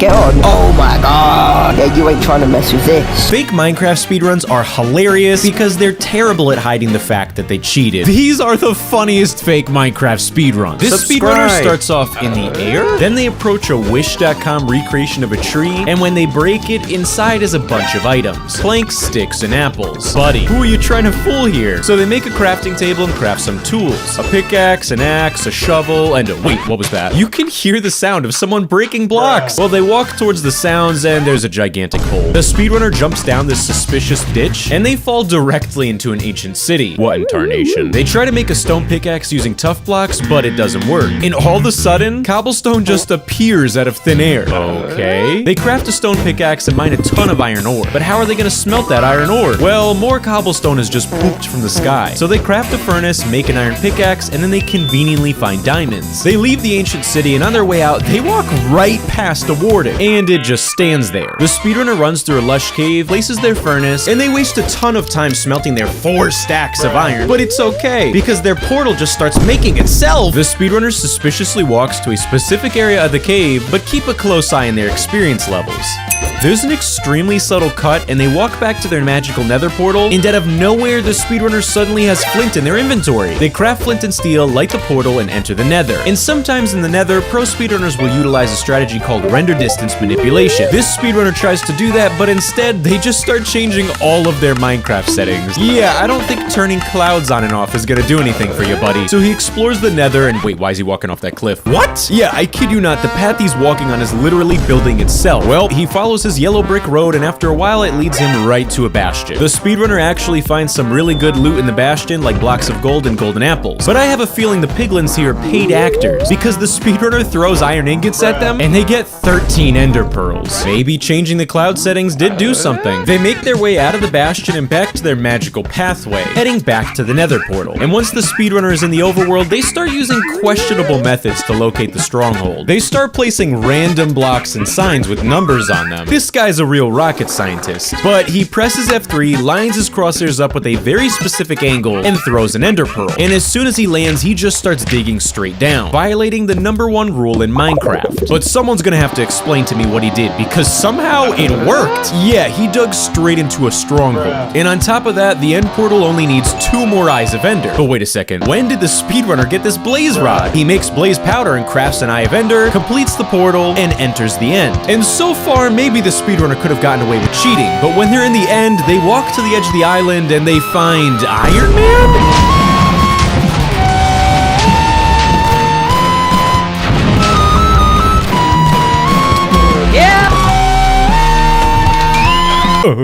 Get on. Oh my god. Yeah, you ain't trying to mess with this. Fake Minecraft speedruns are hilarious because they're terrible at hiding the fact that they cheated. These are the funniest fake Minecraft speedruns. This speedrunner starts off in the air, then they approach a Wish.com recreation of a tree, and when they break it, inside is a bunch of items. Planks, sticks, and apples. Buddy, who are you trying to fool here? So they make a crafting table and craft some tools. A pickaxe, an axe, a shovel, and wait, what was that? You can hear the sound of someone breaking blocks. Well, they walk towards the sounds and there's a gigantic hole. The speedrunner jumps down this suspicious ditch and they fall directly into an ancient city. What in tarnation? They try to make a stone pickaxe using tough blocks, but it doesn't work. And all of a sudden, cobblestone just appears out of thin air. Okay. They craft a stone pickaxe and mine a ton of iron ore. But how are they gonna smelt that iron ore? Well, more cobblestone is just pooped from the sky. So they craft a furnace, make an iron pickaxe, and then they conveniently find diamonds. They leave the ancient city and on their way out, they walk right past a warden. And it just stands there. The speedrunner runs through a lush cave, places their furnace, and they waste a ton of time smelting their 4 stacks of iron. But it's okay, because their portal just starts making itself. The speedrunner suspiciously walks to a specific area of the cave, but keep a close eye on their experience levels. There's an extremely subtle cut, and they walk back to their magical nether portal, and out of nowhere, the speedrunner suddenly has flint in their inventory. They craft flint and steel, light the portal, and enter the nether. And sometimes in the nether, pro speedrunners will utilize a strategy called render distance manipulation. This speedrunner tries to do that, but instead, they just start changing all of their Minecraft settings. Yeah, I don't think turning clouds on and off is gonna do anything for you, buddy. So he explores the nether, and wait, why is he walking off that cliff? What? Yeah, I kid you not, the path he's walking on is literally building itself. Well, he follows his yellow brick road, and after a while it leads him right to a bastion. The speedrunner actually finds some really good loot in the bastion, like blocks of gold and golden apples. But I have a feeling the piglins here are paid actors, because the speedrunner throws iron ingots at them, and they get 13 ender pearls. Maybe changing the cloud settings did do something. They make their way out of the bastion and back to their magical pathway, heading back to the nether portal. And once the speedrunner is in the overworld, they start using questionable methods to locate the stronghold. They start placing random blocks and signs with numbers on them. This guy's a real rocket scientist, but he presses F3, lines his crosshairs up with a very specific angle, and throws an ender pearl. And as soon as he lands, he just starts digging straight down, violating the #1 rule in Minecraft. But someone's gonna have to explain to me what he did, because somehow it worked. Yeah, he dug straight into a stronghold. And on top of that, the end portal only needs 2 more eyes of ender. But wait a second, when did the speedrunner get this blaze rod? He makes blaze powder and crafts an eye of ender, completes the portal, and enters the end. And so far, maybe the speedrunner could have gotten away with cheating, but when they're in the end, they walk to the edge of the island and they find Iron Man?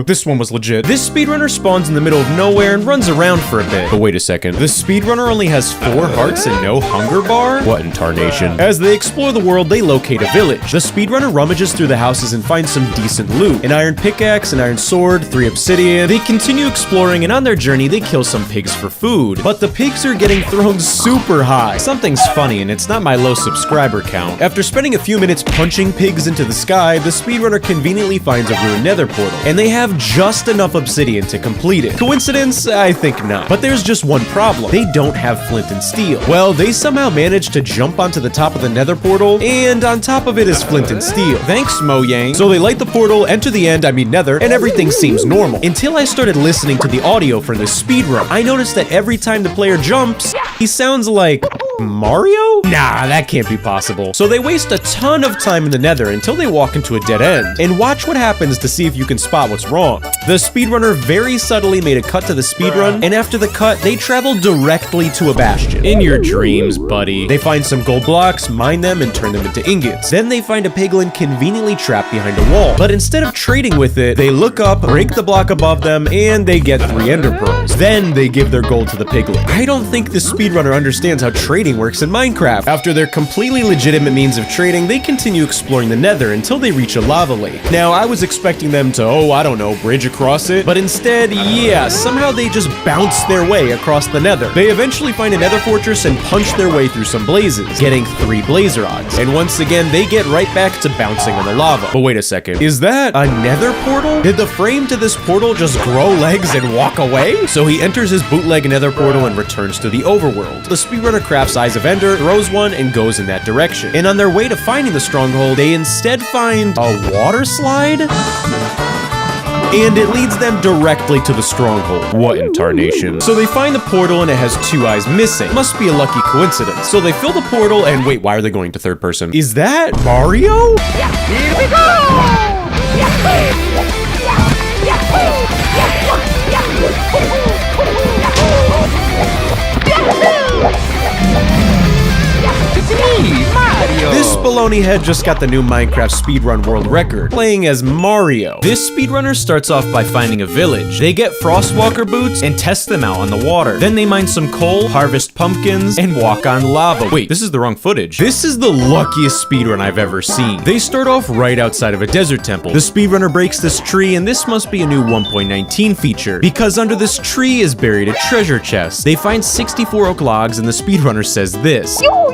This one was legit. This speedrunner spawns in the middle of nowhere and runs around for a bit. But wait a second, the speedrunner only has 4 hearts and no hunger bar? What in tarnation? As they explore the world, they locate a village. The speedrunner rummages through the houses and finds some decent loot. An iron pickaxe, an iron sword, 3 obsidian. They continue exploring, and on their journey, they kill some pigs for food. But the pigs are getting thrown super high. Something's funny, and it's not my low subscriber count. After spending a few minutes punching pigs into the sky, the speedrunner conveniently finds a ruined nether portal, and they have just enough obsidian to complete it. Coincidence? I think not. But there's just one problem. They don't have flint and steel. Well, they somehow managed to jump onto the top of the nether portal, and on top of it is flint and steel. Thanks, Mojang. So they light the portal, enter the end, nether, and everything seems normal. Until I started listening to the audio for this speedrun. I noticed that every time the player jumps, he sounds like Mario? Nah, that can't be possible. So they waste a ton of time in the nether until they walk into a dead end. And watch what happens to see if you can spot what's wrong. The speedrunner very subtly made a cut to the speedrun, and after the cut, they travel directly to a bastion. In your dreams, buddy. They find some gold blocks, mine them, and turn them into ingots. Then they find a piglin conveniently trapped behind a wall. But instead of trading with it, they look up, break the block above them, and they get 3 ender pearls. Then they give their gold to the piglin. I don't think the speedrunner understands how trading works in Minecraft. After their completely legitimate means of trading, they continue exploring the nether until they reach a lava lake. Now, I was expecting them to, I don't know, bridge across it, but instead, yeah, somehow they just bounce their way across the nether. They eventually find a nether fortress and punch their way through some blazes, getting 3 blaze rods. And once again, they get right back to bouncing on the lava. But wait a second, is that a nether portal? Did the frame to this portal just grow legs and walk away? So he enters his bootleg nether portal and returns to the overworld. The speedrunner crafts size of ender, throws one, and goes in that direction. And on their way to finding the stronghold, they instead find a water slide? And it leads them directly to the stronghold. What in tarnation? So they find the portal and it has 2 eyes missing. Must be a lucky coincidence. So they fill the portal and wait, why are they going to third person? Is that Mario? Here we go! It's me, Mario! This baloney head just got the new Minecraft speedrun world record, playing as Mario. This speedrunner starts off by finding a village. They get Frostwalker boots and test them out on the water. Then they mine some coal, harvest pumpkins, and walk on lava. Wait, this is the wrong footage. This is the luckiest speedrun I've ever seen. They start off right outside of a desert temple. The speedrunner breaks this tree, and this must be a new 1.19 feature, because under this tree is buried a treasure chest. They find 64 oak logs, and the speedrunner says this. Yo!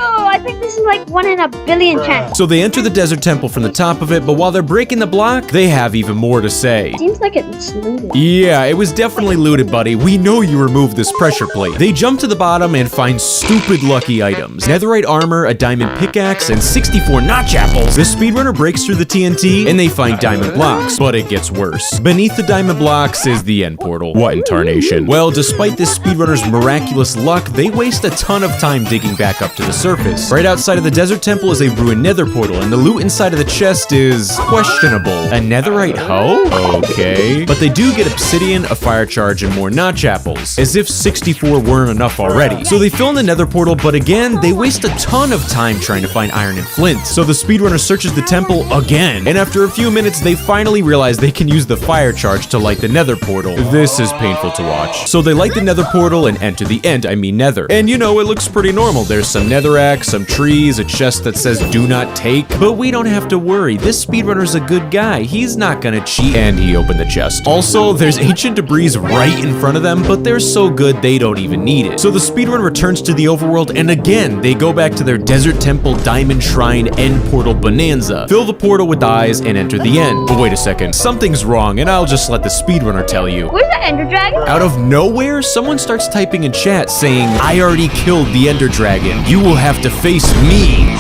I think this is like 1 in a billion chance. So they enter the desert temple from the top of it, but while they're breaking the block, they have even more to say. Seems like it's looted. Yeah, it was definitely looted, buddy. We know you removed this pressure plate. They jump to the bottom and find stupid lucky items. Netherite armor, a diamond pickaxe, and 64 notch apples. The speedrunner breaks through the TNT, and they find diamond blocks. But it gets worse. Beneath the diamond blocks is the end portal. What in tarnation? Well, despite this speedrunner's miraculous luck, they waste a ton of time digging back up to the surface. Right outside of the desert temple is a ruined nether portal, and the loot inside of the chest is questionable. A netherite hoe? Okay. But they do get obsidian, a fire charge, and more notch apples. As if 64 weren't enough already. So they fill in the nether portal, but again, they waste a ton of time trying to find iron and flint. So the speedrunner searches the temple again, and after a few minutes, they finally realize they can use the fire charge to light the nether portal. This is painful to watch. So they light the nether portal and enter the end, I mean nether. And you know, it looks pretty normal. There's some netherrack, some trees, a chest that says do not take, but we don't have to worry. This speedrunner's a good guy. He's not gonna cheat, and he opened the chest. Also, there's ancient debris right in front of them, but they're so good they don't even need it. So the speedrun returns to the overworld, and again, they go back to their desert temple, diamond shrine, end portal bonanza. Fill the portal with eyes and enter the end. But wait a second, something's wrong, and I'll just let the speedrunner tell you. Where's the Ender Dragon? Out of nowhere, someone starts typing in chat saying, I already killed the Ender Dragon. You will have to face me.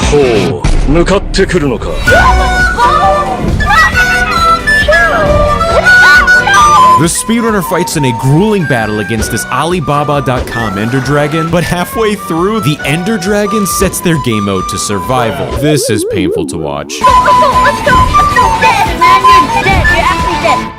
向かってくるのか。 The speedrunner fights in a grueling battle against this Alibaba.com Ender Dragon, but halfway through, the Ender Dragon sets their game mode to survival. This is painful to watch. Let's go! Dead, man, you're dead. You're actually dead.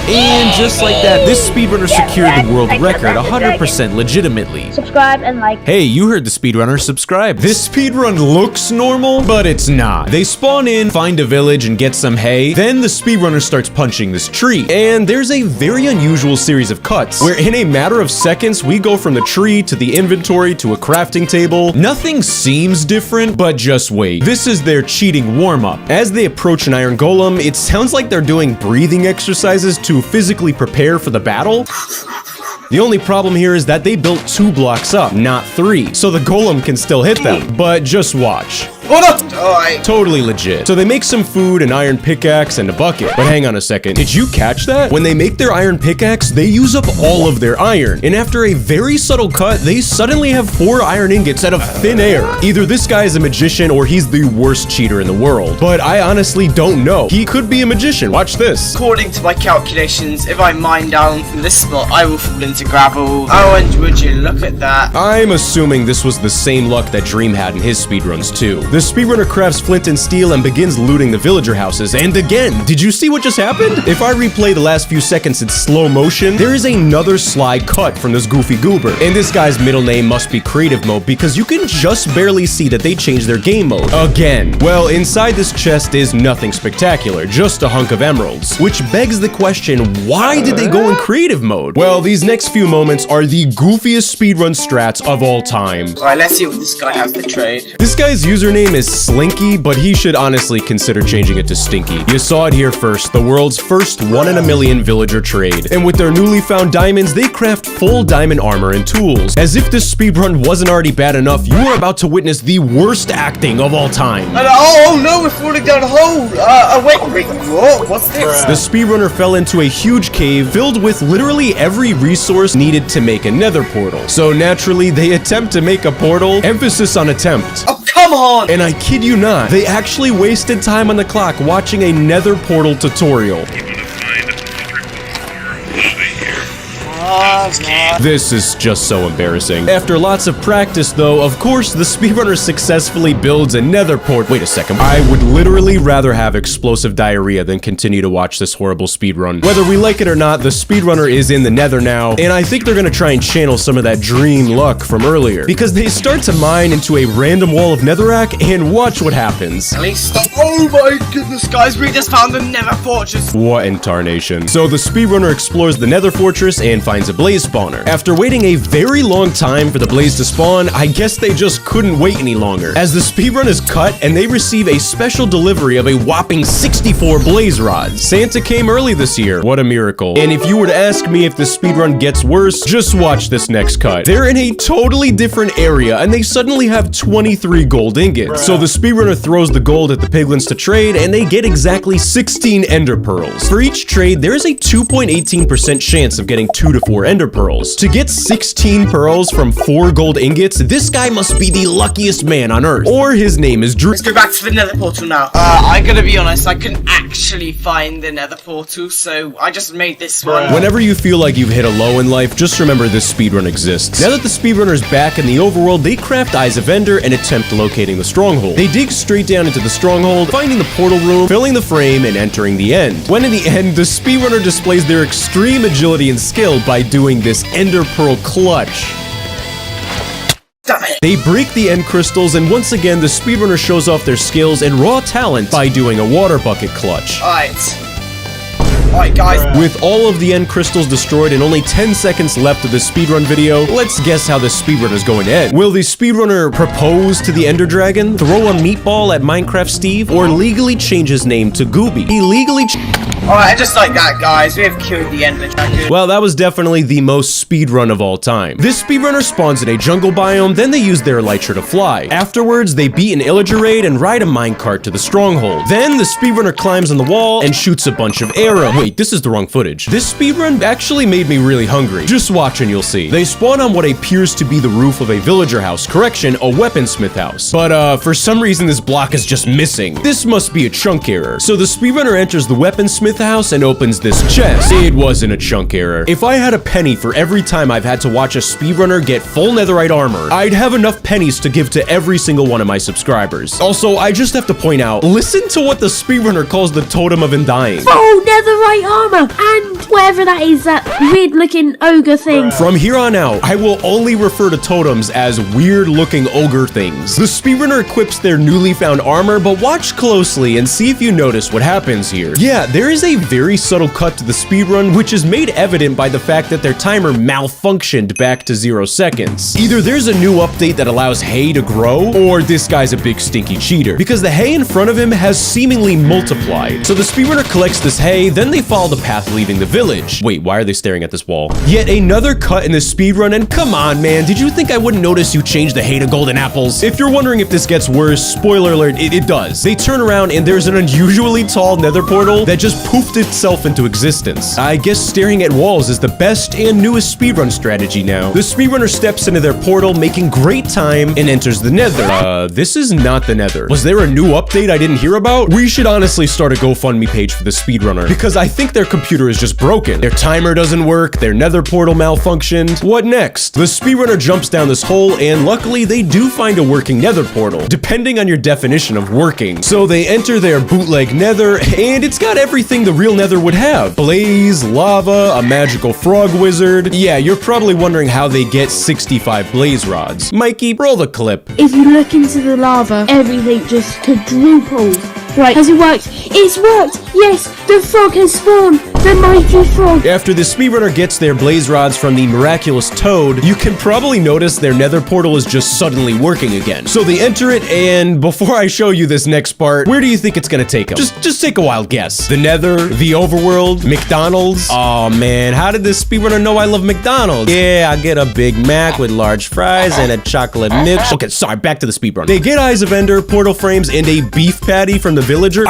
And just like that, this speedrunner secured the world record 100% legitimately. Subscribe and like. Hey, you heard the speedrunner, subscribe. This speedrun looks normal, but it's not. They spawn in, find a village, and get some hay. Then the speedrunner starts punching this tree. And there's a very unusual series of cuts, where in a matter of seconds, we go from the tree to the inventory to a crafting table. Nothing seems different, but just wait. This is their cheating warm-up. As they approach an iron golem, it sounds like they're doing breathing exercises to physically prepare for the battle. The only problem here is that they built 2 blocks up, not 3, so the golem can still hit them. But just watch. Oh no! Totally legit. So they make some food, an iron pickaxe, and a bucket. But hang on a second, did you catch that? When they make their iron pickaxe, they use up all of their iron. And after a very subtle cut, they suddenly have 4 iron ingots out of thin air. Either this guy is a magician or he's the worst cheater in the world. But I honestly don't know. He could be a magician. Watch this. According to my calculations, if I mine down from this spot, I will fall into gravel. Oh, and would you look at that? I'm assuming this was the same luck that Dream had in his speedruns too. The speedrunner crafts flint and steel and begins looting the villager houses. And again, did you see what just happened? If I replay the last few seconds in slow motion, there is another slide cut from this goofy goober. And this guy's middle name must be creative mode because you can just barely see that they changed their game mode. Again. Well, inside this chest is nothing spectacular, just a hunk of emeralds. Which begs the question, why did they go in creative mode? Well, these next few moments are the goofiest speedrun strats of all time. Alright, let's see what this guy has to trade. This guy's username name is Slinky, but he should honestly consider changing it to Stinky. You saw it here first, the world's first 1 in a million villager trade. And with their newly found diamonds, they craft full diamond armor and tools. As if this speedrun wasn't already bad enough, you are about to witness the worst acting of all time. Oh no, we're falling down a hole. Wait, what? What's this? The speedrunner fell into a huge cave filled with literally every resource needed to make a nether portal. So naturally, they attempt to make a portal, emphasis on attempt. Oh, come on! And I kid you not, they actually wasted time on the clock watching a nether portal tutorial. This is just so embarrassing. After lots of practice though, of course, the speedrunner successfully builds a nether port. Wait a second. I would literally rather have explosive diarrhea than continue to watch this horrible speedrun. Whether we like it or not, the speedrunner is in the nether now, and I think they're gonna try and channel some of that dream luck from earlier, because they start to mine into a random wall of netherrack, and watch what happens. At least. Oh my goodness, guys, we just found the nether fortress. What in tarnation? So the speedrunner explores the nether fortress and finds a blaze spawner. After waiting a very long time for the blaze to spawn, I guess they just couldn't wait any longer, as the speedrun is cut and they receive a special delivery of a whopping 64 blaze rods. Santa came early this year. What a miracle. And if you were to ask me if the speedrun gets worse, just watch this next cut. They're in a totally different area and they suddenly have 23 gold ingots. So the speedrunner throws the gold at the piglins to trade and they get exactly 16 ender pearls. For each trade, there is a 2.18% chance of getting 2 to 4 ender pearls. To get 16 pearls from 4 gold ingots, this guy must be the luckiest man on earth. Or his name is Drew. Let's go back to the nether portal now. I gotta be honest, I couldn't actually find the nether portal, so I just made this one. Whenever you feel like you've hit a low in life, just remember this speedrun exists. Now that the speedrunner is back in the overworld, they craft Eyes of Ender and attempt locating the stronghold. They dig straight down into the stronghold, finding the portal room, filling the frame, and entering the end. When in the end, the speedrunner displays their extreme agility and skill by doing this ender pearl clutch. Damn it. They break the end crystals, and once again, the speedrunner shows off their skills and raw talent by doing a water bucket clutch. Alright, guys. With all of the end crystals destroyed and only 10 seconds left of the speedrun video, let's guess how the speedrun is going to end. Will the speedrunner propose to the Ender Dragon, throw a meatball at Minecraft Steve, or legally change his name to Gooby? He legally Alright, just like that, guys, we have killed the Ender Dragon. Well, that was definitely the most speedrun of all time. This speedrunner spawns in a jungle biome, then they use their elytra to fly. Afterwards, they beat an illager raid and ride a minecart to the stronghold. Then, the speedrunner climbs on the wall and shoots a bunch of arrows. Wait, this is the wrong footage. This speedrun actually made me really hungry. Just watch and you'll see. They spawn on what appears to be the roof of a villager house. Correction, a weaponsmith house. But, for some reason, this block is just missing. This must be a chunk error. So the speedrunner enters the weaponsmith house and opens this chest. It wasn't a chunk error. If I had a penny for every time I've had to watch a speedrunner get full netherite armor, I'd have enough pennies to give to every single one of my subscribers. Also, I just have to point out, listen to what the speedrunner calls the Totem of Undying. Full netherite armor and whatever that is, that weird looking ogre thing. From here on out, I will only refer to totems as weird looking ogre things. The speedrunner equips their newly found armor, but watch closely and see if you notice what happens here. Yeah, there is a very subtle cut to the speedrun, which is made evident by the fact that their timer malfunctioned back to 0 seconds. Either there's a new update that allows hay to grow, or this guy's a big stinky cheater, because the hay in front of him has seemingly multiplied. So the speedrunner collects this hay, then they follow the path leaving the village. Wait, why are they staring at this wall? Yet another cut in the speedrun, and come on, man, did you think I wouldn't notice you changed the hay to golden apples? If you're wondering if this gets worse, spoiler alert, it does. They turn around and there's an unusually tall nether portal that just poofed itself into existence. I guess staring at walls is the best and newest speedrun strategy now. The speedrunner steps into their portal, making great time, and enters the nether. This is not the nether. Was there a new update I didn't hear about? We should honestly start a GoFundMe page for the speedrunner, because I think their computer is just broken. Their timer doesn't work, their nether portal malfunctioned. What next? The speedrunner jumps down this hole, and luckily they do find a working nether portal, depending on your definition of working. So they enter their bootleg nether, and it's got everything the real nether would have. Blaze, lava, a magical frog wizard. Yeah, you're probably wondering how they get 65 blaze rods. Mikey, roll the clip. If you look into the lava, everything just quadruples. Right, as it works It's worked! Yes, the frog has spawned! The mighty frog! After the speedrunner gets their blaze rods from the miraculous toad, you can probably notice their nether portal is just suddenly working again. So they enter it, and before I show you this next part, where do you think it's gonna take them? Just take a wild guess. The nether, the overworld, McDonald's. Oh man, how did this speedrunner know I love McDonald's? Yeah, I get a Big Mac with large fries and a chocolate milk. Okay, sorry, back to the speedrun. They get Eyes of Ender, portal frames, and a beef patty from the villager,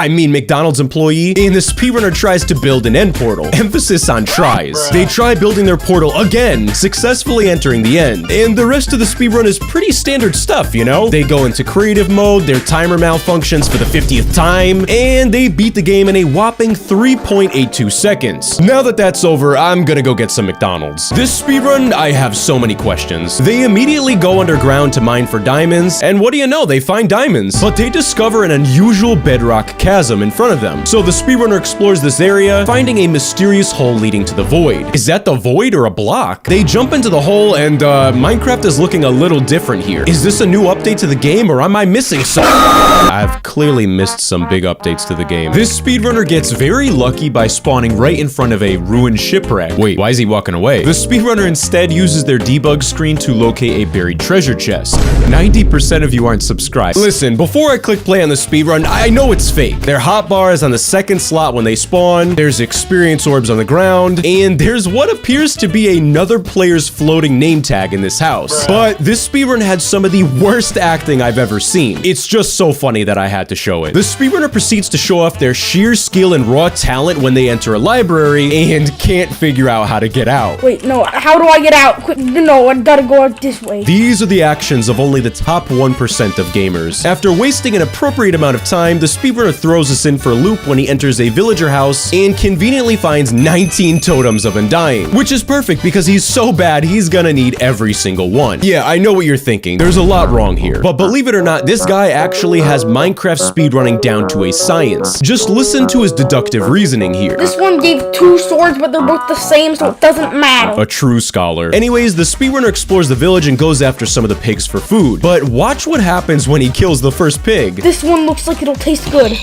McDonald's employee, and the speedrunner tries to build an end portal. Emphasis on tries. They try building their portal again, successfully entering the end. And the rest of the speedrun is pretty standard stuff, you know? They go into creative mode, their timer malfunctions for the 50th time, and they beat the game in a whopping 3.82 seconds. Now that that's over, I'm gonna go get some McDonald's. This speedrun, I have so many questions. They immediately go underground to mine for diamonds, and what do you know, they find diamonds. But they discover an unusual bedrock chasm in front of them. So the speedrunner explores this area, finding a mysterious hole leading to the void. Is that the void or a block? They jump into the hole, and Minecraft is looking a little different here. Is this a new update to the game, or am I missing something? I've clearly missed some big updates to the game. This speedrunner gets very lucky by spawning right in front of a ruined shipwreck. Wait, why is he walking away? The speedrunner instead uses their debug screen to locate a buried treasure chest. 90% of you aren't subscribed. Listen, before I click play on the speedrun, I know it's fake. Their hotbar is on the second slot when they spawn, there's experience orbs on the ground, and there's what appears to be another player's floating name tag in this house. But this speedrun had some of the worst acting I've ever seen. It's just so funny that I had to show it. The speedrunner proceeds to show off their sheer skill and raw talent when they enter a library and can't figure out how to get out. Wait, no, how do I get out? Quick, no, I gotta go out this way. These are the actions of only the top 1% of gamers. After wasting an appropriate amount of time, the speedrunner throws us in for a loop when he enters a villager house and conveniently finds 19 totems of undying, which is perfect because he's so bad he's gonna need every single one. Yeah, I know what you're thinking. There's a lot wrong here. But believe it or not, this guy actually has Minecraft speedrunning down to a science. Just listen to his deductive reasoning here. This one gave 2 swords, but they're both the same, so it doesn't matter. A true scholar. Anyways, the speedrunner explores the village and goes after some of the pigs for food. But watch what happens when he kills the first pig. This one looks like it'll taste good.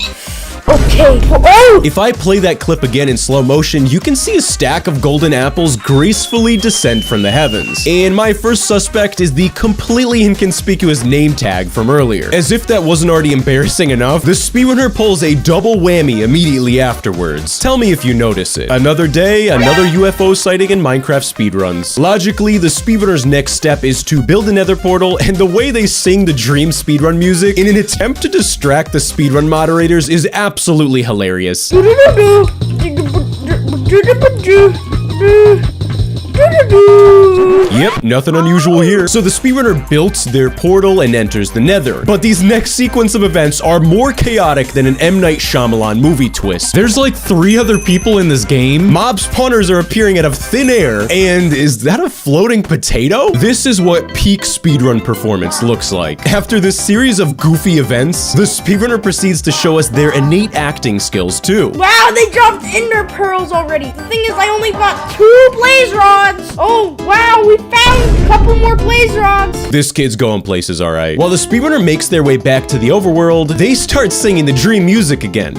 Okay. Oh! If I play that clip again in slow motion, you can see a stack of golden apples gracefully descend from the heavens. And my first suspect is the completely inconspicuous name tag from earlier. As if that wasn't already embarrassing enough, the speedrunner pulls a double whammy immediately afterwards. Tell me if you notice it. Another day, another UFO sighting in Minecraft speedruns. Logically, the speedrunner's next step is to build a nether portal, and the way they sing the Dream speedrun music in an attempt to distract the speedrun moderators is absolutely hilarious. Yep, nothing unusual here. So the speedrunner built their portal and enters the nether. But these next sequence of events are more chaotic than an M. Night Shyamalan movie twist. There's like 3 other people in this game. Mob spawners are appearing out of thin air. And is that a floating potato? This is what peak speedrun performance looks like. After this series of goofy events, the speedrunner proceeds to show us their innate acting skills too. Wow, they dropped ender pearls already. The thing is, I only got 2 blaze rods. Oh, wow, we found a couple more blaze rods. This kid's going places, all right. While the speedrunner makes their way back to the overworld, they start singing the Dream music again,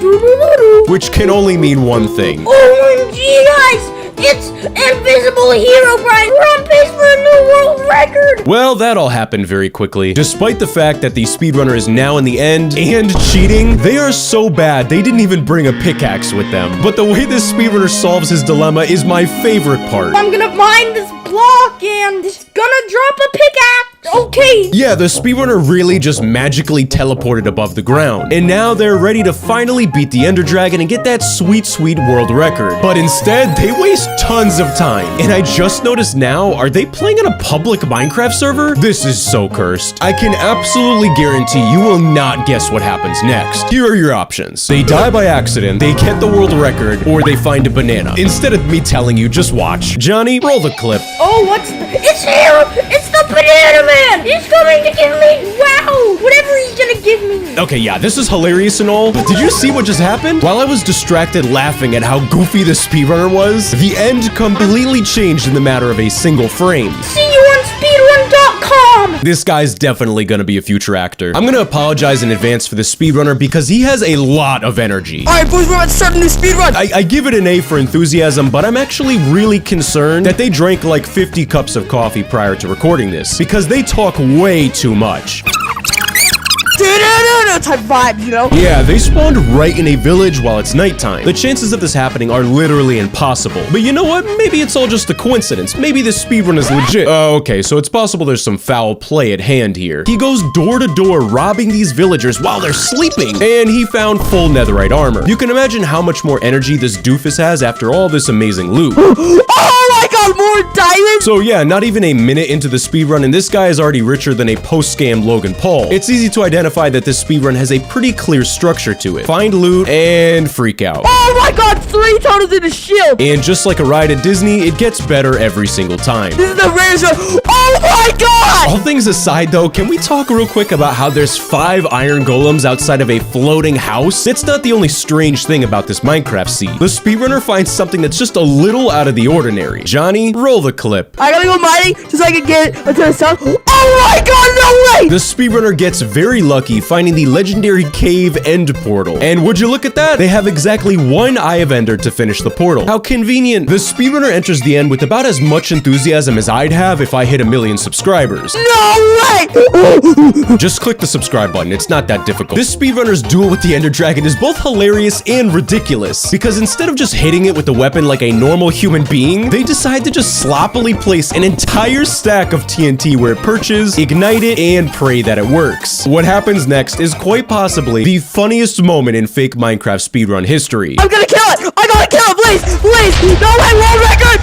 which can only mean one thing. OMG, guys! It's Invisible Hero Brian! We're on pace for a new world record! Well, that all happened very quickly. Despite the fact that the speedrunner is now in the end and cheating, they are so bad they didn't even bring a pickaxe with them. But the way this speedrunner solves his dilemma is my favorite part. I'm gonna mine this block and it's gonna drop a pickaxe! Okay! Yeah, the speedrunner really just magically teleported above the ground. And now they're ready to finally beat the Ender Dragon and get that sweet, sweet world record. But instead, they waste tons of time. And I just noticed now, are they playing on a public Minecraft server? This is so cursed. I can absolutely guarantee you will not guess what happens next. Here are your options. They die by accident, they get the world record, or they find a banana. Instead of me telling you, just watch. Johnny, roll the clip. Oh, it's here! It's the Banana Man! He's coming to give me, wow! Whatever he's gonna give me. Okay, yeah, this is hilarious and all, but did you see what just happened? While I was distracted laughing at how goofy the speedrunner was, the end completely changed in the matter of a single frame. See you on speedrun.com! This guy's definitely gonna be a future actor. I'm gonna apologize in advance for the speedrunner because he has a lot of energy. Alright, boys, we're about to start a new speedrun. I give it an A for enthusiasm, but I'm actually really concerned that they drank like 50 cups of coffee prior to recording this because they talk way too much. Type vibe, you know? Yeah, they spawned right in a village while it's nighttime. The chances of this happening are literally impossible. But you know what? Maybe it's all just a coincidence. Maybe this speedrun is legit. Okay, so it's possible there's some foul play at hand here. He goes door to door robbing these villagers while they're sleeping, and he found full netherite armor. You can imagine how much more energy this doofus has after all this amazing loot. Oh my god, more diamonds! So yeah, not even a minute into the speedrun, and this guy is already richer than a post-scam Logan Paul. It's easy to identify that this speedrun has a pretty clear structure to it. Find loot and freak out. Oh my god, 3 totems in a shield! And just like a ride at Disney, it gets better every single time. This is the rarest one. Oh my god! All things aside though, can we talk real quick about how there's 5 iron golems outside of a floating house? It's not the only strange thing about this Minecraft seed. The speedrunner finds something that's just a little out of the ordinary. Johnny, roll the clip. I gotta go mining just so I can get into the sun. Oh my god, no way! The speedrunner gets very lucky finding the legendary cave end portal. And would you look at that? They have exactly 1 Eye of Ender to finish the portal. How convenient. The speedrunner enters the end with about as much enthusiasm as I'd have if I hit 1 million subscribers. No way! Just click the subscribe button. It's not that difficult. This speedrunner's duel with the Ender Dragon is both hilarious and ridiculous because instead of just hitting it with the weapon like a normal human being, they decide to just sloppily place an entire stack of TNT where it perches, ignite it, and pray that it works. What happens next is quite possibly the funniest moment in fake Minecraft speedrun history. I'm gonna kill it! I gotta kill it, please! Please! No way, world record!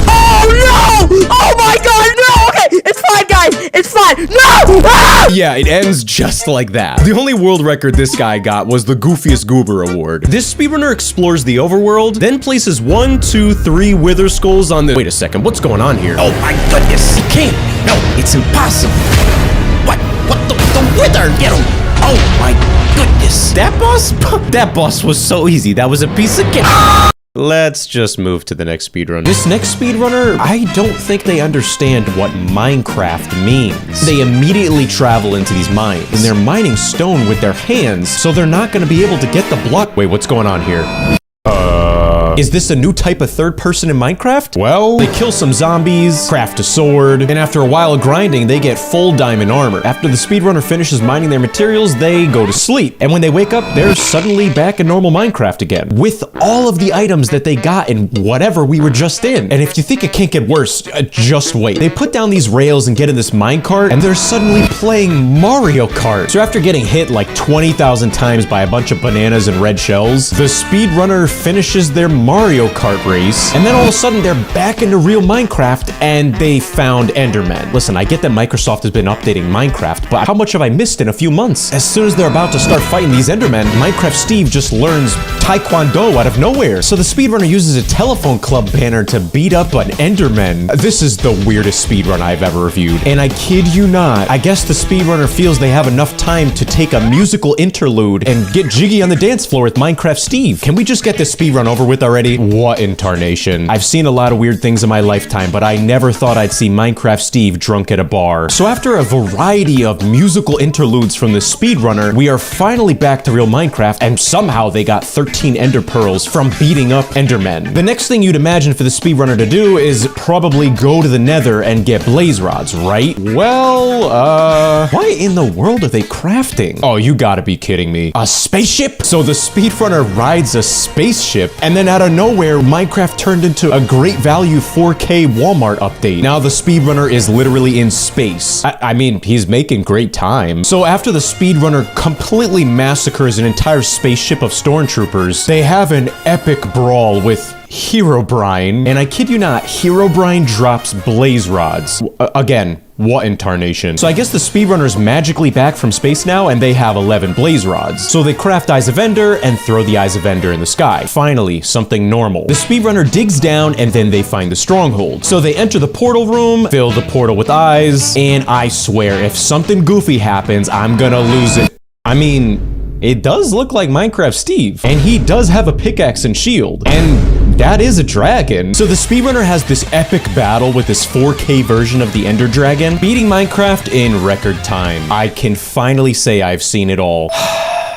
Oh no! Oh my god, no! Okay, it's fine, guys! It's fine! No! Ah! Yeah, it ends just like that. The only world record this guy got was the Goofiest Goober Award. This speedrunner explores the overworld, then places 1, 2, 3 wither skulls on the— Wait a second, what's going on here? Oh my goodness, he can't. No, it's impossible. What the wither? Get him. Oh my goodness. That boss? That boss was so easy. That was a piece of cake. Let's just move to the next speedrun. This next speedrunner, I don't think they understand what Minecraft means. They immediately travel into these mines, and they're mining stone with their hands, so they're not gonna be able to get the block. Wait, what's going on here? Is this a new type of third person in Minecraft? Well, they kill some zombies, craft a sword, and after a while of grinding, they get full diamond armor. After the speedrunner finishes mining their materials, they go to sleep. And when they wake up, they're suddenly back in normal Minecraft again, with all of the items that they got in whatever we were just in. And if you think it can't get worse, just wait. They put down these rails and get in this minecart, and they're suddenly playing Mario Kart. So after getting hit like 20,000 times by a bunch of bananas and red shells, the speedrunner finishes their Mario Kart race, and then all of a sudden they're back into real Minecraft and they found Endermen. Listen, I get that Microsoft has been updating Minecraft, but how much have I missed in a few months? As soon as they're about to start fighting these Endermen, Minecraft Steve just learns Taekwondo out of nowhere. So the speedrunner uses a telephone club banner to beat up an Enderman. This is the weirdest speedrun I've ever reviewed, and I kid you not, I guess the speedrunner feels they have enough time to take a musical interlude and get jiggy on the dance floor with Minecraft Steve. Can we just get this speedrun over with already? What in tarnation? I've seen a lot of weird things in my lifetime, but I never thought I'd see Minecraft Steve drunk at a bar. So after a variety of musical interludes from the speedrunner, we are finally back to real Minecraft, and somehow they got 13 ender pearls from beating up endermen. The next thing you'd imagine for the speedrunner to do is probably go to the nether and get blaze rods, right? Well, why in the world are they crafting? Oh, you gotta be kidding me. A spaceship? So the speedrunner rides a spaceship, and then out of nowhere, Minecraft turned into a great value 4K Walmart update. Now the speedrunner is literally in space. I mean, he's making great time. So after the speedrunner completely massacres an entire spaceship of stormtroopers, they have an epic brawl with Herobrine, and I kid you not, Herobrine drops blaze rods. Again, what in tarnation? So I guess the speedrunner's magically back from space now, and they have 11 blaze rods. So they craft Eyes of Ender and throw the Eyes of Ender in the sky. Finally, something normal. The speedrunner digs down, and then they find the stronghold. So they enter the portal room, fill the portal with eyes, and I swear, if something goofy happens, I'm gonna lose it. I mean, it does look like Minecraft Steve, and he does have a pickaxe and shield. And That is a dragon. So the speedrunner has this epic battle with this 4K version of the Ender Dragon, beating Minecraft in record time. I can finally say I've seen it all.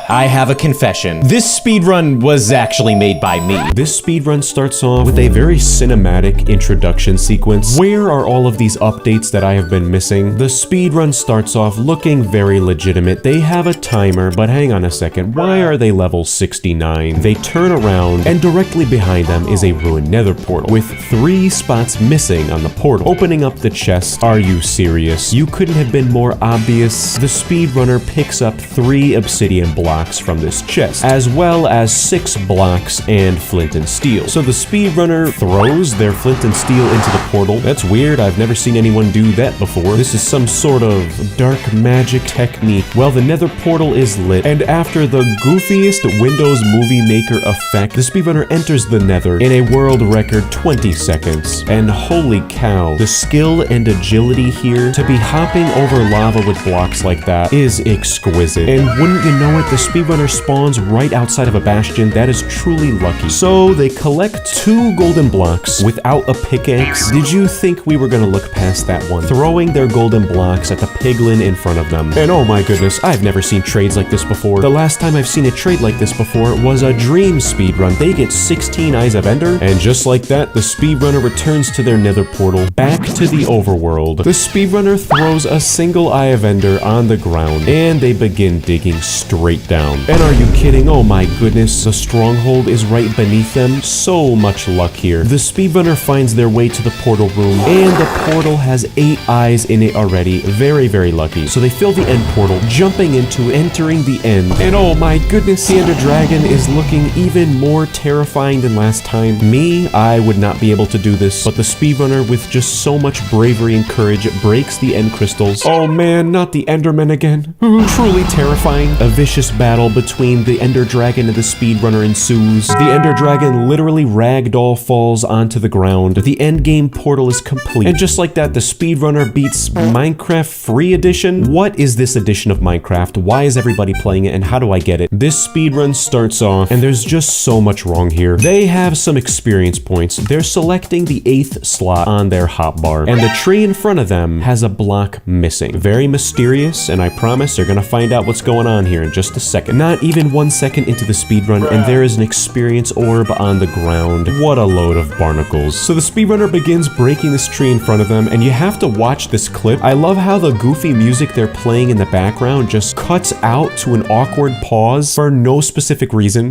I have a confession. This speedrun was actually made by me. This speedrun starts off with a very cinematic introduction sequence. Where are all of these updates that I have been missing? The speedrun starts off looking very legitimate. They have a timer, but hang on a second. Why are they level 69? They turn around, and directly behind them is a ruined nether portal with 3 spots missing on the portal. Opening up the chest. Are you serious? You couldn't have been more obvious. The speedrunner picks up 3 obsidian blocks from this chest, as well as 6 blocks and flint and steel. So the speedrunner throws their flint and steel into the portal. That's weird. I've never seen anyone do that before. This is some sort of dark magic technique. Well, the nether portal is lit, and after the goofiest Windows Movie Maker effect, the speedrunner enters the nether in a world record 20 seconds. And holy cow, the skill and agility here to be hopping over lava with blocks like that is exquisite. And wouldn't you know it, the speedrunner spawns right outside of a bastion. That is truly lucky. So they collect 2 golden blocks without a pickaxe. Did you think we were gonna look past that one? Throwing their golden blocks at the piglin in front of them. And oh my goodness, I've never seen trades like this before. The last time I've seen a trade like this before was a dream speedrun. They get 16 Eyes of Ender, and just like that, the speedrunner returns to their nether portal, back to the overworld. The speedrunner throws a single Eye of Ender on the ground, and they begin digging straight down. And are you kidding? Oh my goodness, the stronghold is right beneath them. So much luck here. The speedrunner finds their way to the portal room, and the portal has 8 eyes in it already. Very, very lucky. So they fill the end portal, jumping into entering the end. And oh my goodness, the Ender Dragon is looking even more terrifying than last time. Me, I would not be able to do this, but the speedrunner, with just so much bravery and courage, breaks the end crystals. Oh man, not the Enderman again. Truly terrifying. A vicious battle between the Ender Dragon and the speedrunner ensues. The Ender Dragon literally ragdoll falls onto the ground. The endgame portal is complete. And just like that, the speedrunner beats Minecraft Free Edition. What is this edition of Minecraft? Why is everybody playing it, and how do I get it? This speedrun starts off, and there's just so much wrong here. They have some experience points. They're selecting the 8th slot on their hotbar, and the tree in front of them has a block missing. Very mysterious, and I promise they're gonna find out what's going on here in just a second. Not even 1 second into the speedrun, and there is an experience orb on the ground. What a load of barnacles. So the speedrunner begins breaking this tree in front of them, and you have to watch this clip. I love how the goofy music they're playing in the background just cuts out to an awkward pause for no specific reason.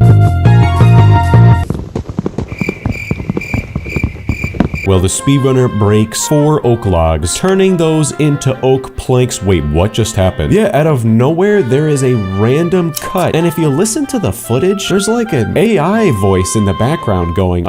Well, the speedrunner breaks 4 oak logs, turning those into oak planks. Wait, what just happened? Yeah, out of nowhere, there is a random cut. And if you listen to the footage, there's like an AI voice in the background going,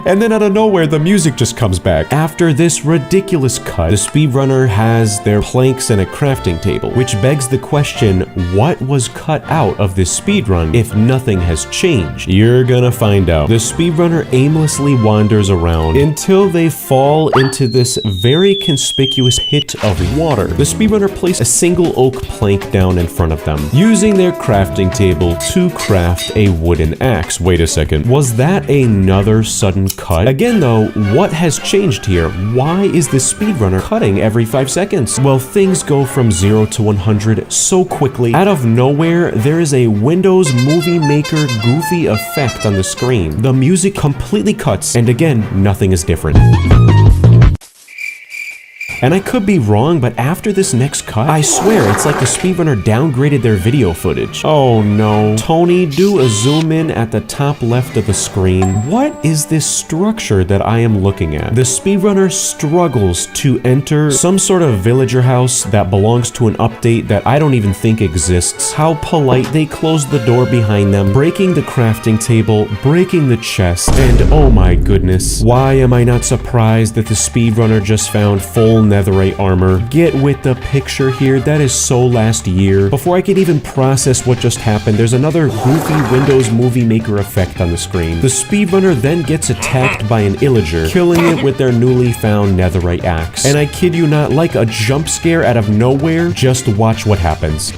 And then out of nowhere, the music just comes back. After this ridiculous cut, the speedrunner has their planks and a crafting table, which begs the question, what was cut out of this speedrun if nothing has changed? You're gonna find out. The speedrunner aimlessly wanders around until they fall into this very conspicuous pit of water. The speedrunner placed a single oak plank down in front of them, using their crafting table to craft a wooden axe. Wait a second, was that another sudden cut? Again though, what has changed here? Why is this speedrunner cutting every 5 seconds? Well, things go from 0 to 100 so quickly. Out of nowhere, there is a Windows Movie Maker goofy effect on the screen. The music completely cuts, and again, nothing is different. And I could be wrong, but after this next cut, I swear it's like the speedrunner downgraded their video footage. Oh no. Tony, do a zoom in at the top left of the screen. What is this structure that I am looking at? The speedrunner struggles to enter some sort of villager house that belongs to an update that I don't even think exists. How polite. They close the door behind them, breaking the crafting table, breaking the chest, and oh my goodness, why am I not surprised that the speedrunner just found full netherite armor? Get with the picture here. That is so last year. Before I could even process what just happened, there's another goofy Windows Movie Maker effect on the screen. The speedrunner then gets attacked by an illager, killing it with their newly found netherite axe. And I kid you not, like a jump scare out of nowhere, just watch what happens.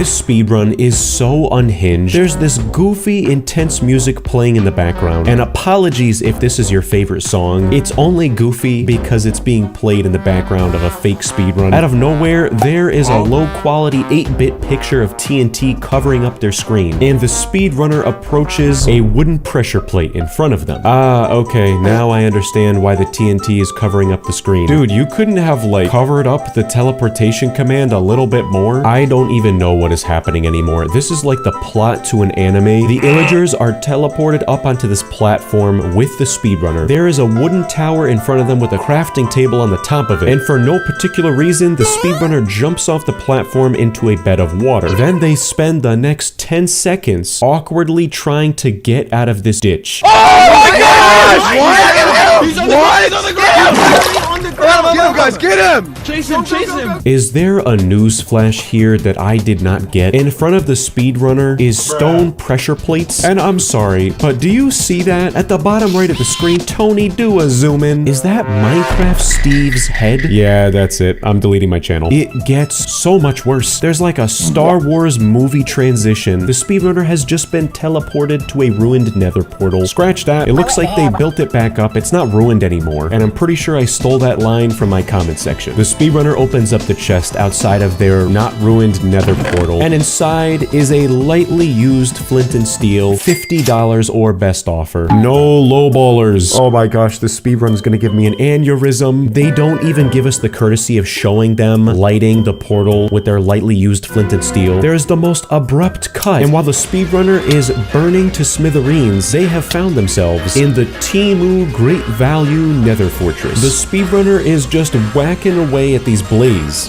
This speedrun is so unhinged. There's this goofy, intense music playing in the background. And apologies if this is your favorite song. It's only goofy because it's being played in the background of a fake speedrun. Out of nowhere, there is a low-quality 8-bit picture of TNT covering up their screen. And the speedrunner approaches a wooden pressure plate in front of them. Ah, okay, now I understand why the TNT is covering up the screen. Dude, you couldn't have, like, covered up the teleportation command a little bit more? I don't even know what is happening anymore. This is like the plot to an anime. The illagers are teleported up onto this platform with the speedrunner. There is a wooden tower in front of them with a crafting table on the top of it. And for no particular reason, the speedrunner jumps off the platform into a bed of water. Then they spend the next 10 seconds awkwardly trying to get out of this ditch. Oh my gosh! What? He's on the ground! Get him, guys! Get him! Chase him! Chase him! Is there a news flash here that I did not get? In front of the speedrunner is stone pressure plates. And I'm sorry, but do you see that? At the bottom right of the screen, Tony, do a zoom in. Is that Minecraft Steve's head? Yeah, that's it. I'm deleting my channel. It gets so much worse. There's like a Star Wars movie transition. The speedrunner has just been teleported to a ruined nether portal. Scratch that. It looks like they built it back up. It's not ruined anymore. And I'm pretty sure I stole that line from my comment section. The speedrunner opens up the chest outside of their not ruined nether portal. And inside is a lightly used flint and steel, $50 or best offer. No lowballers. Oh my gosh, the speedrun is gonna give me an aneurysm. They don't even give us the courtesy of showing them lighting the portal with their lightly used flint and steel. There's the most abrupt cut. And while the speedrunner is burning to smithereens, they have found themselves in the Temu Great Value Nether Fortress. The speedrunner is just whacking away at these blaze.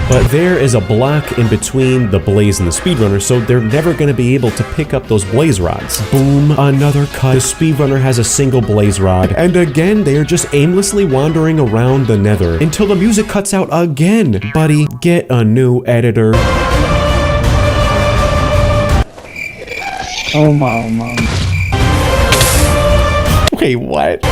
But there is a block in between the blaze and the speedrunner, so they're never going to be able to pick up those blaze rods. Boom, another cut. The speedrunner has a single blaze rod. And again, they are just aimlessly wandering around the nether until the music cuts out again. Buddy, get a new editor. Oh my. Wait, what?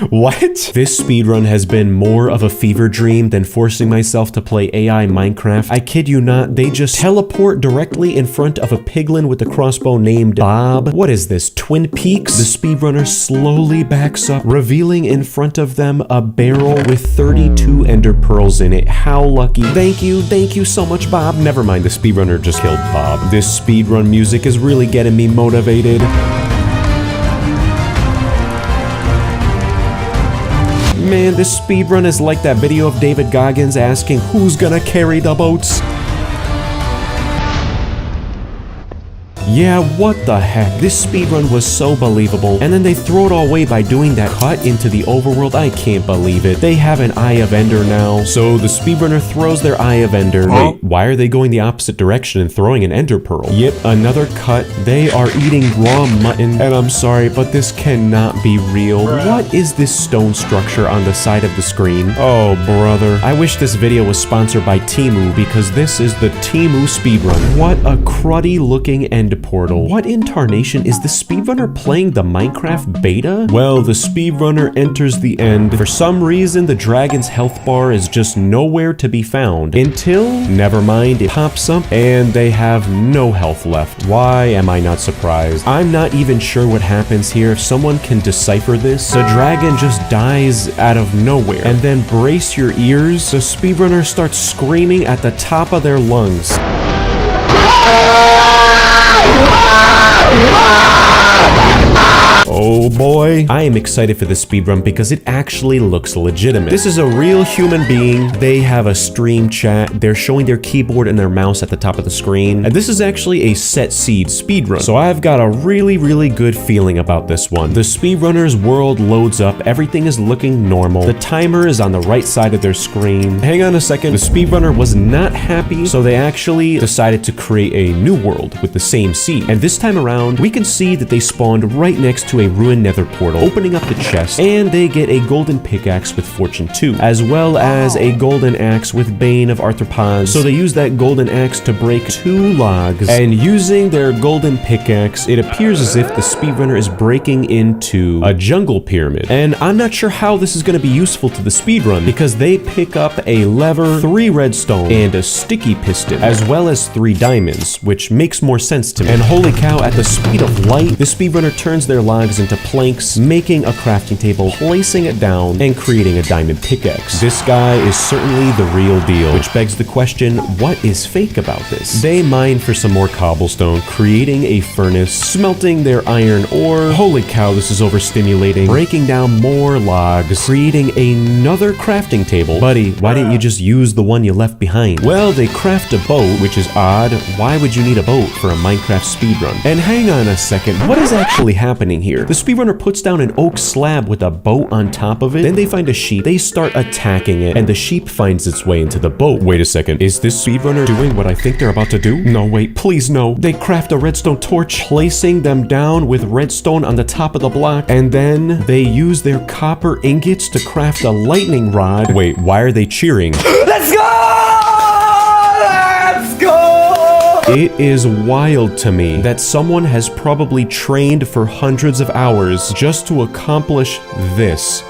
What? This speedrun has been more of a fever dream than forcing myself to play AI Minecraft. I kid you not, they just teleport directly in front of a piglin with a crossbow named Bob. What is this, Twin Peaks? The speedrunner slowly backs up, revealing in front of them a barrel with 32 ender pearls in it. How lucky. Thank you so much, Bob. Never mind, the speedrunner just killed Bob. This speedrun music is really getting me motivated. Man, this speedrun is like that video of David Goggins asking who's gonna carry the boats. Yeah, what the heck? This speedrun was so believable, and then they throw it all away by doing that cut into the overworld. I can't believe it. They have an Eye of Ender now, so the speedrunner throws their Eye of Ender. Wait, why are they going the opposite direction and throwing an Ender Pearl? Yet another cut. They are eating raw mutton, and I'm sorry, but this cannot be real. What is this stone structure on the side of the screen? Oh, brother. I wish this video was sponsored by Temu, because this is the Temu speedrun. What a cruddy looking end portal. What in tarnation is the speedrunner playing the Minecraft beta? Well, the speedrunner enters the end. For some reason, the dragon's health bar is just nowhere to be found until, never mind, it pops up and they have no health left. Why am I not surprised? I'm not even sure what happens here. If someone can decipher this, the dragon just dies out of nowhere. And then brace your ears, the speedrunner starts screaming at the top of their lungs. Oh boy. I am excited for this speedrun because it actually looks legitimate. This is a real human being. They have a stream chat. They're showing their keyboard and their mouse at the top of the screen. And this is actually a set seed speedrun. So I've got a really good feeling about this one. The speedrunner's world loads up. Everything is looking normal. The timer is on the right side of their screen. Hang on a second. The speedrunner was not happy, so they actually decided to create a new world with the same seed. And this time around, we can see that they spawned right next to a ruined ruined nether portal, opening up the chest, and they get a golden pickaxe with Fortune 2, as well as a golden axe with Bane of Arthropods. So they use that golden axe to break 2 logs, and using their golden pickaxe, it appears as if the speedrunner is breaking into a jungle pyramid. And I'm not sure how this is going to be useful to the speedrun, because they pick up a lever, 3 redstone, and a sticky piston, as well as 3 diamonds, which makes more sense to me. And holy cow, at the speed of light, the speedrunner turns their logs into planks, making a crafting table, placing it down, and creating a diamond pickaxe. This guy is certainly the real deal, which begs the question, what is fake about this? They mine for some more cobblestone, creating a furnace, smelting their iron ore. Holy cow, this is overstimulating. Breaking down more logs, creating another crafting table. Buddy, why didn't you just use the one you left behind? Well, they craft a boat, which is odd. Why would you need a boat for a Minecraft speedrun? And hang on a second, what is actually happening here? The speedrunner puts down an oak slab with a boat on top of it, then they find a sheep, they start attacking it, and the sheep finds its way into the boat. Wait a second, is this speedrunner doing what I think they're about to do? No, wait, please no. They craft a redstone torch, placing them down with redstone on the top of the block, and then they use their copper ingots to craft a lightning rod. Wait, why are they cheering? Let's go! Let's go! It is wild to me that someone has probably trained for hundreds of hours just to accomplish this.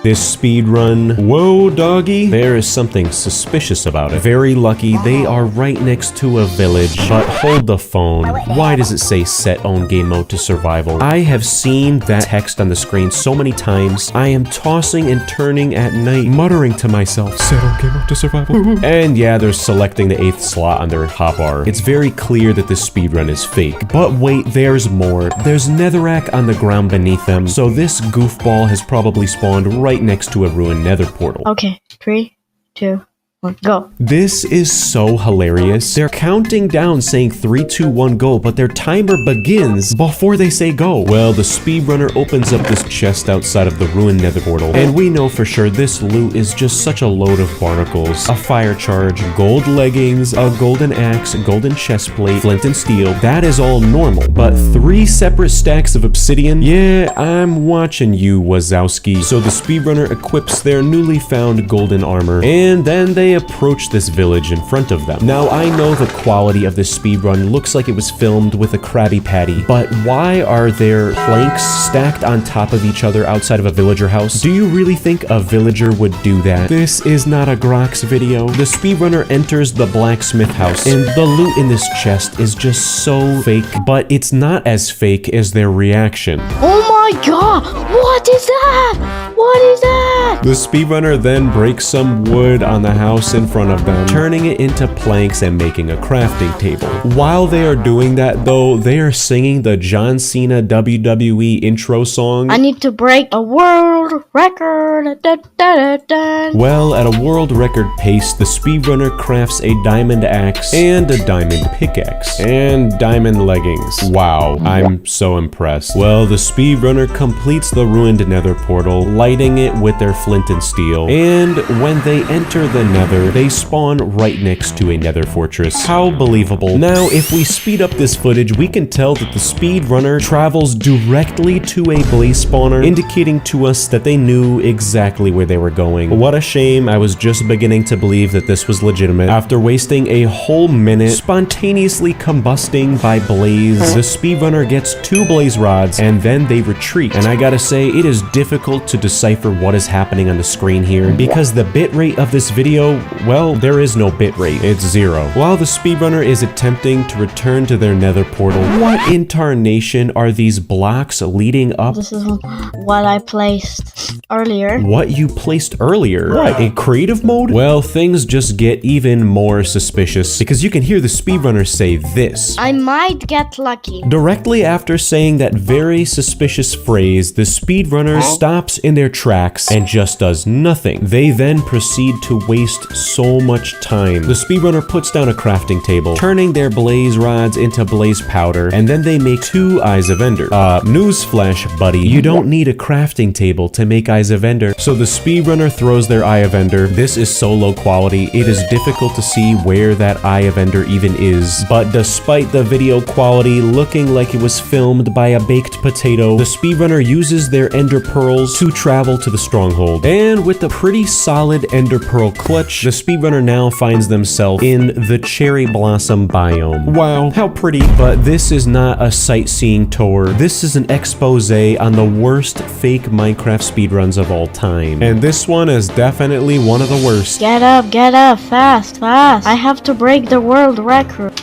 This speedrun. Whoa, doggy. There is something suspicious about it. Very lucky they are right next to a village. But hold the phone. Why does it say set own game mode to survival? I have seen that text on the screen so many times. I am tossing and turning at night, muttering to myself, set own game mode to survival. And yeah, they're selecting the 8th slot on their hotbar. It's very clear that this speedrun is fake. But wait, there's more. There's netherrack on the ground beneath them. So this goofball has probably spawned right next to a ruined nether portal. Okay, 3, 2, 1, go. This is so hilarious. They're counting down saying 3, 2, 1, go, but their timer begins before they say go. Well, the speedrunner opens up this chest outside of the ruined nether portal, and we know for sure this loot is just such a load of barnacles. A fire charge, gold leggings, a golden axe, a golden chest plate, flint and steel. That is all normal, but 3 separate stacks of obsidian? Yeah, I'm watching you, Wazowski. So the speedrunner equips their newly found golden armor, and then they approach this village in front of them. Now, I know the quality of this speedrun looks like it was filmed with a Krabby Patty, but why are there planks stacked on top of each other outside of a villager house? Do you really think a villager would do that? This is not a Grox video. The speedrunner enters the blacksmith house, and the loot in this chest is just so fake, but it's not as fake as their reaction. Oh my god! What is that? What is that? The speedrunner then breaks some wood on the house in front of them, turning it into planks and making a crafting table. While they are doing that though, they are singing the John Cena WWE intro song. I need to break a world record. Da, da, da, da. Well, at a world record pace, the speedrunner crafts a diamond axe and a diamond pickaxe and diamond leggings. Wow, I'm so impressed. Well, the speedrunner completes the ruined nether portal, lighting it with their flint and steel, and when they enter the nether, they spawn right next to a nether fortress. How believable. Now, if we speed up this footage, we can tell that the speedrunner travels directly to a blaze spawner, indicating to us that they knew exactly where they were going. What a shame. I was just beginning to believe that this was legitimate. After wasting a whole minute spontaneously combusting by blaze, the speedrunner gets 2 blaze rods, and then they retreat. And I gotta say, it is difficult to decipher what is happening on the screen here, because the bitrate of this video, well, there is no bitrate. It's 0. While the speedrunner is attempting to return to their nether portal, what in tarnation are these blocks leading up? This is what I placed earlier. What you placed earlier? What, in creative mode? Well, things just get even more suspicious, because you can hear the speedrunner say this. I might get lucky. Directly after saying that very suspicious phrase, the speedrunner stops in their their tracks and just does nothing. They then proceed to waste so much time. The speedrunner puts down a crafting table, turning their blaze rods into blaze powder, and then they make 2 Eyes of Ender. Newsflash, buddy, you don't need a crafting table to make Eyes of Ender. So the speedrunner throws their Eye of Ender. This is so low quality, it is difficult to see where that Eye of Ender even is. But despite the video quality looking like it was filmed by a baked potato, the speedrunner uses their Ender Pearls to travel to the stronghold. And with a pretty solid Ender Pearl clutch, the speedrunner now finds themselves in the Cherry Blossom biome. Wow, how pretty. But this is not a sightseeing tour. This is an expose on the worst fake Minecraft speedruns of all time. And this one is definitely one of the worst. Get up, fast. I have to break the world record.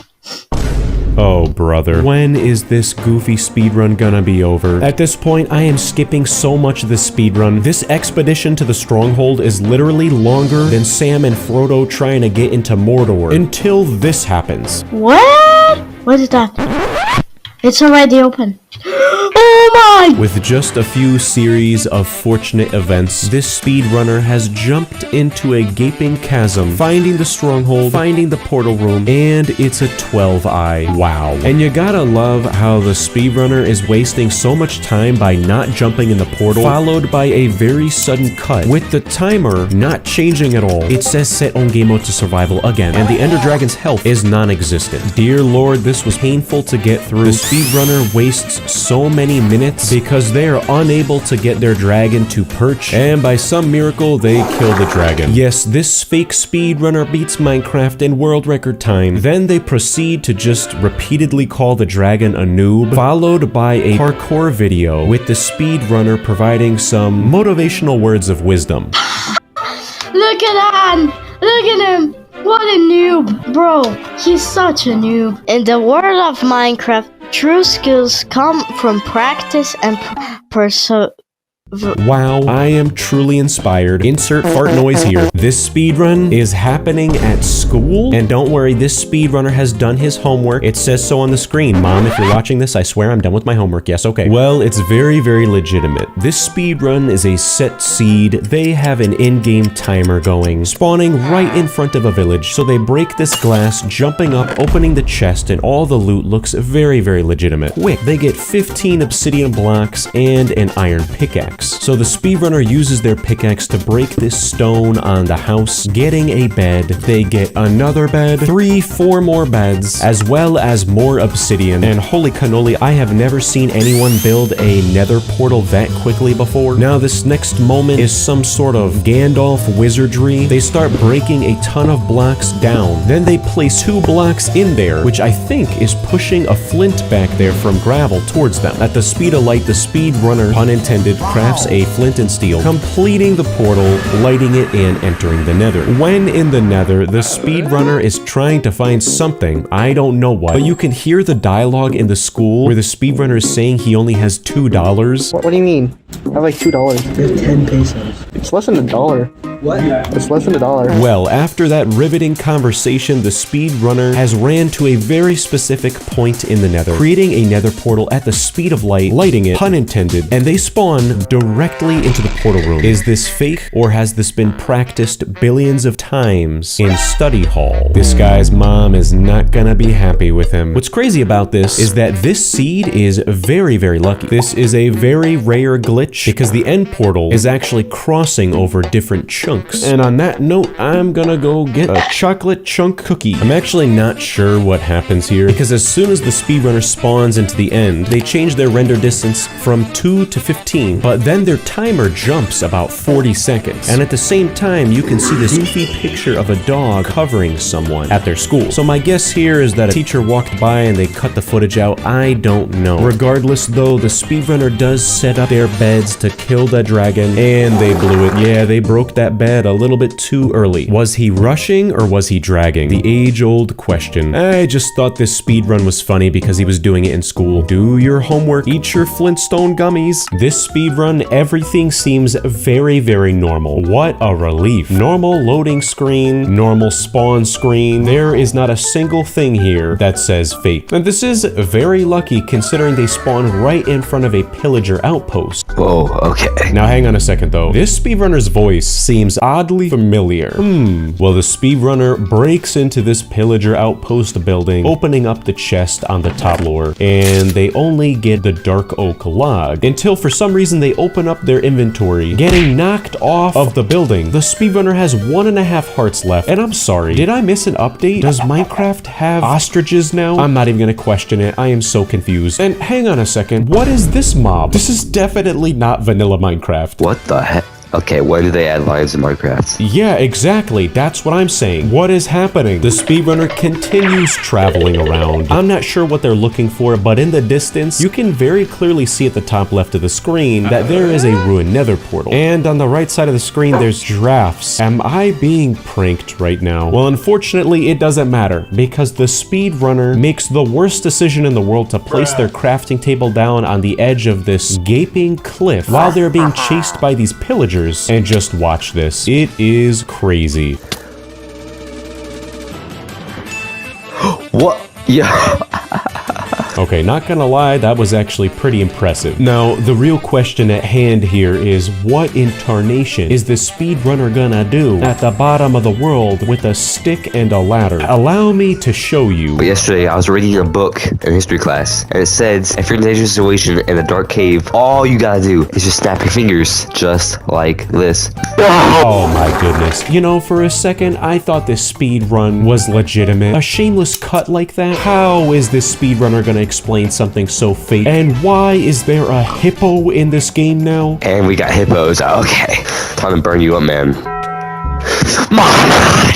Oh, brother. When is this goofy speedrun gonna be over? At this point, I am skipping so much of this speedrun. This expedition to the stronghold is literally longer than Sam and Frodo trying to get into Mordor. Until this happens. What? What is that? It's already open. Oh my! With just a few series of fortunate events, this speedrunner has jumped into a gaping chasm, finding the stronghold, finding the portal room, and it's a 12-eye. Wow. And you gotta love how the speedrunner is wasting so much time by not jumping in the portal, followed by a very sudden cut, with the timer not changing at all. It says set on game mode to survival again, and the Ender Dragon's health is non-existent. Dear Lord, this was painful to get through. The speedrunner wastes so many minutes because they are unable to get their dragon to perch, and by some miracle they kill the dragon. Yes, this fake speedrunner beats Minecraft in world record time. Then they proceed to just repeatedly call the dragon a noob, followed by a parkour video with the speedrunner providing some motivational words of wisdom. Look at that! Look at him! What a noob! Bro, he's such a noob. In the world of Minecraft, true skills come from practice and Wow, I am truly inspired. Insert fart noise here. This speedrun is happening at school, and don't worry, this speedrunner has done his homework. It says so on the screen. Mom, if you're watching this, I swear I'm done with my homework. Yes, okay. Well, it's very, very legitimate. This speedrun is a set seed. They have an in-game timer going, spawning right in front of a village. So they break this glass, jumping up, opening the chest, and all the loot looks very, very legitimate. Quick, they get 15 obsidian blocks and an iron pickaxe. So the speedrunner uses their pickaxe to break this stone on the house, getting a bed. They get another bed, 4 more beds, as well as more obsidian. And holy cannoli, I have never seen anyone build a nether portal that quickly before. Now this next moment is some sort of Gandalf wizardry. They start breaking a ton of blocks down. Then they place 2 blocks in there, which I think is pushing a flint back there from gravel towards them. At the speed of light, the speedrunner, pun intended, crafts a flint and steel, completing the portal, lighting it, and entering the nether. When in the nether, the speedrunner is trying to find something, I don't know what, but you can hear the dialogue in the school where the speedrunner is saying he only has $2. What do you mean? I have like $2. There's 10 pesos. It's less than $1. What? It's less than $1. Well, after that riveting conversation, the speedrunner has ran to a very specific point in the nether, creating a nether portal at the speed of light, lighting it, pun intended, and they spawn directly into the portal room. Is this fake, or has this been practiced billions of times in study hall? This guy's mom is not gonna be happy with him. What's crazy about this is that this seed is very, very lucky. This is a very rare glitch because the end portal is actually crossing over different chunks. And on that note, I'm gonna go get a chocolate chunk cookie. I'm actually not sure what happens here because as soon as the speedrunner spawns into the end, they change their render distance from 2 to 15, but then their timer jumps about 40 seconds. And at the same time, you can see this goofy picture of a dog covering someone at their school. So my guess here is that a teacher walked by and they cut the footage out. I don't know. Regardless though, the speedrunner does set up their beds to kill the dragon, and they blew it. Yeah, they broke that bed a little bit too early. Was he rushing or was he dragging? The age-old question. I just thought this speedrun was funny because he was doing it in school. Do your homework, eat your Flintstone gummies. This speedrun, everything seems very, very normal. What a relief. Normal loading screen, normal spawn screen. There is not a single thing here that says fake. And this is very lucky considering they spawn right in front of a pillager outpost. Whoa, okay. Now hang on a second though. This speedrunner's voice seems oddly familiar. Well, the speedrunner breaks into this pillager outpost building, opening up the chest on the top floor, and they only get the dark oak log until for some reason they open up their inventory, getting knocked off of the building. The speedrunner has 1.5 hearts left, and I'm sorry, did I miss an update? Does Minecraft have ostriches now? I'm not even gonna question it. I am so confused. And hang on a second, what is this mob? This is definitely not vanilla Minecraft. What the heck? Okay, when do they add lives in Minecraft? Yeah, exactly. That's what I'm saying. What is happening? The speedrunner continues traveling around. I'm not sure what they're looking for, but in the distance, you can very clearly see at the top left of the screen that there is a ruined nether portal. And on the right side of the screen, there's giraffes. Am I being pranked right now? Well, unfortunately, it doesn't matter because the speedrunner makes the worst decision in the world to place their crafting table down on the edge of this gaping cliff while they're being chased by these pillagers. And just watch this. It is crazy. What? Yeah. Okay, not gonna lie, that was actually pretty impressive. Now, the real question at hand here is what in tarnation is the speedrunner gonna do at the bottom of the world with a stick and a ladder? Allow me to show you. But yesterday, I was reading a book in history class, and it says, if you're in a dangerous situation in a dark cave, all you gotta do is just snap your fingers, just like this. Oh my goodness. You know, for a second, I thought this speed run was legitimate. A shameless cut like that? How is this speedrunner gonna explain something so fake? And why is there a hippo in this game now? And we got hippos. Okay. Time to burn you up, man.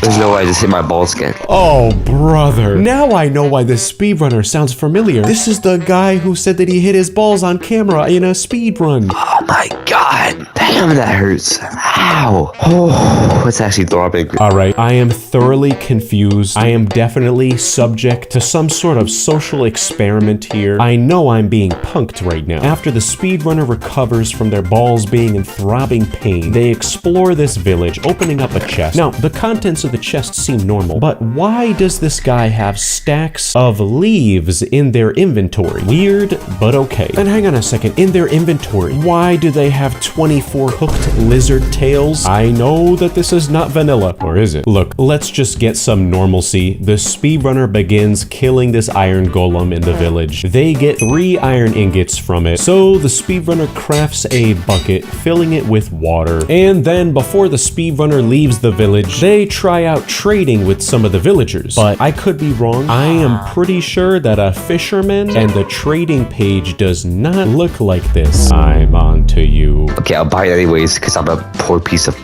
There's no way I just hit my balls again. Oh, brother. Now I know why this speedrunner sounds familiar. This is the guy who said that he hit his balls on camera in a speedrun. Oh my god. Damn, that hurts. Ow. Oh, it's actually throbbing. Alright, I am thoroughly confused. I am definitely subject to some sort of social experiment here. I know I'm being punked right now. After the speedrunner recovers from their balls being in throbbing pain, they explore this village, opening up a chest. Now, the contents of the chest seem normal, but why does this guy have stacks of leaves in their inventory? Weird, but okay. And hang on a second, in their inventory, why do they have 24 hooked lizard tails? I know that this is not vanilla, or is it? Look, let's just get some normalcy. The speedrunner begins killing this iron golem in the village. They get 3 iron ingots from it, so the speedrunner crafts a bucket, filling it with water. And then before the speedrunner leaves the village, they try out trading with some of the villagers. But I could be wrong. I am pretty sure that a fisherman and the trading page does not look like this. I'm on to you. Okay, I'll buy it anyways, because I'm a poor piece of...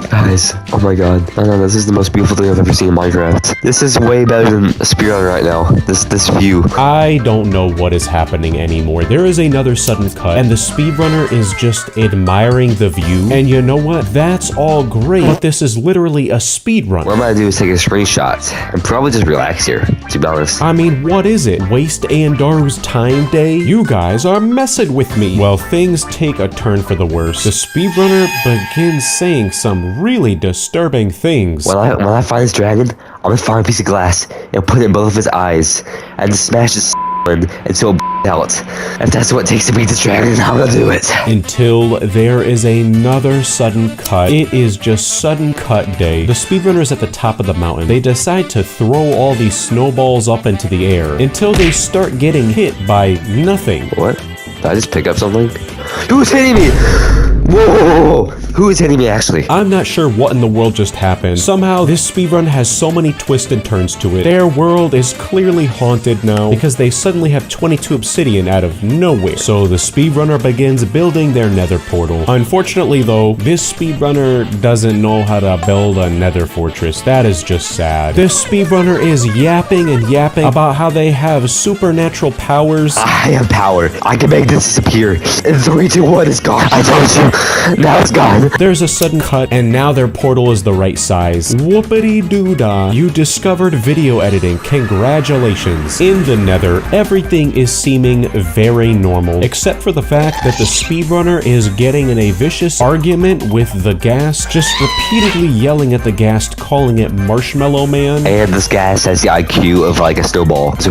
Guys, oh my god. No, this is the most beautiful thing I've ever seen in Minecraft. This is way better than a speedrun right now. This view. I don't know what is happening anymore. There is another sudden cut, and the speedrunner is just admiring the view. And you know what? That's all great, but this is literally a speedrun. What I'm gonna do is take a screenshot and probably just relax here, to be honest. I mean, what is it? Waste Ayundaru's time day? You guys are messing with me. Well, things take a turn for the worse. The speedrunner begins saying some really disturbing things. When I find this dragon, I'm gonna find a piece of glass and put it in both of his eyes and smash his until out. If that's what it takes to beat this dragon, I'm gonna do it. Until there is another sudden cut. It is just sudden cut day. The speedrunners at the top of the mountain. They decide to throw all these snowballs up into the air until they start getting hit by nothing. What? Did I just pick up something? Who's hitting me? Whoa! Who is hitting me actually? I'm not sure what in the world just happened. Somehow, this speedrun has so many twists and turns to it. Their world is clearly haunted now because they suddenly have 22 obsidian out of nowhere. So the speedrunner begins building their nether portal. Unfortunately though, this speedrunner doesn't know how to build a nether fortress. That is just sad. This speedrunner is yapping and yapping about how they have supernatural powers. I have power. I can make this disappear. In 3, 2, 1, it's gone. I told you. Now it's gone. There's a sudden cut, and now their portal is the right size. Whoopity-doo-dah. You discovered video editing. Congratulations. In the nether, everything is seeming very normal, except for the fact that the speedrunner is getting in a vicious argument with the ghast, just repeatedly yelling at the ghast, calling it Marshmallow Man. And this ghast has the IQ of like a snowball. So,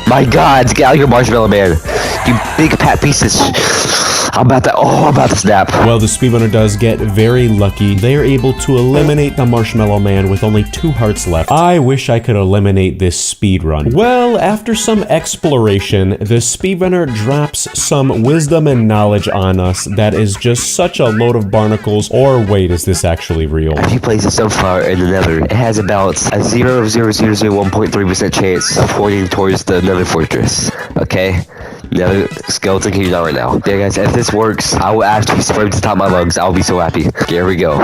my god, get out of here, Marshmallow Man. You big fat pieces. I'm about to snap. Well, the speedrunner does get very lucky. They are able to eliminate the Marshmallow Man with only 2 hearts left. I wish I could eliminate this speedrun. Well, after some exploration, the speedrunner drops some wisdom and knowledge on us that is just such a load of barnacles. Or wait, is this actually real? If you place a sunflower in the nether, it has about a 0.001.3% chance of pointing towards the nether fortress. Okay? Nether skeleton can you not right now. Yeah, guys, if this works, I will actually spray to the top of my lungs. I'll be so happy. Okay, here we go.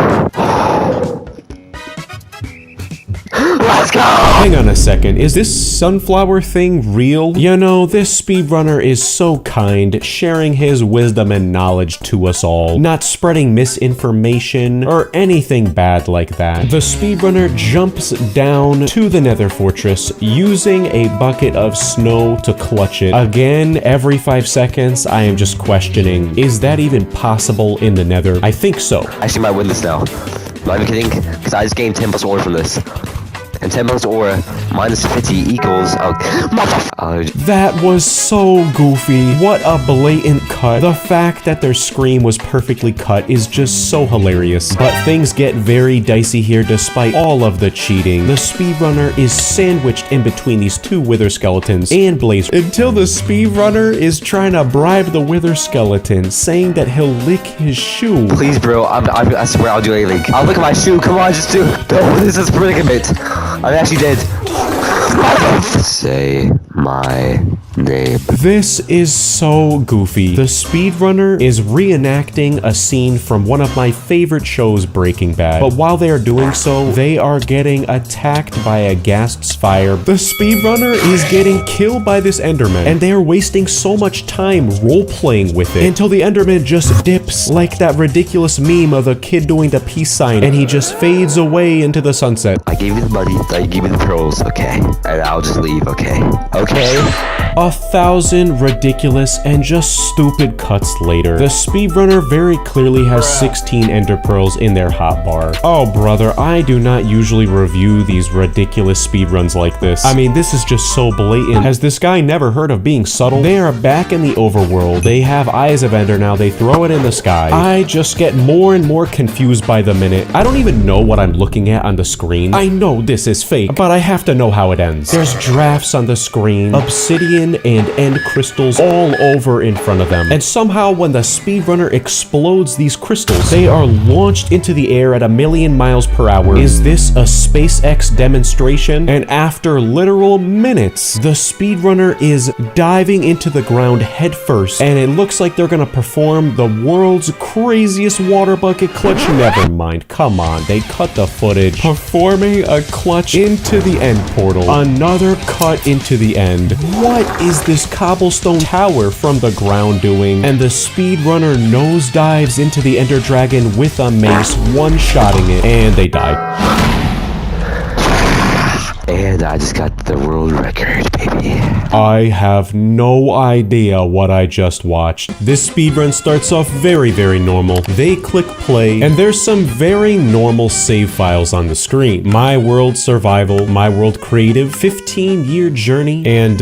Let's go! Hang on a second, is this sunflower thing real? You know, this speedrunner is so kind, sharing his wisdom and knowledge to us all, not spreading misinformation or anything bad like that. The speedrunner jumps down to the nether fortress using a bucket of snow to clutch it. Again, every 5 seconds, I am just questioning, is that even possible in the nether? I think so. I actually might win this now. Not even kidding, because I just gained 10 plus ore from this. And 10 plus ore minus 50 equals... That was so goofy. What a blatant cut. The fact that their scream was perfectly cut is just so hilarious. But things get very dicey here despite all of the cheating. The speedrunner is sandwiched in between these 2 wither skeletons and Blaze until the speedrunner is trying to bribe the wither skeleton, saying that he'll lick his shoe. Please, bro, I swear I'll do anything. I'll lick my shoe. Come on, just do it. No, this is predicament. I'm actually dead. Say my name. This is so goofy. The speedrunner is reenacting a scene from one of my favorite shows, Breaking Bad. But while they are doing so, they are getting attacked by a ghast's fire. The speedrunner is getting killed by this Enderman, and they are wasting so much time role-playing with it until the Enderman just dips like that ridiculous meme of the kid doing the peace sign, and he just fades away into the sunset. I gave you the money, I gave you the pearls, okay? And I'll just leave, okay? Okay? 1,000 ridiculous and just stupid cuts later, the speedrunner very clearly has 16 ender pearls in their hotbar. Oh brother, I do not usually review these ridiculous speedruns like this. I mean, this is just so blatant. Has this guy never heard of being subtle? They are back in the overworld. They have eyes of ender now. They throw it in the sky. I just get more and more confused by the minute. I don't even know what I'm looking at on the screen. I know this is fake, but I have to know how it ends. There's drafts on the screen, obsidian and end crystals all over in front of them. And somehow when the speedrunner explodes these crystals, they are launched into the air at 1,000,000 miles per hour. Is this a SpaceX demonstration? And after literal minutes, the speedrunner is diving into the ground head first, and it looks like they're gonna perform the world's craziest water bucket clutch. Never mind, come on, they cut the footage. Performing a clutch into the end portal. Another cut into the end. What is this cobblestone tower from the ground doing? And the speedrunner nosedives into the Ender Dragon with a mace, one-shotting it, and they die. And I just got the world record, baby. I have no idea what I just watched. This speedrun starts off very, very normal. They click play, and there's some very normal save files on the screen. My World Survival, My World Creative, 15-year journey, and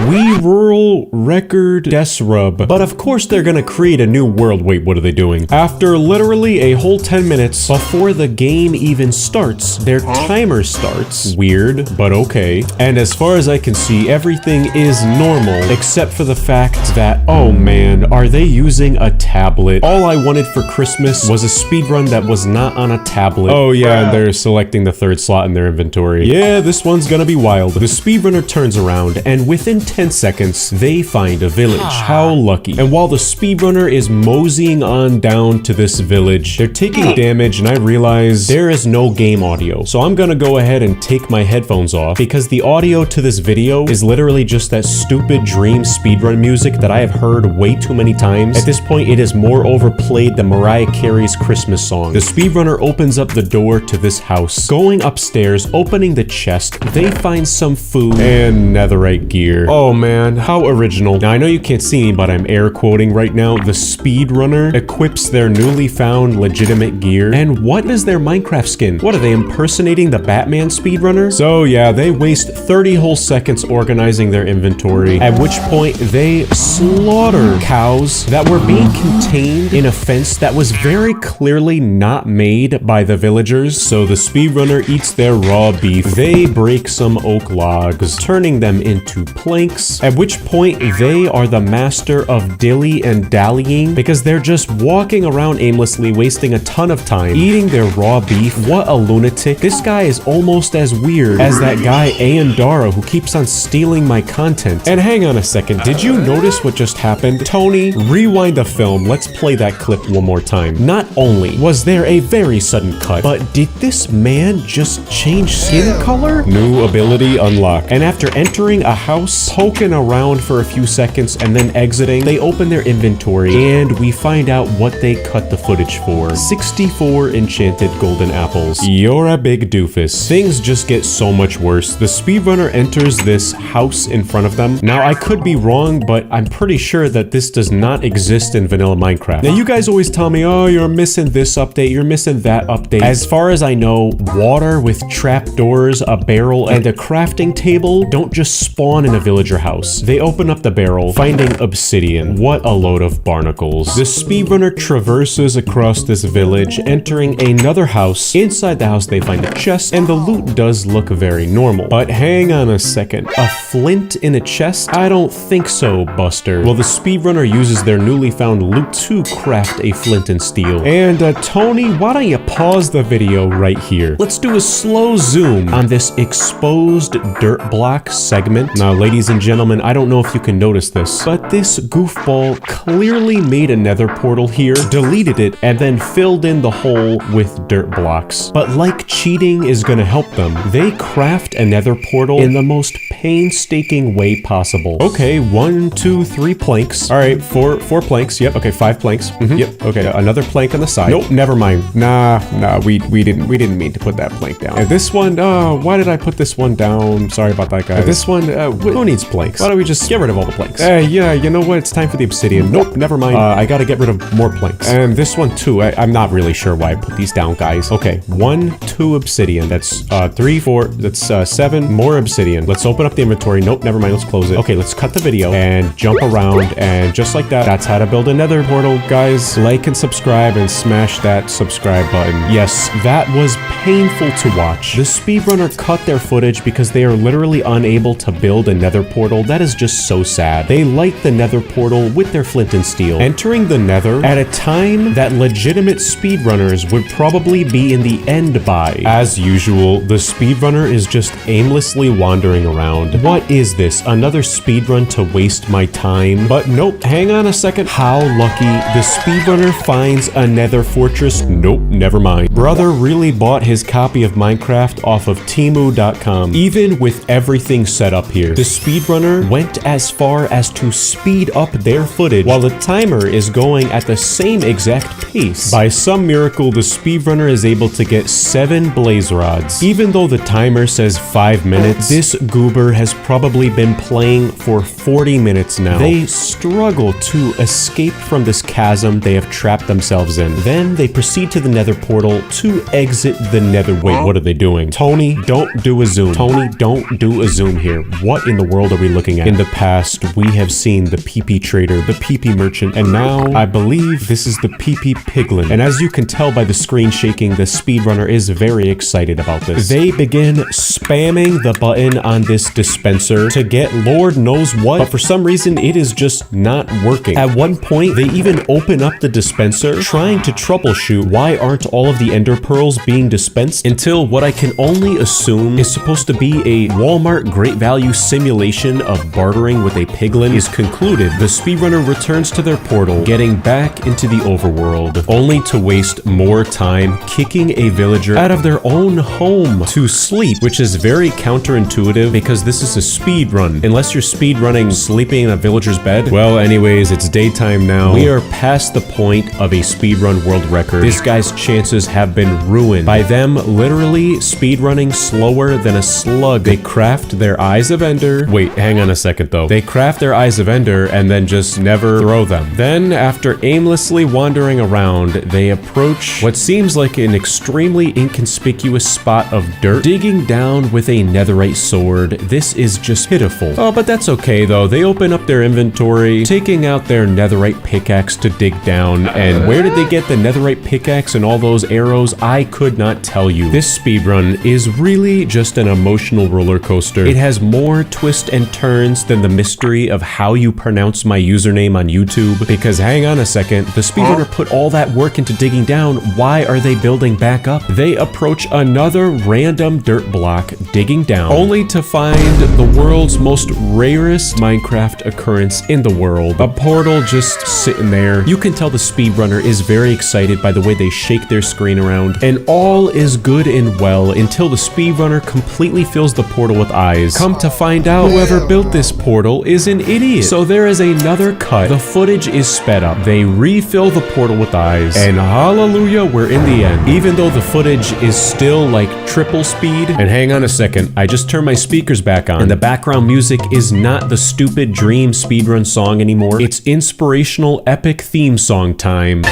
We Rural Record Desrub. But of course they're gonna create a new world. Wait, what are they doing? After literally a whole 10 minutes before the game even starts, their timer starts. Weird, but okay. And as far as I can see, everything is normal, except for the fact that, oh man, are they using a tablet? All I wanted for Christmas was a speedrun that was not on a tablet. Oh yeah, and they're selecting the 3rd slot in their inventory. Yeah, this one's gonna be wild. The speedrunner turns around, and within 10 seconds, they find a village. How lucky. And while the speedrunner is moseying on down to this village, they're taking damage, and I realize there is no game audio. So I'm gonna go ahead and take my headphones off, because the audio to this video is literally just that stupid dream speedrun music that I have heard way too many times. At this point, it is more overplayed than Mariah Carey's Christmas song. The speedrunner opens up the door to this house. Going upstairs, opening the chest, they find some food and netherite gear. Oh man, how original. Now I know you can't see me, but I'm air quoting right now. The speedrunner equips their newly found legitimate gear. And what is their Minecraft skin? What are they, impersonating the Batman speedrunner? So So yeah, they waste 30 whole seconds organizing their inventory, at which point they slaughter cows that were being contained in a fence that was very clearly not made by the villagers. So the speedrunner eats their raw beef. They break some oak logs, turning them into planks, at which point they are the master of dilly and dallying because they're just walking around aimlessly, wasting a ton of time eating their raw beef. What a lunatic. This guy is almost as weird as that guy Ayundaru who keeps on stealing my content. And hang on a second, did you notice what just happened? Tony, rewind the film. Let's play that clip one more time. Not only was there a very sudden cut, but did this man just change skin color? New ability unlocked. And after entering a house, poking around for a few seconds, and then exiting, they open their inventory and we find out what they cut the footage for. 64 enchanted golden apples. You're a big doofus. Things just get so much worse. The speedrunner enters this house in front of them. Now, I could be wrong, but I'm pretty sure that this does not exist in vanilla Minecraft. Now, you guys always tell me, oh, you're missing this update, you're missing that update. As far as I know, water with trapdoors, a barrel, and a crafting table don't just spawn in a villager house. They open up the barrel, finding obsidian. What a load of barnacles. The speedrunner traverses across this village, entering another house. Inside the house, they find a chest, and the loot does look very normal. But hang on a second. A flint in a chest? I don't think so, Buster. Well, the speedrunner uses their newly found loot to craft a flint and steel. And Tony, why don't you pause the video right here? Let's do a slow zoom on this exposed dirt block segment. Now, ladies and gentlemen, I don't know if you can notice this, but this goofball clearly made a nether portal here, deleted it, and then filled in the hole with dirt blocks. But like cheating is gonna help them, they craft a nether portal in the most painstaking way possible. Okay, 1, 2, 3 planks. All right, four planks. Yep. Okay, 5 planks. Yep. Okay, another plank on the side. Nope, never mind. Nah, we didn't mean to put that plank down. And this one, why did I put this one down? Sorry about that, guys. This one, who needs planks? Why don't we just get rid of all the planks? Yeah, you know what? It's time for the obsidian. Nope, never mind. I gotta get rid of more planks. And this one too. I'm not really sure why I put these down, guys. Okay, 1, 2 obsidian. That's 3, 4. That's 7 more obsidian. Let's open up the inventory. Nope, never mind. Let's close it. Okay, let's cut the video and jump around, and just like that, that's how to build a nether portal, guys. Like and subscribe and smash that subscribe button. Yes, that was painful to watch. The speedrunner cut their footage because they are literally unable to build a nether portal. That is just so sad. They light the nether portal with their flint and steel, entering the nether at a time that legitimate speedrunners would probably be in the end by. As usual, the speedrunner is just aimlessly wandering around. What is this? Another speedrun to waste my time? But nope, hang on a second. How lucky. The speedrunner finds a nether fortress. Nope, never mind. Brother really bought his copy of Minecraft off of Temu.com. Even with everything set up here, the speedrunner went as far as to speed up their footage while the timer is going at the same exact pace. By some miracle, the speedrunner is able to get 7 blaze rods. Even though the timer says 5 minutes, this goober has probably been playing for 40 minutes now. They struggle to escape from this chasm they have trapped themselves in. Then they proceed to the nether portal to exit the nether. Wait, what are they doing? Tony, don't do a zoom. Tony, don't do a zoom here. What in the world are we looking at? In the past, we have seen the PP trader, the PP merchant, and now I believe this is the PP piglin. And as you can tell by the screen shaking, the speedrunner is very excited about this. They begin spamming the button on this dispenser to get Lord knows what, but for some reason it is just not working. At one point, they even open up the dispenser, trying to troubleshoot why aren't all of the ender pearls being dispensed, until what I can only assume is supposed to be a Walmart Great Value simulation of bartering with a piglin is concluded. The speedrunner returns to their portal, getting back into the overworld, only to waste more time kicking a villager out of their own home to sleep, which is very counterintuitive because this is a speed run. Unless you're speed running sleeping in a villager's bed. Well, anyways, it's daytime now. We are past the point of a speedrun world record. This guy's chances have been ruined by them literally speedrunning slower than a slug. They craft their eyes of ender. Wait, hang on a second though. They craft their eyes of ender and then just never throw them. Then, after aimlessly wandering around, they approach what seems like an extremely inconspicuous spot of dirt, digging down with a netherite sword. This is just pitiful. Oh, but that's okay though. They open up their inventory, taking out their netherite pickaxe to dig down. And where did they get the netherite pickaxe and all those arrows? I could not tell you. This speedrun is really just an emotional roller coaster. It has more twists and turns than the mystery of how you pronounce my username on YouTube. Because hang on a second, the speedrunner put all that work into digging down. Why are they building back up? They approach another random dirt block, digging down, only to find the world's most rarest Minecraft occurrence in the world. A portal just sitting there. You can tell the speedrunner is very excited by the way they shake their screen around, and all is good and well until the speedrunner completely fills the portal with eyes. Come to find out, whoever built this portal is an idiot. So there is another cut. The footage is sped up. They refill the portal with eyes, and hallelujah, we're in the end. Even though the footage is still like triple speed. And hang on a second, I just turned my speakers back on, and the background music is not the stupid dream speedrun song anymore. It's inspirational epic theme song time.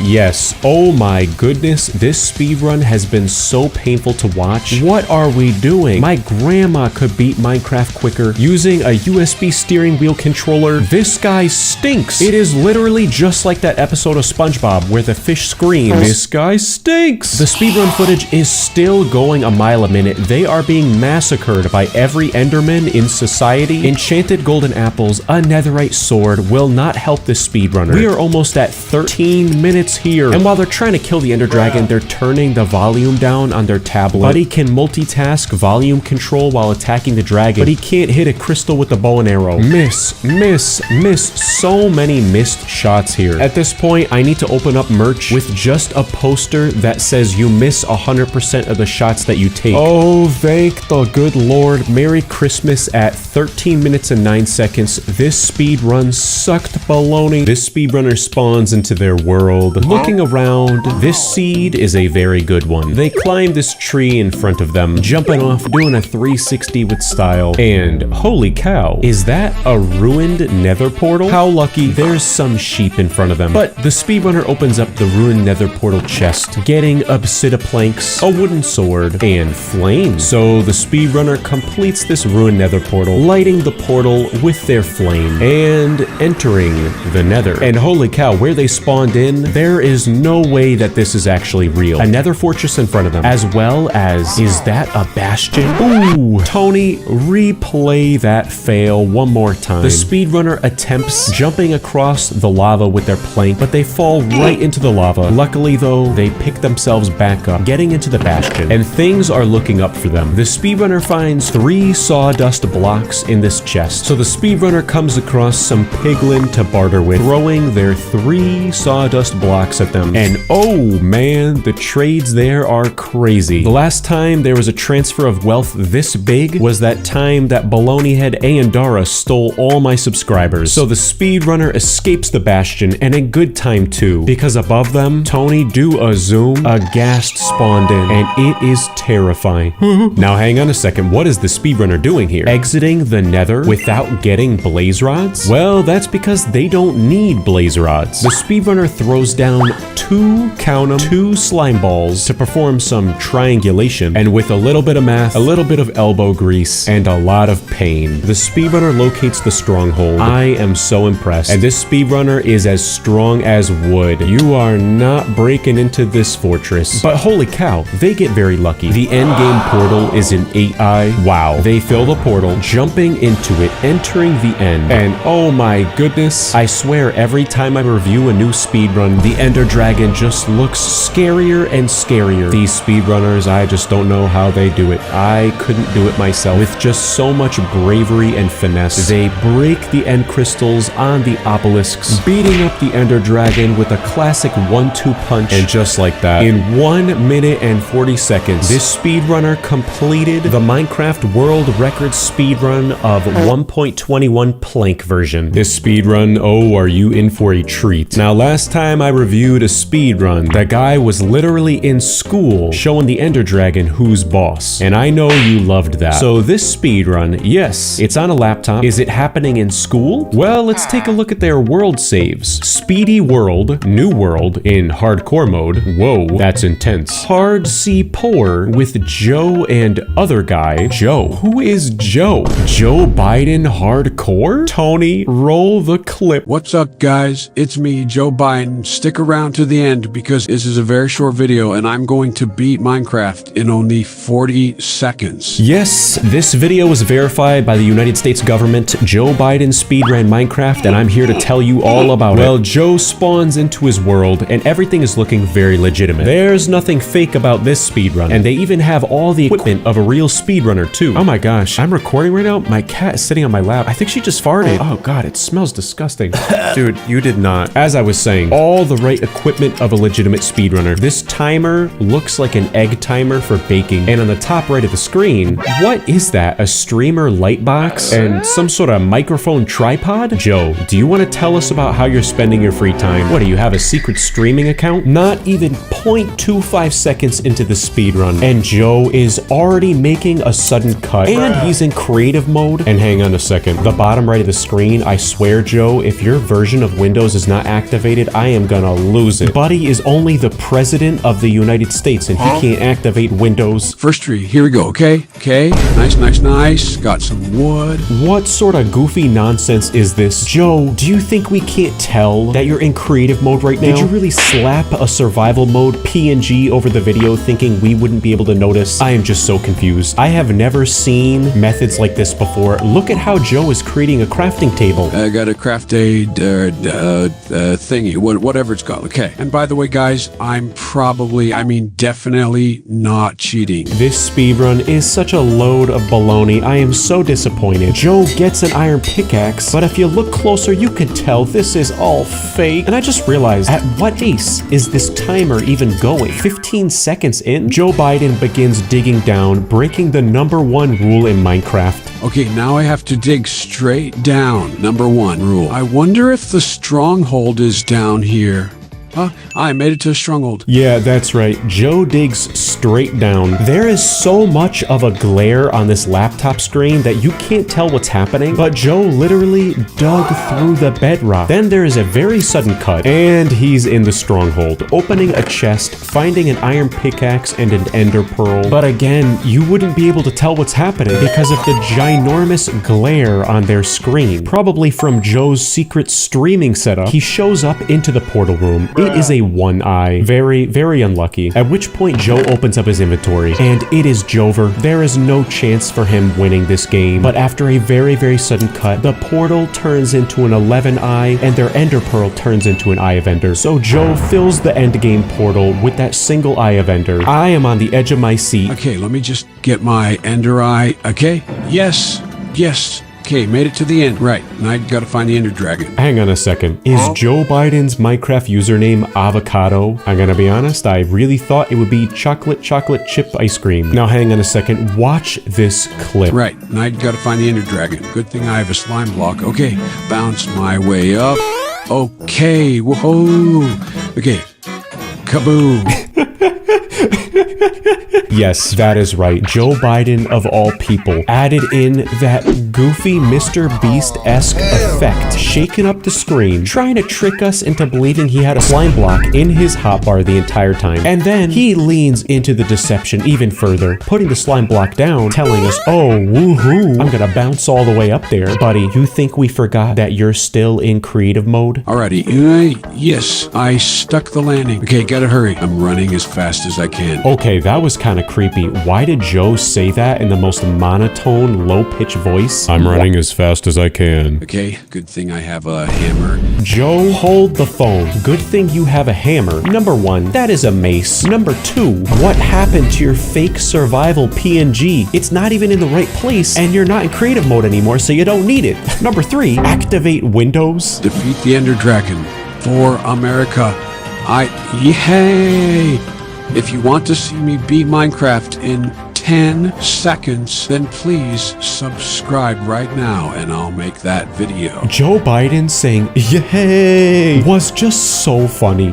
Yes, oh my goodness, this speedrun has been so painful to watch. What are we doing? My grandma could beat Minecraft quicker using a USB steering wheel controller. This guy stinks. It is literally just like that episode of SpongeBob where the fish screams, "This guy stinks." The speedrun footage is still going a mile a minute. They are being massacred by every Enderman in society. Enchanted golden apples, a netherite sword will not help this speedrunner. We are almost at 13 minutes here. And while they're trying to kill the Ender Dragon, they're turning the volume down on their tablet. Buddy can multitask volume control while attacking the dragon, but he can't hit a crystal with the bow and arrow. Miss, miss, miss. So many missed shots here. At this point, I need to open up merch with just a poster that says you miss 100% of the shots that you take. Oh, thank the good Lord. Merry Christmas at 13 minutes and 9 seconds. This speed run sucked baloney. This speedrunner spawns into their world. Looking around, this seed is a very good one. They climb this tree in front of them, jumping off, doing a 360 with style. And holy cow, is that a ruined nether portal? How lucky, there's some sheep in front of them. But the speedrunner opens up the ruined nether portal chest, getting obsidian planks, a wooden sword, and flames. So the speedrunner completes this ruined nether portal, lighting the portal with their flame, and entering the nether. And holy cow, where they spawned in, there is no way that this is actually real. A nether fortress in front of them, as well as, is that a bastion? Ooh, Tony, replay that fail one more time. The speedrunner attempts jumping across the lava with their plank, but they fall right into the lava. Luckily though, they pick themselves back up, getting into the bastion, and things are looking up for them. The speedrunner finds 3 sawdust blocks in this chest, so the speedrunner comes across some piglin to barter with, throwing their 3 sawdust blocks at them. And oh man, the trades there are crazy. The last time there was a transfer of wealth this big was that time that baloney head Ayundaru stole all my subscribers. So the speedrunner escapes the bastion, and in good time too, because above them, Tony do a zoom, a ghast spawned in, and it is terrifying. Now hang on a second, what is the speedrunner doing here? Exiting the nether without getting blaze rods? Well, that's because they don't need blaze rods. The speedrunner throws down 2, count 'em, 2 slime balls to perform some triangulation, and with a little bit of math, a little bit of elbow grease, and a lot of pain, the speedrunner locates the stronghold. I am so impressed, and this speedrunner is as strong as wood. You are not breaking into this fortress. But holy cow, they get very lucky. The endgame portal is an 8-eye. Wow, they fill the portal, jumping into it, entering the end, and oh my goodness, I swear every time I review a new speedrun, the Ender Dragon just looks scarier and scarier. These speedrunners, I just don't know how they do it. I couldn't do it myself. With just so much bravery and finesse, they break the end crystals on the obelisks, beating up the Ender Dragon with a classic 1-2 punch, and just like that, in 1 minute and 40 seconds, this speedrunner completed the Minecraft World Record speedrun of 1.21 plank version. This speedrun, oh, are you in for a treat. Now, last time I reviewed reviewed a speedrun. The guy was literally in school showing the Ender Dragon who's boss. And I know you loved that. So this speedrun, yes, it's on a laptop. Is it happening in school? Well, let's take a look at their world saves. Speedy World, New World in hardcore mode. Whoa, that's intense. Hard C Poor with Joe and other guy. Joe. Who is Joe? Joe Biden hardcore? Tony, roll the clip. What's up, guys? It's me, Joe Biden. Stick around to the end because this is a very short video and I'm going to beat Minecraft in only 40 seconds. Yes, this video was verified by the United States government. Joe Biden speedran Minecraft, and I'm here to tell you all about it. Well, Joe spawns into his world, and everything is looking very legitimate. There's nothing fake about this speedrun, and they even have all the equipment of a real speedrunner, too. Oh my gosh, I'm recording right now. My cat is sitting on my lap. I think she just farted. Oh god, it smells disgusting. Dude, you did not. As I was saying, all the right equipment of a legitimate speedrunner. This timer looks like an egg timer for baking, and on the top right of the screen, what is that? A streamer light box and some sort of microphone tripod? Joe, do you want to tell us about how you're spending your free time? What, do you have a secret streaming account? Not even 0.25 seconds into the speedrun, and Joe is already making a sudden cut, and he's in creative mode. And hang on a second, the bottom right of the screen, I swear, Joe, if your version of Windows is not activated, I am gonna lose it. Buddy is only the president of the United States, and he can't activate Windows. First tree, here we go, okay? Okay, nice. Got some wood. What sort of goofy nonsense is this? Joe, do you think we can't tell that you're in creative mode right now? Did you really slap a survival mode PNG over the video thinking we wouldn't be able to notice? I am just so confused. I have never seen methods like this before. Look at how Joe is creating a crafting table. I got to craft a thingy, whatever it's called. Okay, and by the way, guys, I'm definitely not cheating. This speedrun is such a load of baloney. I am so disappointed. Joe gets an iron pickaxe, but if you look closer, you can tell this is all fake. And I just realized, at what pace is this timer even going? 15 seconds in, Joe Biden begins digging down, breaking the #1 rule in Minecraft. Okay, now I have to dig straight down. #1 rule. I wonder if the stronghold is down here. I made it to a stronghold. Yeah, that's right. Joe digs straight down. There is so much of a glare on this laptop screen that you can't tell what's happening, but Joe literally dug through the bedrock. Then there is a very sudden cut, and he's in the stronghold, opening a chest, finding an iron pickaxe and an ender pearl. But again, you wouldn't be able to tell what's happening because of the ginormous glare on their screen. Probably from Joe's secret streaming setup. He shows up into the portal room. It is a one eye. Very, very unlucky. At which point Joe opens up his inventory, and it is Jover. There is no chance for him winning this game. But after a very, very sudden cut, the portal turns into an 11 eye, and their ender pearl turns into an eye of ender. So Joe fills the end game portal with that single eye of ender. I am on the edge of my seat. Okay, let me just get my ender eye. Okay, yes. Okay, made it to the end. Right, now I gotta find the Ender Dragon. Hang on a second. Is Joe Biden's Minecraft username avocado? I'm gonna be honest, I really thought it would be chocolate chip ice cream. Now hang on a second. Watch this clip. Right, now I gotta find the Ender Dragon. Good thing I have a slime block. Okay, bounce my way up. Okay, whoa. Okay, kaboom. Yes, that is right. Joe Biden, of all people, added in that goofy Mr. Beast-esque effect, shaking up the screen, trying to trick us into believing he had a slime block in his hotbar the entire time. And then he leans into the deception even further, putting the slime block down, telling us, oh, woohoo, I'm gonna bounce all the way up there. Buddy, you think we forgot that you're still in creative mode? Alrighty, yes, I stuck the landing. Okay, gotta hurry. I'm running as fast as I can. Okay, that was kind of creepy. Why did Joe say that in the most monotone, low-pitched voice? I'm running as fast as I can. Okay, good thing I have a hammer. Joe, hold the phone. Good thing you have a hammer. #1, that is a mace. #2, what happened to your fake survival PNG? It's not even in the right place, and you're not in creative mode anymore, so you don't need it. #3, activate Windows. Defeat the Ender Dragon for America. Yay! If you want to see me beat Minecraft in 10 seconds, then please subscribe right now and I'll make that video. Joe Biden saying yay was just so funny.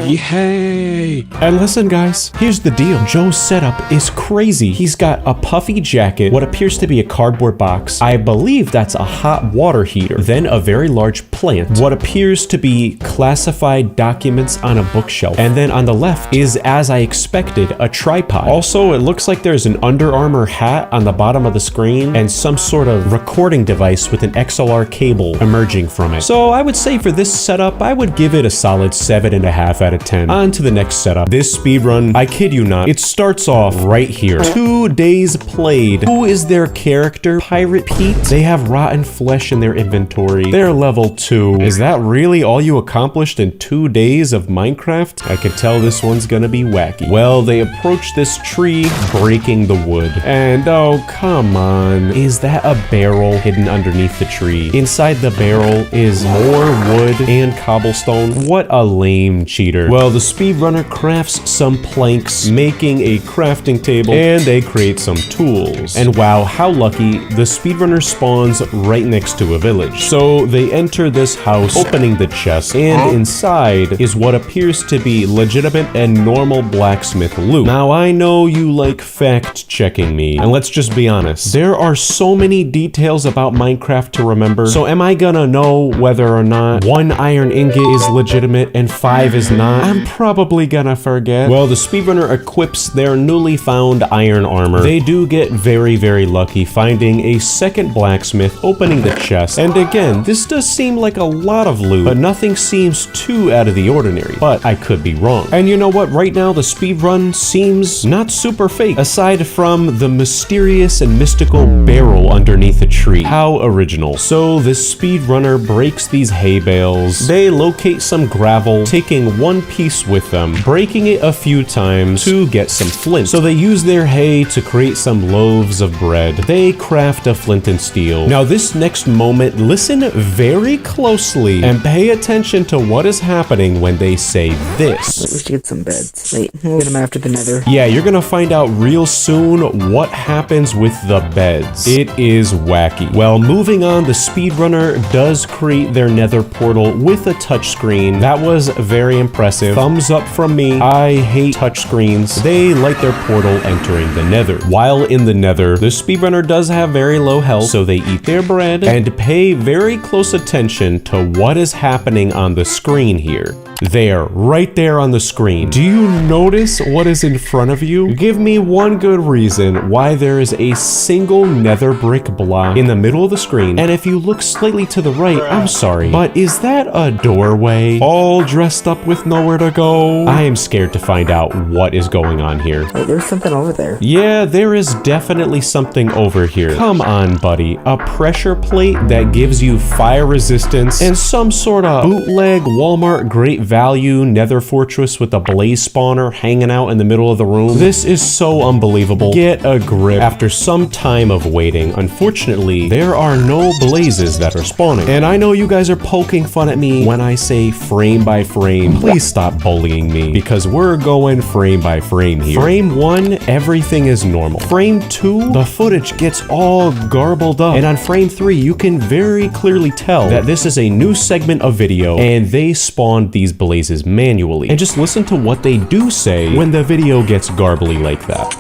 Yay! And listen guys, here's the deal. Joe's setup is crazy. He's got a puffy jacket, what appears to be a cardboard box. I believe that's a hot water heater. Then a very large plant, what appears to be classified documents on a bookshelf. And then on the left is, as I expected, a tripod. Also, it looks like there's an Under Armour hat on the bottom of the screen and some sort of recording device with an XLR cable emerging from it. So I would say for this setup, I would give it a solid 7.5 out of 10. On to the next setup. This speedrun, I kid you not, it starts off right here. 2 days played. Who is their character? Pirate Pete? They have rotten flesh in their inventory. They're level 2. Is that really all you accomplished in 2 days of Minecraft? I could tell this one's gonna be wacky. Well, they approach this tree, breaking the wood. And oh, come on. Is that a barrel hidden underneath the tree? Inside the barrel is more wood and cobblestone. What a lame cheater. Well, the speedrunner crafts some planks, making a crafting table, and they create some tools. And wow, how lucky, the speedrunner spawns right next to a village. So they enter this house, opening the chest, and inside is what appears to be legitimate and normal blacksmith loot. Now, I know you like fact-checking me, and let's just be honest. There are so many details about Minecraft to remember, so am I gonna know whether or not 1 iron ingot is legitimate and 5 is not? I'm probably gonna forget. Well, the speedrunner equips their newly found iron armor. They do get very, very lucky finding a second blacksmith, opening the chest, and again, this does seem like a lot of loot, but nothing seems too out of the ordinary, but I could be wrong. And you know what? Right now, the speedrun seems not super fake, aside from the mysterious and mystical barrel underneath the tree. How original. So this speedrunner breaks these hay bales. They locate some gravel, taking one piece with them, breaking it a few times to get some flint. So they use their hay to create some loaves of bread. They craft a flint and steel. Now this next moment, listen very closely and pay attention to what is happening when they say this. We should get some beds. Wait, we'll get them after the nether. Yeah, you're gonna find out real soon what happens with the beds. It is wacky. Well, moving on, the speedrunner does create their nether portal with a touchscreen. That was very impressive. Thumbs up from me. I hate touchscreens. They light their portal entering the nether. While in the nether, the speedrunner does have very low health, so they eat their bread and pay very close attention to what is happening on the screen here. There, right there on the screen. Do you notice what is in front of you? Give me one good reason why there is a single nether brick block in the middle of the screen, and if you look slightly to the right, I'm sorry, but is that a doorway? All dressed up with nowhere to go? I am scared to find out what is going on here. Wait, there's something over there. Yeah, there is definitely something over here. Come on, buddy. A pressure plate that gives you fire resistance and some sort of bootleg Walmart great value nether fortress with a blaze spawner hanging out in the middle of the room. This is so unbelievable. Get a grip. After some time of waiting, unfortunately, there are no blazes that are spawning. And I know you guys are poking fun at me when I say frame by frame. Please stop bullying me, because we're going frame by frame here. Frame 1, everything is normal. Frame 2, the footage gets all garbled up. And on frame 3, you can very clearly tell that this is a new segment of video and they spawned these blazes manually. And just listen to what they do say when the video gets garbly like that.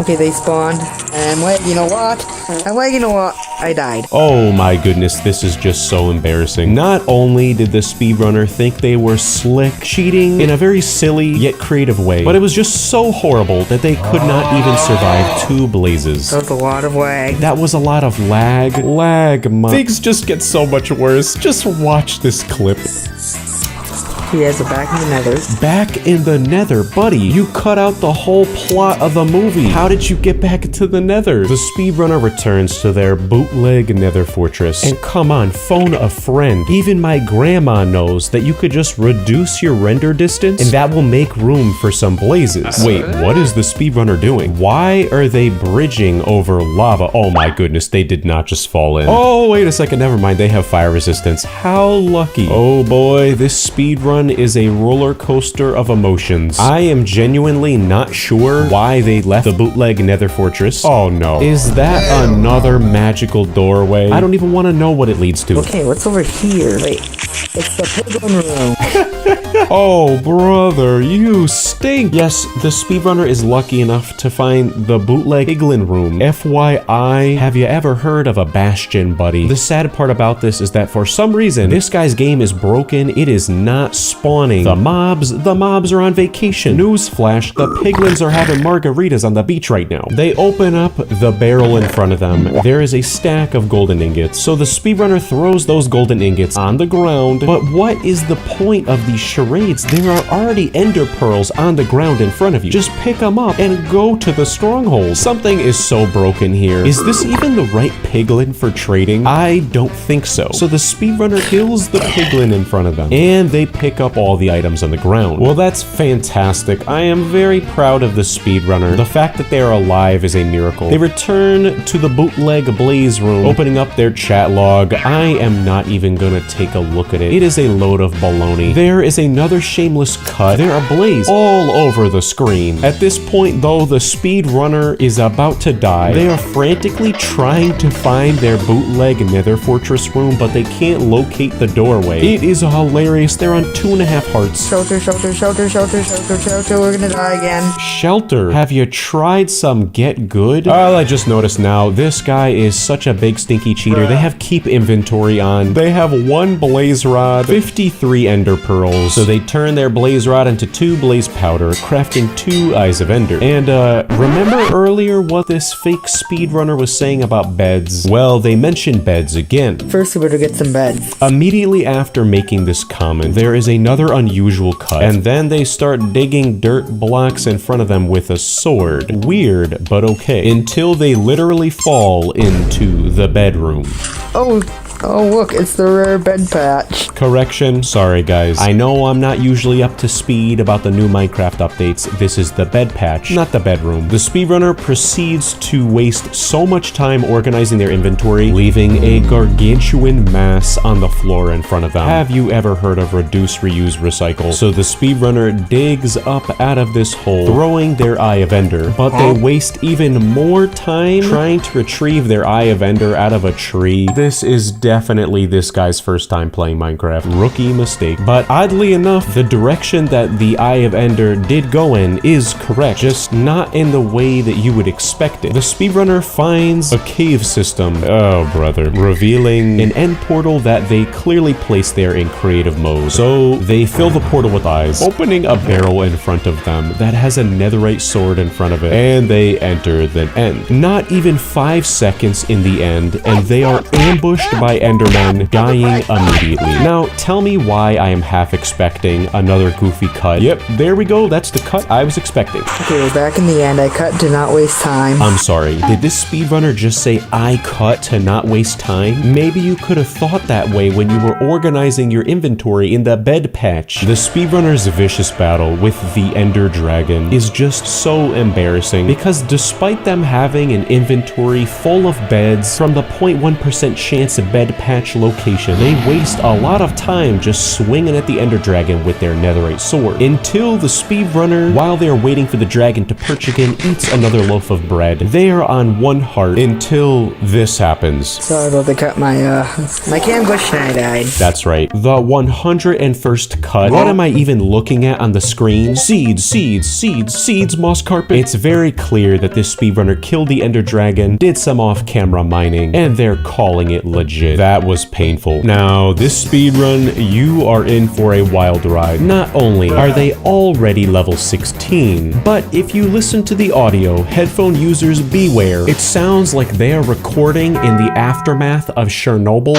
Okay, they spawned. And wait, you know what? I died. Oh my goodness, this is just so embarrassing. Not only did the speedrunner think they were slick, cheating in a very silly yet creative way, but it was just so horrible that they could not even survive 2 blazes. That was a lot of lag. That was a lot of lag. Things just get so much worse. Just watch this clip. Yes, we're back in the nether. Back in the nether? Buddy, you cut out the whole plot of the movie. How did you get back into the nether? The speedrunner returns to their bootleg nether fortress. And come on, phone a friend. Even my grandma knows that you could just reduce your render distance and that will make room for some blazes. Wait, what is the speedrunner doing? Why are they bridging over lava? Oh my goodness, they did not just fall in. Oh, wait a second, never mind. They have fire resistance. How lucky. Oh boy, this speedrun speedrun is a roller coaster of emotions. I am genuinely not sure why they left the bootleg Nether Fortress. Oh no. Is that another magical doorway? I don't even want to know what it leads to. Okay, what's over here? Wait, it's the piglin room. Oh, brother, you stink. Yes, the speedrunner is lucky enough to find the bootleg piglin room. FYI, have you ever heard of a bastion, buddy? The sad part about this is that for some reason, this guy's game is broken. It is not spawning. The mobs are on vacation. Newsflash, the piglins are having margaritas on the beach right now. They open up the barrel in front of them. There is a stack of golden ingots. So the speedrunner throws those golden ingots on the ground. But what is the point of these charades? There are already ender pearls on the ground in front of you. Just pick them up and go to the stronghold. Something is so broken here. Is this even the right piglin for trading? I don't think so. So the speedrunner kills the piglin in front of them, and they pick up all the items on the ground. Well, that's fantastic. I am very proud of the speedrunner. The fact that they are alive is a miracle. They return to the bootleg blaze room, opening up their chat log. I am not even gonna take a look at it. It is a load of baloney. There is another shameless cut. There are blaze all over the screen. At this point, though, the speedrunner is about to die. They are frantically trying to find their bootleg Nether Fortress room, but they can't locate the doorway. It is hilarious. They're on 2.5 hearts. Shelter, shelter, shelter, shelter, shelter, shelter. We're gonna die again. Shelter. Have you tried some Get Good? Well, I just noticed now, this guy is such a big stinky cheater. They have keep inventory on. They have 1 blaze rod, 53 ender pearls. So they turn their blaze rod into 2 blaze powder, crafting 2 eyes of ender. And remember earlier what this fake speedrunner was saying about beds? Well, they mentioned beds again. First, we better get some beds. Immediately after making this comment, there is another unusual cut, and then they start digging dirt blocks in front of them with a sword. Weird, but okay. Until they literally fall into the bedroom. Oh, look, it's the rare bed patch. Correction, sorry guys. I know I'm not usually up to speed about the new Minecraft updates. This is the bed patch, not the bedroom. The speedrunner proceeds to waste so much time organizing their inventory, leaving a gargantuan mass on the floor in front of them. Have you ever heard of reduce, reuse, recycle? So the speedrunner digs up out of this hole, throwing their Eye of Ender, but they waste even more time trying to retrieve their Eye of Ender out of a tree. This is definitely this guy's first time playing Minecraft. Rookie mistake. But oddly enough, the direction that the Eye of Ender did go in is correct, just not in the way that you would expect it. The speedrunner finds a cave system, oh brother, revealing an end portal that they clearly placed there in creative mode. So they fill the portal with eyes, opening a barrel in front of them that has a netherite sword in front of it, and they enter the end. Not even 5 seconds in the end, and they are ambushed by Endermen, dying immediately. Now, tell me why I am half expecting another goofy cut. Yep, there we go. That's the cut I was expecting. Okay, we're back in the end. I cut to not waste time. I'm sorry. Did this speedrunner just say I cut to not waste time? Maybe you could have thought that way when you were organizing your inventory in the bed patch. The speedrunner's vicious battle with the Ender Dragon is just so embarrassing because despite them having an inventory full of beds from the 0.1% chance of bed patch location, they waste a lot of time just swinging at the Ender Dragon with their netherite sword until the speedrunner, while they're waiting for the dragon to perch again, eats another loaf of bread. They are on 1 heart until this happens. Sorry about the cut. My cam glitched and I died. That's right. The 101st cut. What am I even looking at on the screen? Seeds, moss carpet. It's very clear that this speedrunner killed the Ender Dragon, did some off-camera mining, and they're calling it legit. That was painful. Now, this speedrun, you are in for a wild ride. Not only are they already level 16, but if you listen to the audio, headphone users beware. It sounds like they are recording in the aftermath of Chernobyl.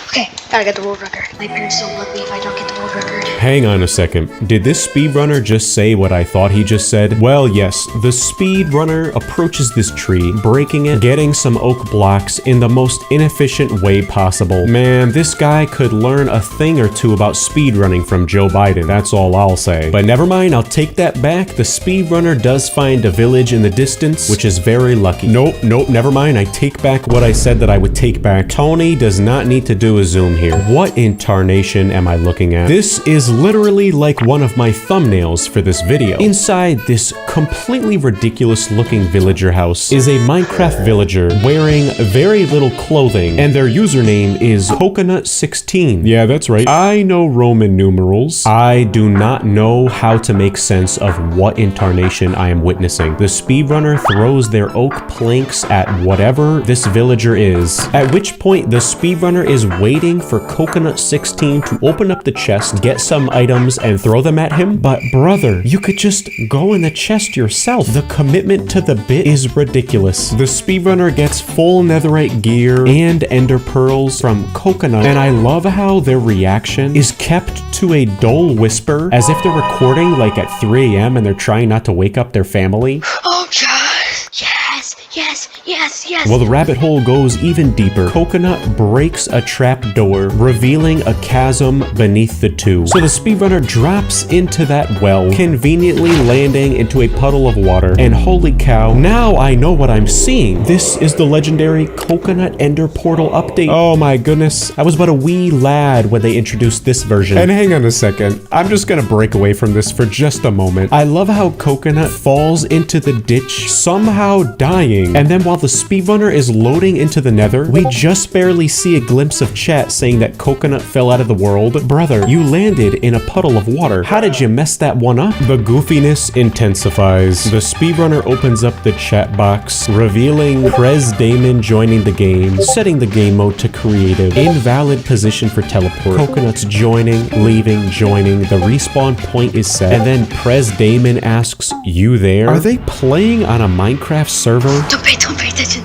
Okay, gotta get the world record. My parents don't love me if I don't get the world record. Hang on a second. Did this speedrunner just say what I thought he just said? Well, yes. The speedrunner approaches this tree, breaking it, getting some oak blocks in the most inefficient way possible. Man, this guy could learn a thing or two about speedrunning from Joe Biden. That's all I'll say. But never mind, I'll take that back. The speedrunner does find a village in the distance, which is very lucky. Nope, never mind. I take back what I said that I would take back. Tony does not need to do a zoom here. What in tarnation am I looking at? This is literally like one of my thumbnails for this video. Inside this completely ridiculous looking villager house is a Minecraft villager wearing very little clothing, and their username is Coconut16. Yeah, that's right. I know Roman numerals. I do not know how to make sense of what in tarnation I am witnessing. The speedrunner throws their oak planks at whatever this villager is, at which point the speedrunner is waiting for Coconut16 to open up the chest, get some items, and throw them at him. But brother, you could just go in the chest yourself. The commitment to the bit is ridiculous. The speedrunner gets full netherite gear and ender pearls from Coconut, and I love how their reaction is kept to a dull whisper, as if they're recording like at 3 a.m. and they're trying not to wake up their family. Oh gosh, yes, yes, yes, yes. Well, the rabbit hole goes even deeper. Coconut breaks a trap door, revealing a chasm beneath the two. So the speedrunner drops into that well, conveniently landing into a puddle of water. And holy cow, now I know what I'm seeing. This is the legendary Coconut Ender Portal update. Oh my goodness, I was but a wee lad when they introduced this version. And hang on a second, I'm just gonna break away from this for just a moment. I love how Coconut falls into the ditch, somehow dying, and then while the speedrunner is loading into the nether, we just barely see a glimpse of chat saying that Coconut fell out of the world. Brother, you landed in a puddle of water. How did you mess that one up? The goofiness intensifies. The speedrunner opens up the chat box, revealing Prez Damon joining the game, setting the game mode to creative, invalid position for teleport, Coconut's joining, leaving, joining, the respawn point is set, and then Prez Damon asks, you there? Are they playing on a Minecraft server? Don't pay attention.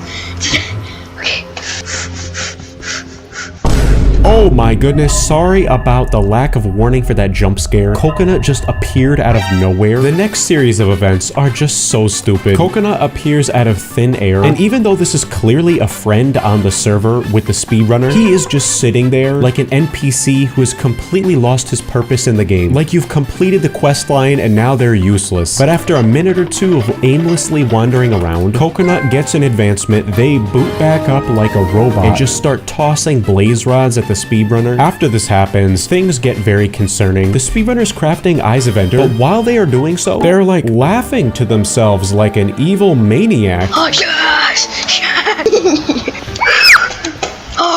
Okay. Oh my goodness, sorry about the lack of warning for that jump scare. Coconut just appeared out of nowhere. The next series of events are just so stupid. Coconut appears out of thin air, and even though this is clearly a friend on the server with the speedrunner, he is just sitting there like an NPC who has completely lost his purpose in the game. Like you've completed the quest line and now they're useless. But after a minute or two of aimlessly wandering around, Coconut gets an advancement, they boot back up like a robot and just start tossing blaze rods at the speedrunner. After this happens, things get very concerning. The speedrunner's crafting Eyes of Ender, but while they are doing so, they're like laughing to themselves like an evil maniac. Oh yes,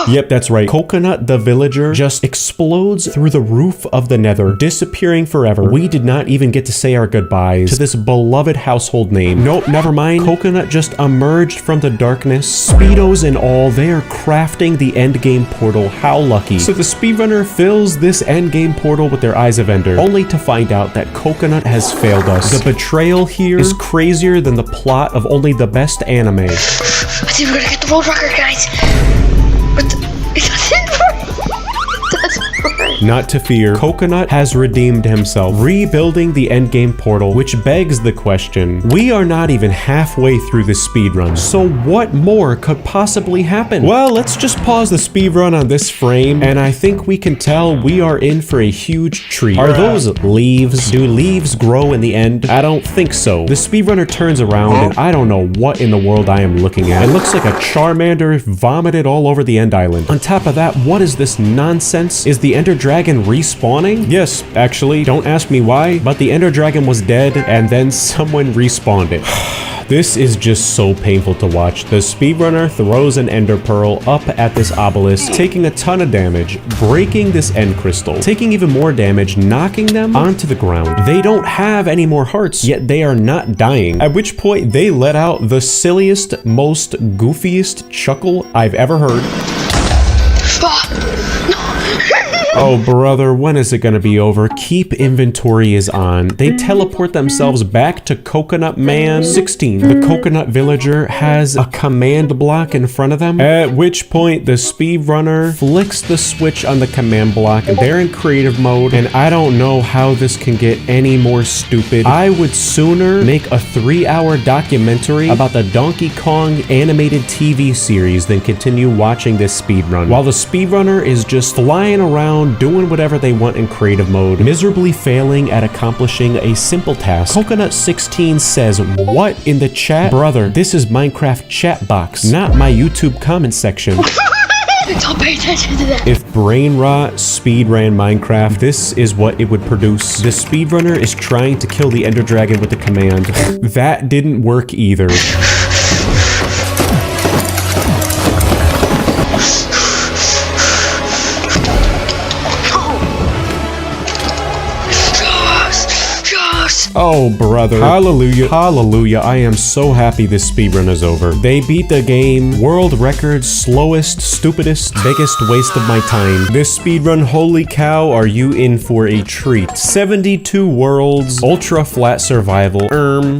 Yep, that's right. Coconut the villager just explodes through the roof of the nether, disappearing forever. We did not even get to say our goodbyes to this beloved household name. Nope, never mind. Coconut just emerged from the darkness. Speedos and all, they are crafting the endgame portal. How lucky. So the speedrunner fills this endgame portal with their Eyes of Ender, only to find out that Coconut has failed us. The betrayal here is crazier than the plot of only the best anime. I think we're gonna get the world record, guys. But it doesn't work. It doesn't work. Not to fear, Coconut has redeemed himself, rebuilding the endgame portal, which begs the question, we are not even halfway through this speedrun, so what more could possibly happen? Well, let's just pause the speedrun on this frame, and I think we can tell we are in for a huge treat. Are those leaves? Do leaves grow in the end? I don't think so. The speedrunner turns around, and I don't know what in the world I am looking at. It looks like a Charmander vomited all over the end island. On top of that, what is this nonsense? Is the Ender Dragon respawning? Yes, actually, don't ask me why, but the Ender Dragon was dead and then someone respawned it. This is just so painful to watch. The speedrunner throws an ender pearl up at this obelisk, taking a ton of damage, breaking this end crystal, taking even more damage, knocking them onto the ground. They don't have any more hearts, yet they are not dying. At which point they let out the silliest, most goofiest chuckle I've ever heard. Oh brother, when is it gonna be over? Keep inventory is on. They teleport themselves back to Coconut Man 16. The Coconut Villager has a command block in front of them, at which point the speedrunner flicks the switch on the command block. They're in creative mode, and I don't know how this can get any more stupid. I would sooner make a 3-hour documentary about the Donkey Kong animated TV series than continue watching this speedrun. While the speedrunner is just flying around doing whatever they want in creative mode, miserably failing at accomplishing a simple task. Coconut16 says, what in the chat? Brother, this is Minecraft chat box, not my YouTube comment section. Don't pay attention to that. If brain rot speed ran Minecraft, this is what it would produce. The speedrunner is trying to kill the Ender Dragon with the command. That didn't work either. Oh, brother. Hallelujah. Hallelujah. I am so happy this speedrun is over. They beat the game. World record, slowest, stupidest, biggest waste of my time. This speedrun, holy cow, are you in for a treat. 72 worlds, ultra flat survival,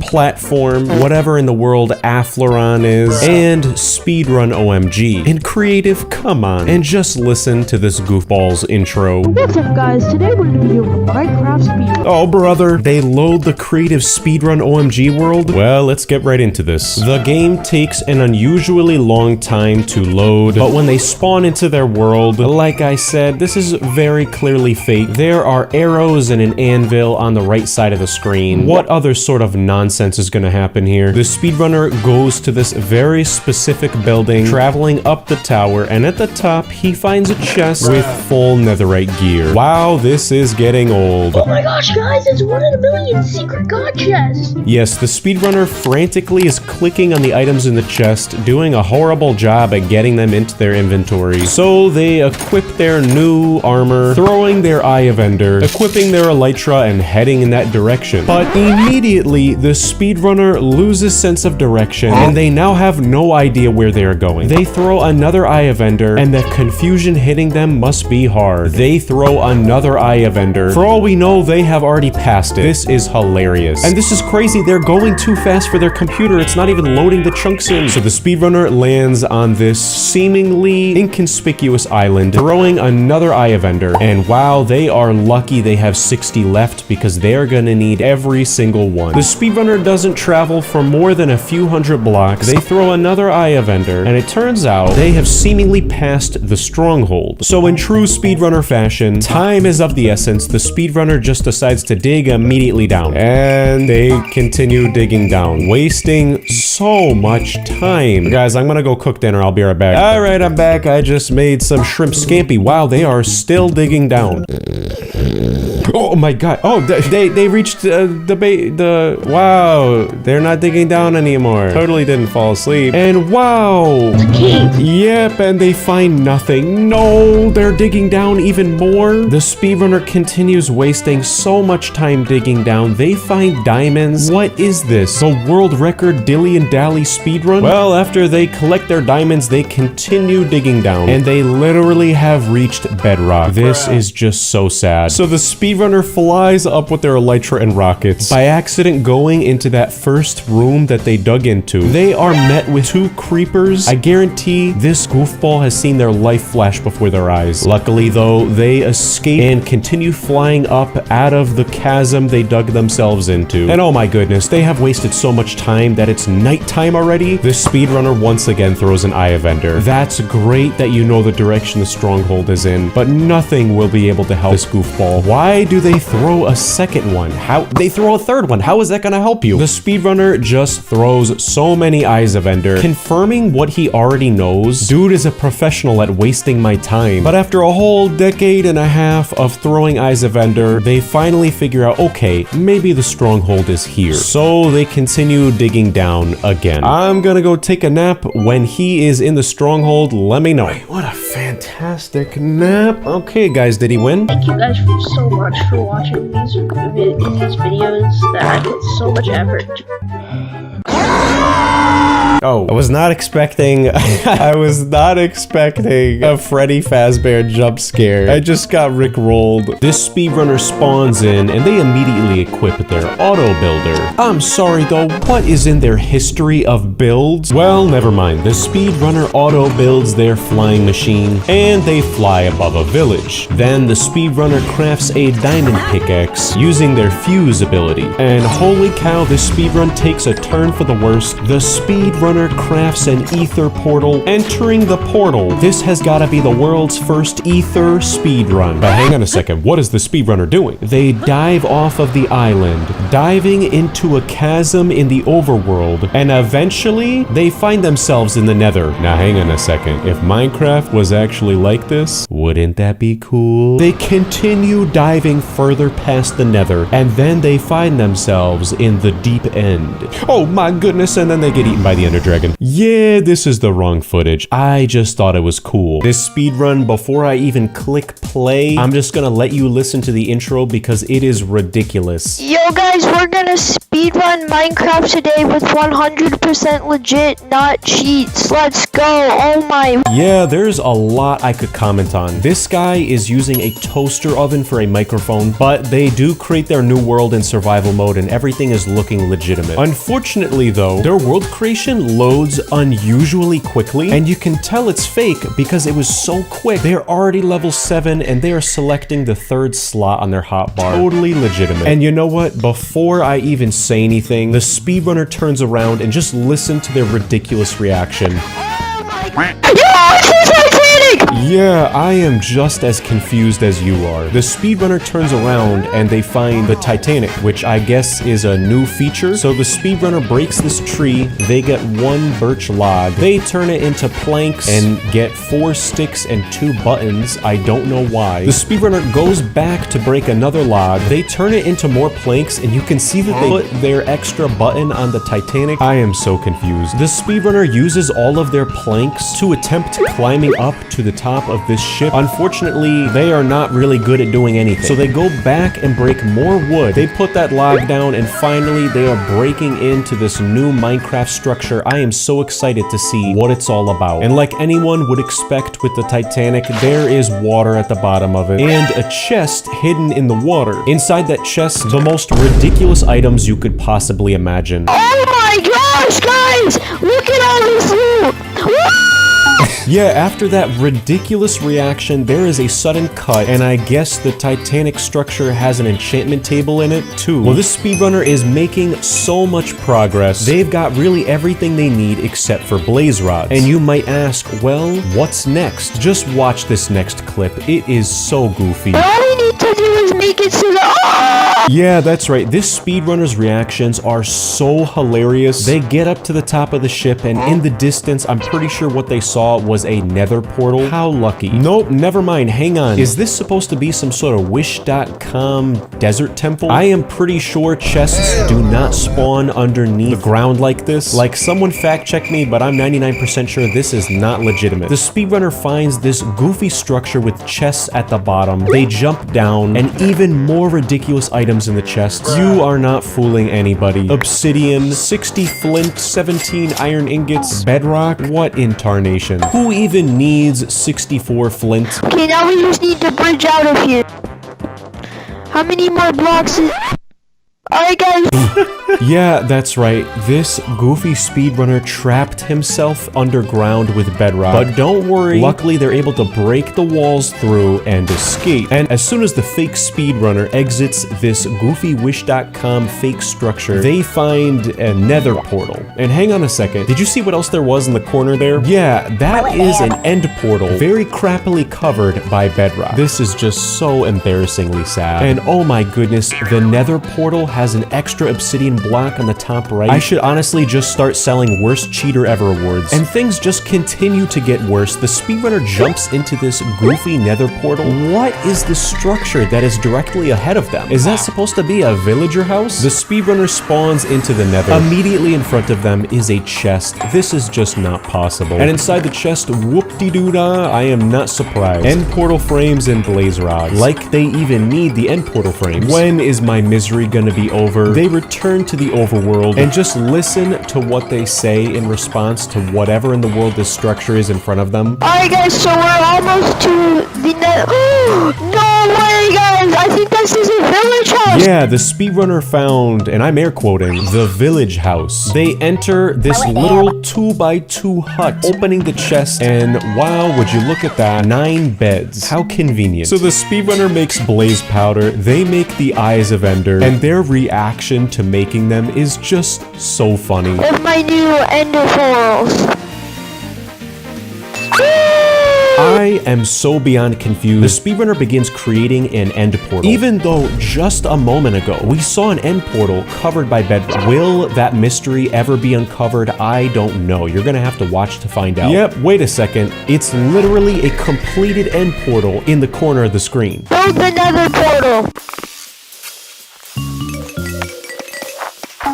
platform, whatever in the world Affleron is, and speedrun OMG. And creative, come on. And just listen to this goofball's intro. What's up, guys? Today we're gonna be doing Minecraft speedrun. Oh, brother. They load the creative speedrun OMG world? Well, let's get right into this. The game takes an unusually long time to load, but when they spawn into their world, like I said, this is very clearly fake. There are arrows and an anvil on the right side of the screen. What other sort of nonsense is gonna happen here? The speedrunner goes to this very specific building, traveling up the tower, and at the top, he finds a chest with full netherite gear. Wow, this is getting old. Oh my gosh, guys, it's 1 in a million secret god chest. Yes, the speedrunner frantically is clicking on the items in the chest, doing a horrible job at getting them into their inventory. So they equip their new armor, throwing their Eye of Ender, equipping their Elytra, and heading in that direction. But immediately, the speedrunner loses sense of direction, and they now have no idea where they are going. They throw another Eye of Ender, and the confusion hitting them must be hard. They throw another Eye of Ender. For all we know, they have already passed it. This is hilarious. And this is crazy, they're going too fast for their computer, it's not even loading the chunks in. So the speedrunner lands on this seemingly inconspicuous island, throwing another Eye of Ender. And wow, they are lucky they have 60 left because they are gonna need every single one. The speedrunner doesn't travel for more than a few hundred blocks. They throw another Eye of Ender, and it turns out they have seemingly passed the stronghold. So in true speedrunner fashion, time is of the essence. The speedrunner just decides to dig immediately down. And they continue digging down, wasting so much time. Guys, I'm gonna go cook dinner. I'll be right back. All right, I'm back. I just made some shrimp scampi. Wow, they are still digging down. Oh my god. Oh, they reached wow, they're not digging down anymore. Totally didn't fall asleep. And wow. Yep, and they find nothing. No, they're digging down even more. The speedrunner continues wasting so much time digging down. They find diamonds. What is this? The world record dilly and dally speedrun? Well, after they collect their diamonds, they continue digging down, and they literally have reached bedrock. This is just so sad. So the speedrunner flies up with their elytra and rockets, by accident going into that first room that they dug into. They are met with 2 creepers. I guarantee this goofball has seen their life flash before their eyes. Luckily though, they escape and continue flying up out of the chasm they dug themselves into. And oh my goodness, they have wasted so much time that it's nighttime already. The speedrunner once again throws an Eye of Ender. That's great that you know the direction the stronghold is in, but nothing will be able to help this goofball. Why do they throw a second one? How? They throw a third one. How is that gonna help you? The speedrunner just throws so many Eyes of Ender, confirming what he already knows. Dude is a professional at wasting my time. But after a whole decade and a half of throwing Eyes of Ender, they finally figure out, okay, maybe the stronghold is here. So they continue digging down again. I'm gonna go take a nap. When he is in the stronghold, let me know. Wait, what a fantastic nap. Okay, guys, did he win? Thank you guys so much for watching these videos that I put so much effort. Oh, I was not expecting I was not expecting a Freddy Fazbear jump scare. I just got rickrolled. This speedrunner spawns in and they immediately equip their auto builder. I'm sorry though, what is in their history of builds? Well, never mind. The speedrunner auto builds their flying machine and they fly above a village. Then the speedrunner crafts a diamond pickaxe using their fuse ability. And holy cow, this speedrun takes a turn for the worst The speedrunner crafts an ether portal, entering the portal. This has got to be the world's first ether speedrun. But hang on a second, what is the speedrunner doing? They dive off of the island, diving into a chasm in the overworld, and eventually they find themselves in the nether. Now hang on a second, if Minecraft was actually like this, wouldn't that be cool? They continue diving further past the nether, and then they find themselves in the deep end. Oh my goodness, and then they get eaten by the ender dragon. Yeah, this is the wrong footage. I just thought it was cool. This speedrun, before I even click play, I'm just gonna let you listen to the intro because it is ridiculous. Yo guys, we're gonna speedrun Minecraft today with 100% legit, not cheats. Let's go. Oh my. Yeah, there's a lot I could comment on. This guy is using a toaster oven for a microphone, but they do create their new world in survival mode and everything is looking legitimate. Unfortunately though, their world creation loads unusually quickly, and you can tell it's fake because it was so quick. They're already level 7 and they are selecting the 3rd slot on their hotbar. Totally legitimate. And you know what? Before I even say anything, the speedrunner turns around and just listen to their ridiculous reaction. Yeah, I am just as confused as you are. The speedrunner turns around and they find the Titanic, which I guess is a new feature. So the speedrunner breaks this tree, they get 1 birch log, they turn it into planks and get 4 sticks and 2 buttons. I don't know why. The speedrunner goes back to break another log, they turn it into more planks, and you can see that they put their extra button on the Titanic. I am so confused. The speedrunner uses all of their planks to attempt climbing up to the top of this ship. Unfortunately, they are not really good at doing anything. So they go back and break more wood. They put that log down and finally they are breaking into this new Minecraft structure. I am so excited to see what it's all about. And like anyone would expect with the Titanic, there is water at the bottom of it and a chest hidden in the water. Inside that chest, the most ridiculous items you could possibly imagine. Oh my gosh, guys! Look at all this loot! Woo! Yeah, after that ridiculous reaction, there is a sudden cut, and I guess the Titanic structure has an enchantment table in it, too. Well, this speedrunner is making so much progress. They've got really everything they need except for blaze rods. And you might ask, well, what's next? Just watch this next clip. It is so goofy. All we need to do is make it to the... Yeah, that's right. This speedrunner's reactions are so hilarious. They get up to the top of the ship, and in the distance, I'm pretty sure what they saw was a nether portal. How lucky. Nope, never mind. Hang on. Is this supposed to be some sort of wish.com desert temple? I am pretty sure chests do not spawn underneath the ground like this. Like, someone fact check me, but I'm 99% sure this is not legitimate. The speedrunner finds this goofy structure with chests at the bottom. They jump down, and even more ridiculous items in the chests. You are not fooling anybody. Obsidian, 60 flint, 17 iron ingots, bedrock. What in tarnation? Who even needs 64 flint? Okay, now we just need to bridge out of here. How many more blocks is... Alright guys. Yeah, that's right. This goofy speedrunner trapped himself underground with bedrock. But don't worry, luckily they're able to break the walls through and escape. And as soon as the fake speedrunner exits this goofy wish.com fake structure, they find a nether portal. And hang on a second, did you see what else there was in the corner there? Yeah, that is an end portal, very crappily covered by bedrock. This is just so embarrassingly sad. And oh my goodness, the nether portal has an extra obsidian block on the top right. I should honestly just start selling worst cheater ever awards. And things just continue to get worse. The speedrunner jumps into this goofy nether portal. What is the structure that is directly ahead of them? Is that supposed to be a villager house? The speedrunner spawns into the nether. Immediately in front of them is a chest. This is just not possible. And inside the chest, whoop-de-doo-dah, I am not surprised. End portal frames and blaze rods. Like they even need the end portal frames. When is my misery gonna be over? They return to the overworld and just listen to what they say in response to whatever in the world this structure is in front of them. Alright guys, so we're almost to the net. No way guys, I think think this is a village house. Yeah, the speedrunner found, and I'm air quoting, the village house. They enter this little 2x2 hut, opening the chest, and wow, would you look at that, 9 beds. How convenient. So the speedrunner makes blaze powder, they make the eyes of Ender, and their reaction to making them is just so funny. With my new ender pearls. I am so beyond confused. The speedrunner begins creating an end portal. Even though just a moment ago, we saw an end portal covered by bedrock. Will that mystery ever be uncovered? I don't know. You're gonna have to watch to find out. Yep, wait a second. It's literally a completed end portal in the corner of the screen. Build the nether portal.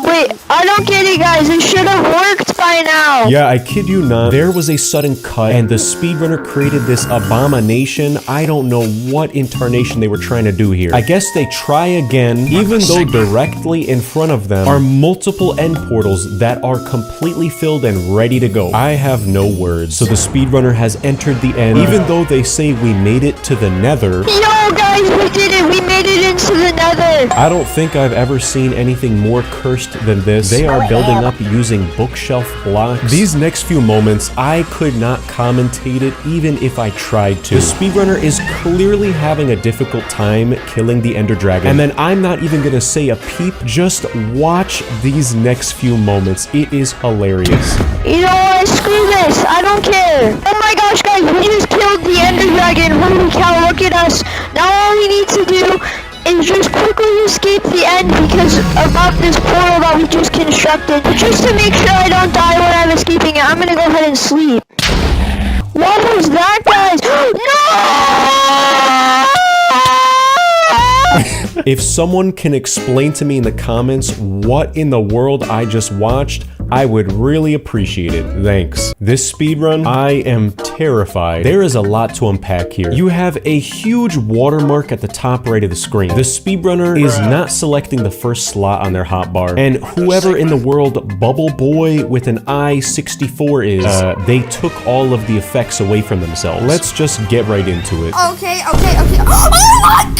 Wait, I don't get it, guys. It should have worked by now. Yeah, I kid you not. There was a sudden cut, and the speedrunner created this abomination. I don't know what incarnation they were trying to do here. I guess they try again, even though directly in front of them are multiple end portals that are completely filled and ready to go. I have no words. So the speedrunner has entered the end, even though they say we made it to the nether. Yo, guys, we did it. We made it into the nether. I don't think I've ever seen anything more cursed than this. They are building up using bookshelf blocks. These next few moments, I could not commentate it even if I tried to. The speedrunner is clearly having a difficult time killing the Ender Dragon. And then I'm not even gonna say a peep. Just watch these next few moments. It is hilarious. You know what? Screw this. I don't care. Oh my gosh, guys, we just killed the Ender Dragon. Holy cow, look at us. Now all we need to do is just quickly escape the end because about this portal that we just constructed. But just to make sure I don't die when I'm escaping it, I'm gonna go ahead and sleep. What was that, guys? No! If someone can explain to me in the comments what in the world I just watched, I would really appreciate it. Thanks. This speedrun, I am terrified. There is a lot to unpack here. You have a huge watermark at the top right of the screen. The speedrunner is not selecting the first slot on their hotbar, and whoever in the world Bubble Boy with an I-64 is, they took all of the effects away from themselves. Let's just get right into it. Okay. Oh my god!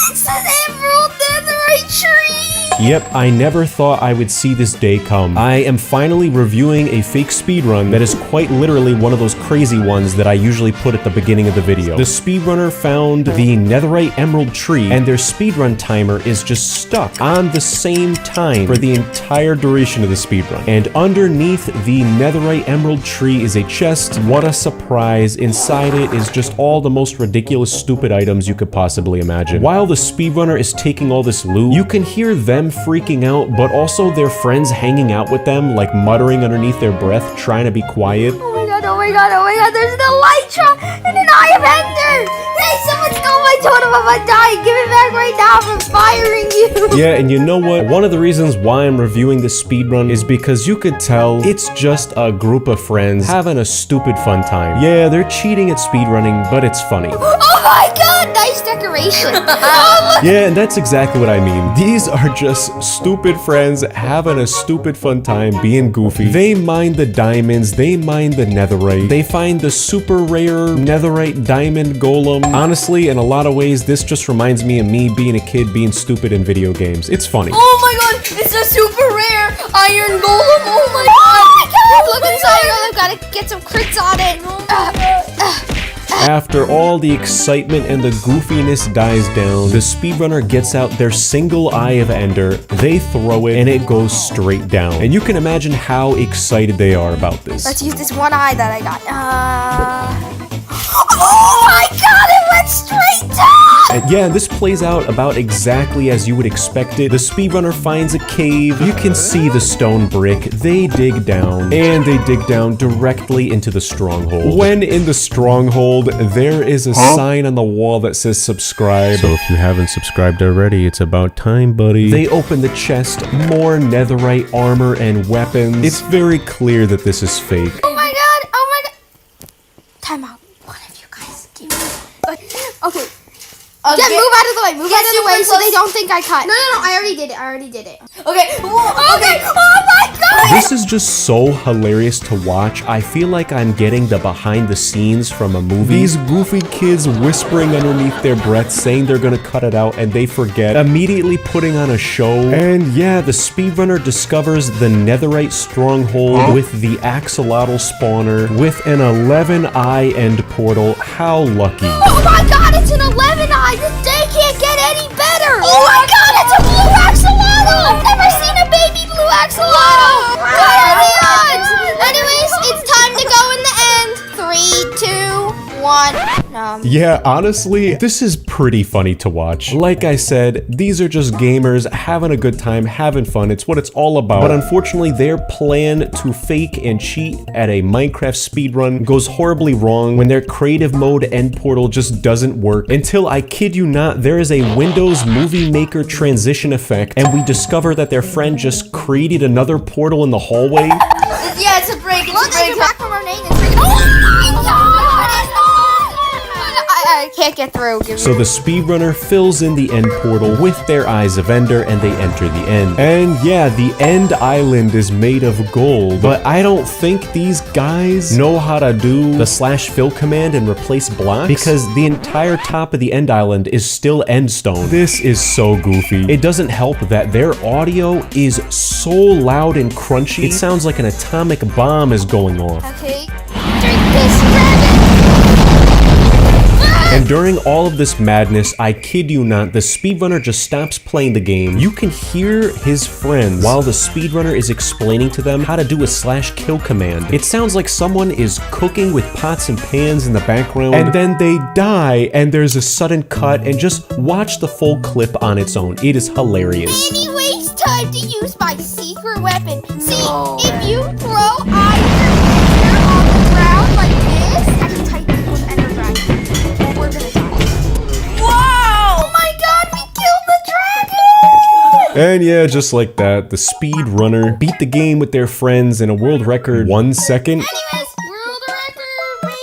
It's an emerald netherite tree! Yep, I never thought I would see this day come. I am finally reviewing a fake speedrun that is quite literally one of those crazy ones that I usually put at the beginning of the video. The speedrunner found the netherite emerald tree, and their speedrun timer is just stuck on the same time for the entire duration of the speedrun. And underneath the netherite emerald tree is a chest. What a surprise. Inside it is just all the most ridiculous, stupid items you could possibly imagine. While the speedrunner is taking all this loot, you can hear them freaking out, but also their friends hanging out with them, like muttering underneath their breath, trying to be quiet. Oh my god, there's an elytra and an eye of Ender! Hey, someone stole my totem, I'm gonna die! Give it back right now, I'm firing you! Yeah, and you know what? One of the reasons why I'm reviewing this speedrun is because you could tell it's just a group of friends having a stupid fun time. Yeah, they're cheating at speedrunning, but it's funny. Oh my god, nice decoration! Yeah, and that's exactly what I mean. These are just stupid friends having a stupid fun time being goofy. They mine the diamonds, they mine the netherite, they find the super rare netherite diamond golem. Honestly, in a lot of ways, this just reminds me of me being a kid being stupid in video games. It's funny. Oh my god, it's a super rare iron golem! Oh my god! Look inside, I've gotta get some crits on it! After all the excitement and the goofiness dies down, the speedrunner gets out their single eye of Ender, they throw it, and it goes straight down. And you can imagine how excited they are about this. Let's use this one eye that I got. Oh my god, it went straight down! And yeah, this plays out about exactly as you would expect it. The speedrunner finds a cave. You can see the stone brick. They dig down, and they dig down directly into the stronghold. When in the stronghold, there is a sign on the wall that says subscribe. So if you haven't subscribed already, it's about time, buddy. They open the chest, more netherite armor and weapons. It's very clear that this is fake. Oh my god! Time out. One of you guys give me... Okay. Yeah, move out of the way. Move out of the way so they don't think I cut. No, I already did it. Okay. Okay. Oh my god! This is just so hilarious to watch. I feel like I'm getting the behind the scenes from a movie. These goofy kids whispering underneath their breath, saying they're gonna cut it out, and they forget, immediately putting on a show. And yeah, the speedrunner discovers the netherite stronghold with the axolotl spawner with an 11-eye end portal. How lucky. Oh my god, it's an 11-eye! This day can't get any better! Oh my god, it's a blue axolotl! I've never seen a baby blue axolotl! What are the odds? Anyways, it's time to go in the end. 3, 2, 1. Yeah, honestly, this is pretty funny to watch. Like I said, these are just gamers having a good time, having fun. It's what it's all about. But unfortunately, their plan to fake and cheat at a Minecraft speedrun goes horribly wrong when their creative mode end portal just doesn't work. Until, I kid you not, there is a Windows Movie Maker transition effect, and we discover that their friend just created another portal in the hallway. Yeah, it's a break. It's a break. Back from our name. It's breaking. Oh my god! I can't get through. So the speedrunner fills in the end portal with their Eyes of Ender, and they enter the end. And yeah, the end island is made of gold, but I don't think these guys know how to do the /fill command and replace blocks, because the entire top of the end island is still endstone. This is so goofy. It doesn't help that their audio is so loud and crunchy. It sounds like an atomic bomb is going off. Okay, drink this dragon. And during all of this madness, I kid you not, the speedrunner just stops playing the game. You can hear his friends while the speedrunner is explaining to them how to do a /kill command. It sounds like someone is cooking with pots and pans in the background, and then they die, and there's a sudden cut, and just watch the full clip on its own. It is hilarious. Anyways, time to use my secret weapon. See, if you throw either picture on the ground like this, I can type it with Ender Dragon. And we're gonna die. Whoa! Oh my god, we killed the dragon! And yeah, just like that, the speedrunner beat the game with their friends in a world record 1 second. Anyways, world record,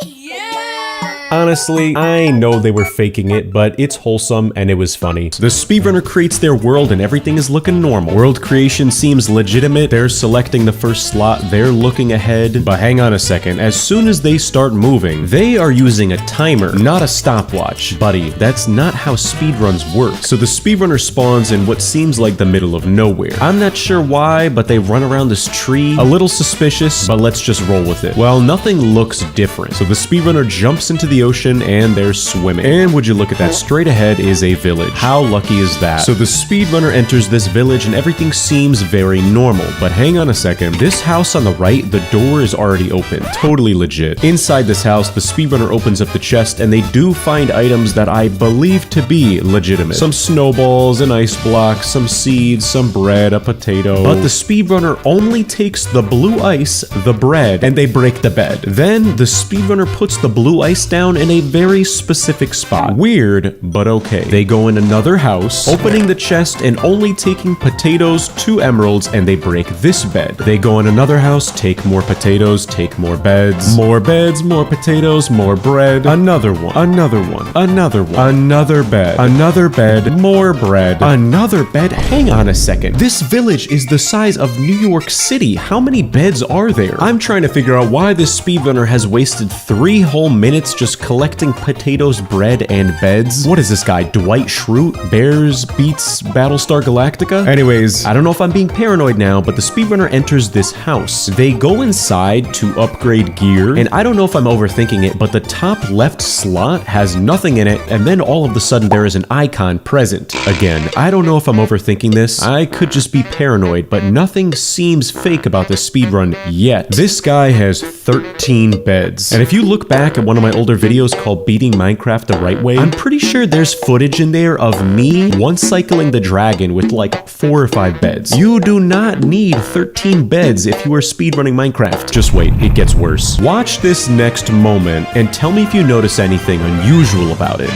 baby! Yeah! Honestly, I know they were faking it, but it's wholesome and it was funny. The speedrunner creates their world and everything is looking normal. World creation seems legitimate. They're selecting the first slot. They're looking ahead. But hang on a second. As soon as they start moving, they are using a timer, not a stopwatch. Buddy, that's not how speedruns work. So the speedrunner spawns in what seems like the middle of nowhere. I'm not sure why, but they run around this tree. A little suspicious, but let's just roll with it. Well, nothing looks different. So the speedrunner jumps into the ocean and they're swimming. And would you look at that, straight ahead is a village. How lucky is that? So the speedrunner enters this village and everything seems very normal. But hang on a second. This house on the right, the door is already open. Totally legit. Inside this house, the speedrunner opens up the chest and they do find items that I believe to be legitimate. Some snowballs, an ice block, some seeds, some bread, a potato. But the speedrunner only takes the blue ice, the bread, and they break the bed. Then the speedrunner puts the blue ice down in a very specific spot. Weird, but okay. They go in another house, opening the chest and only taking potatoes, 2 emeralds, and they break this bed. They go in another house, take more potatoes, take more beds, more potatoes, more bread, another one, another one, another one, another bed, more bread, another bed. Hang on a second. This village is the size of New York City. How many beds are there? I'm trying to figure out why this speedrunner has wasted 3 whole minutes just collecting potatoes, bread, and beds. What is this guy, Dwight Schrute? Bears beats Battlestar Galactica? Anyways, I don't know if I'm being paranoid now, but the speedrunner enters this house. They go inside to upgrade gear, and I don't know if I'm overthinking it, but the top left slot has nothing in it, and then all of a sudden there is an icon present. Again, I don't know if I'm overthinking this. I could just be paranoid, but nothing seems fake about this speedrun yet. This guy has 13 beds. And if you look back at one of my older videos called Beating Minecraft the Right Way, I'm pretty sure there's footage in there of me once cycling the dragon with like 4 or 5 beds. You do not need 13 beds if you are speedrunning Minecraft. Just wait, it gets worse. Watch this next moment and tell me if you notice anything unusual about it.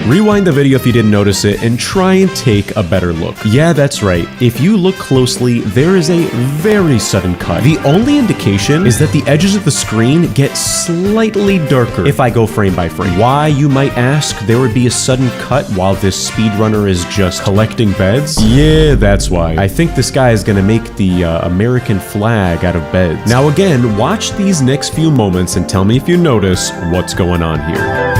Rewind the video if you didn't notice it and try and take a better look. Yeah, that's right. If you look closely, there is a very sudden cut. The only indication is that the edges of the screen get slightly darker if I go frame by frame. Why, you might ask, there would be a sudden cut while this speedrunner is just collecting beds? Yeah, that's why. I think this guy is gonna make the American flag out of beds. Now again, watch these next few moments and tell me if you notice what's going on here.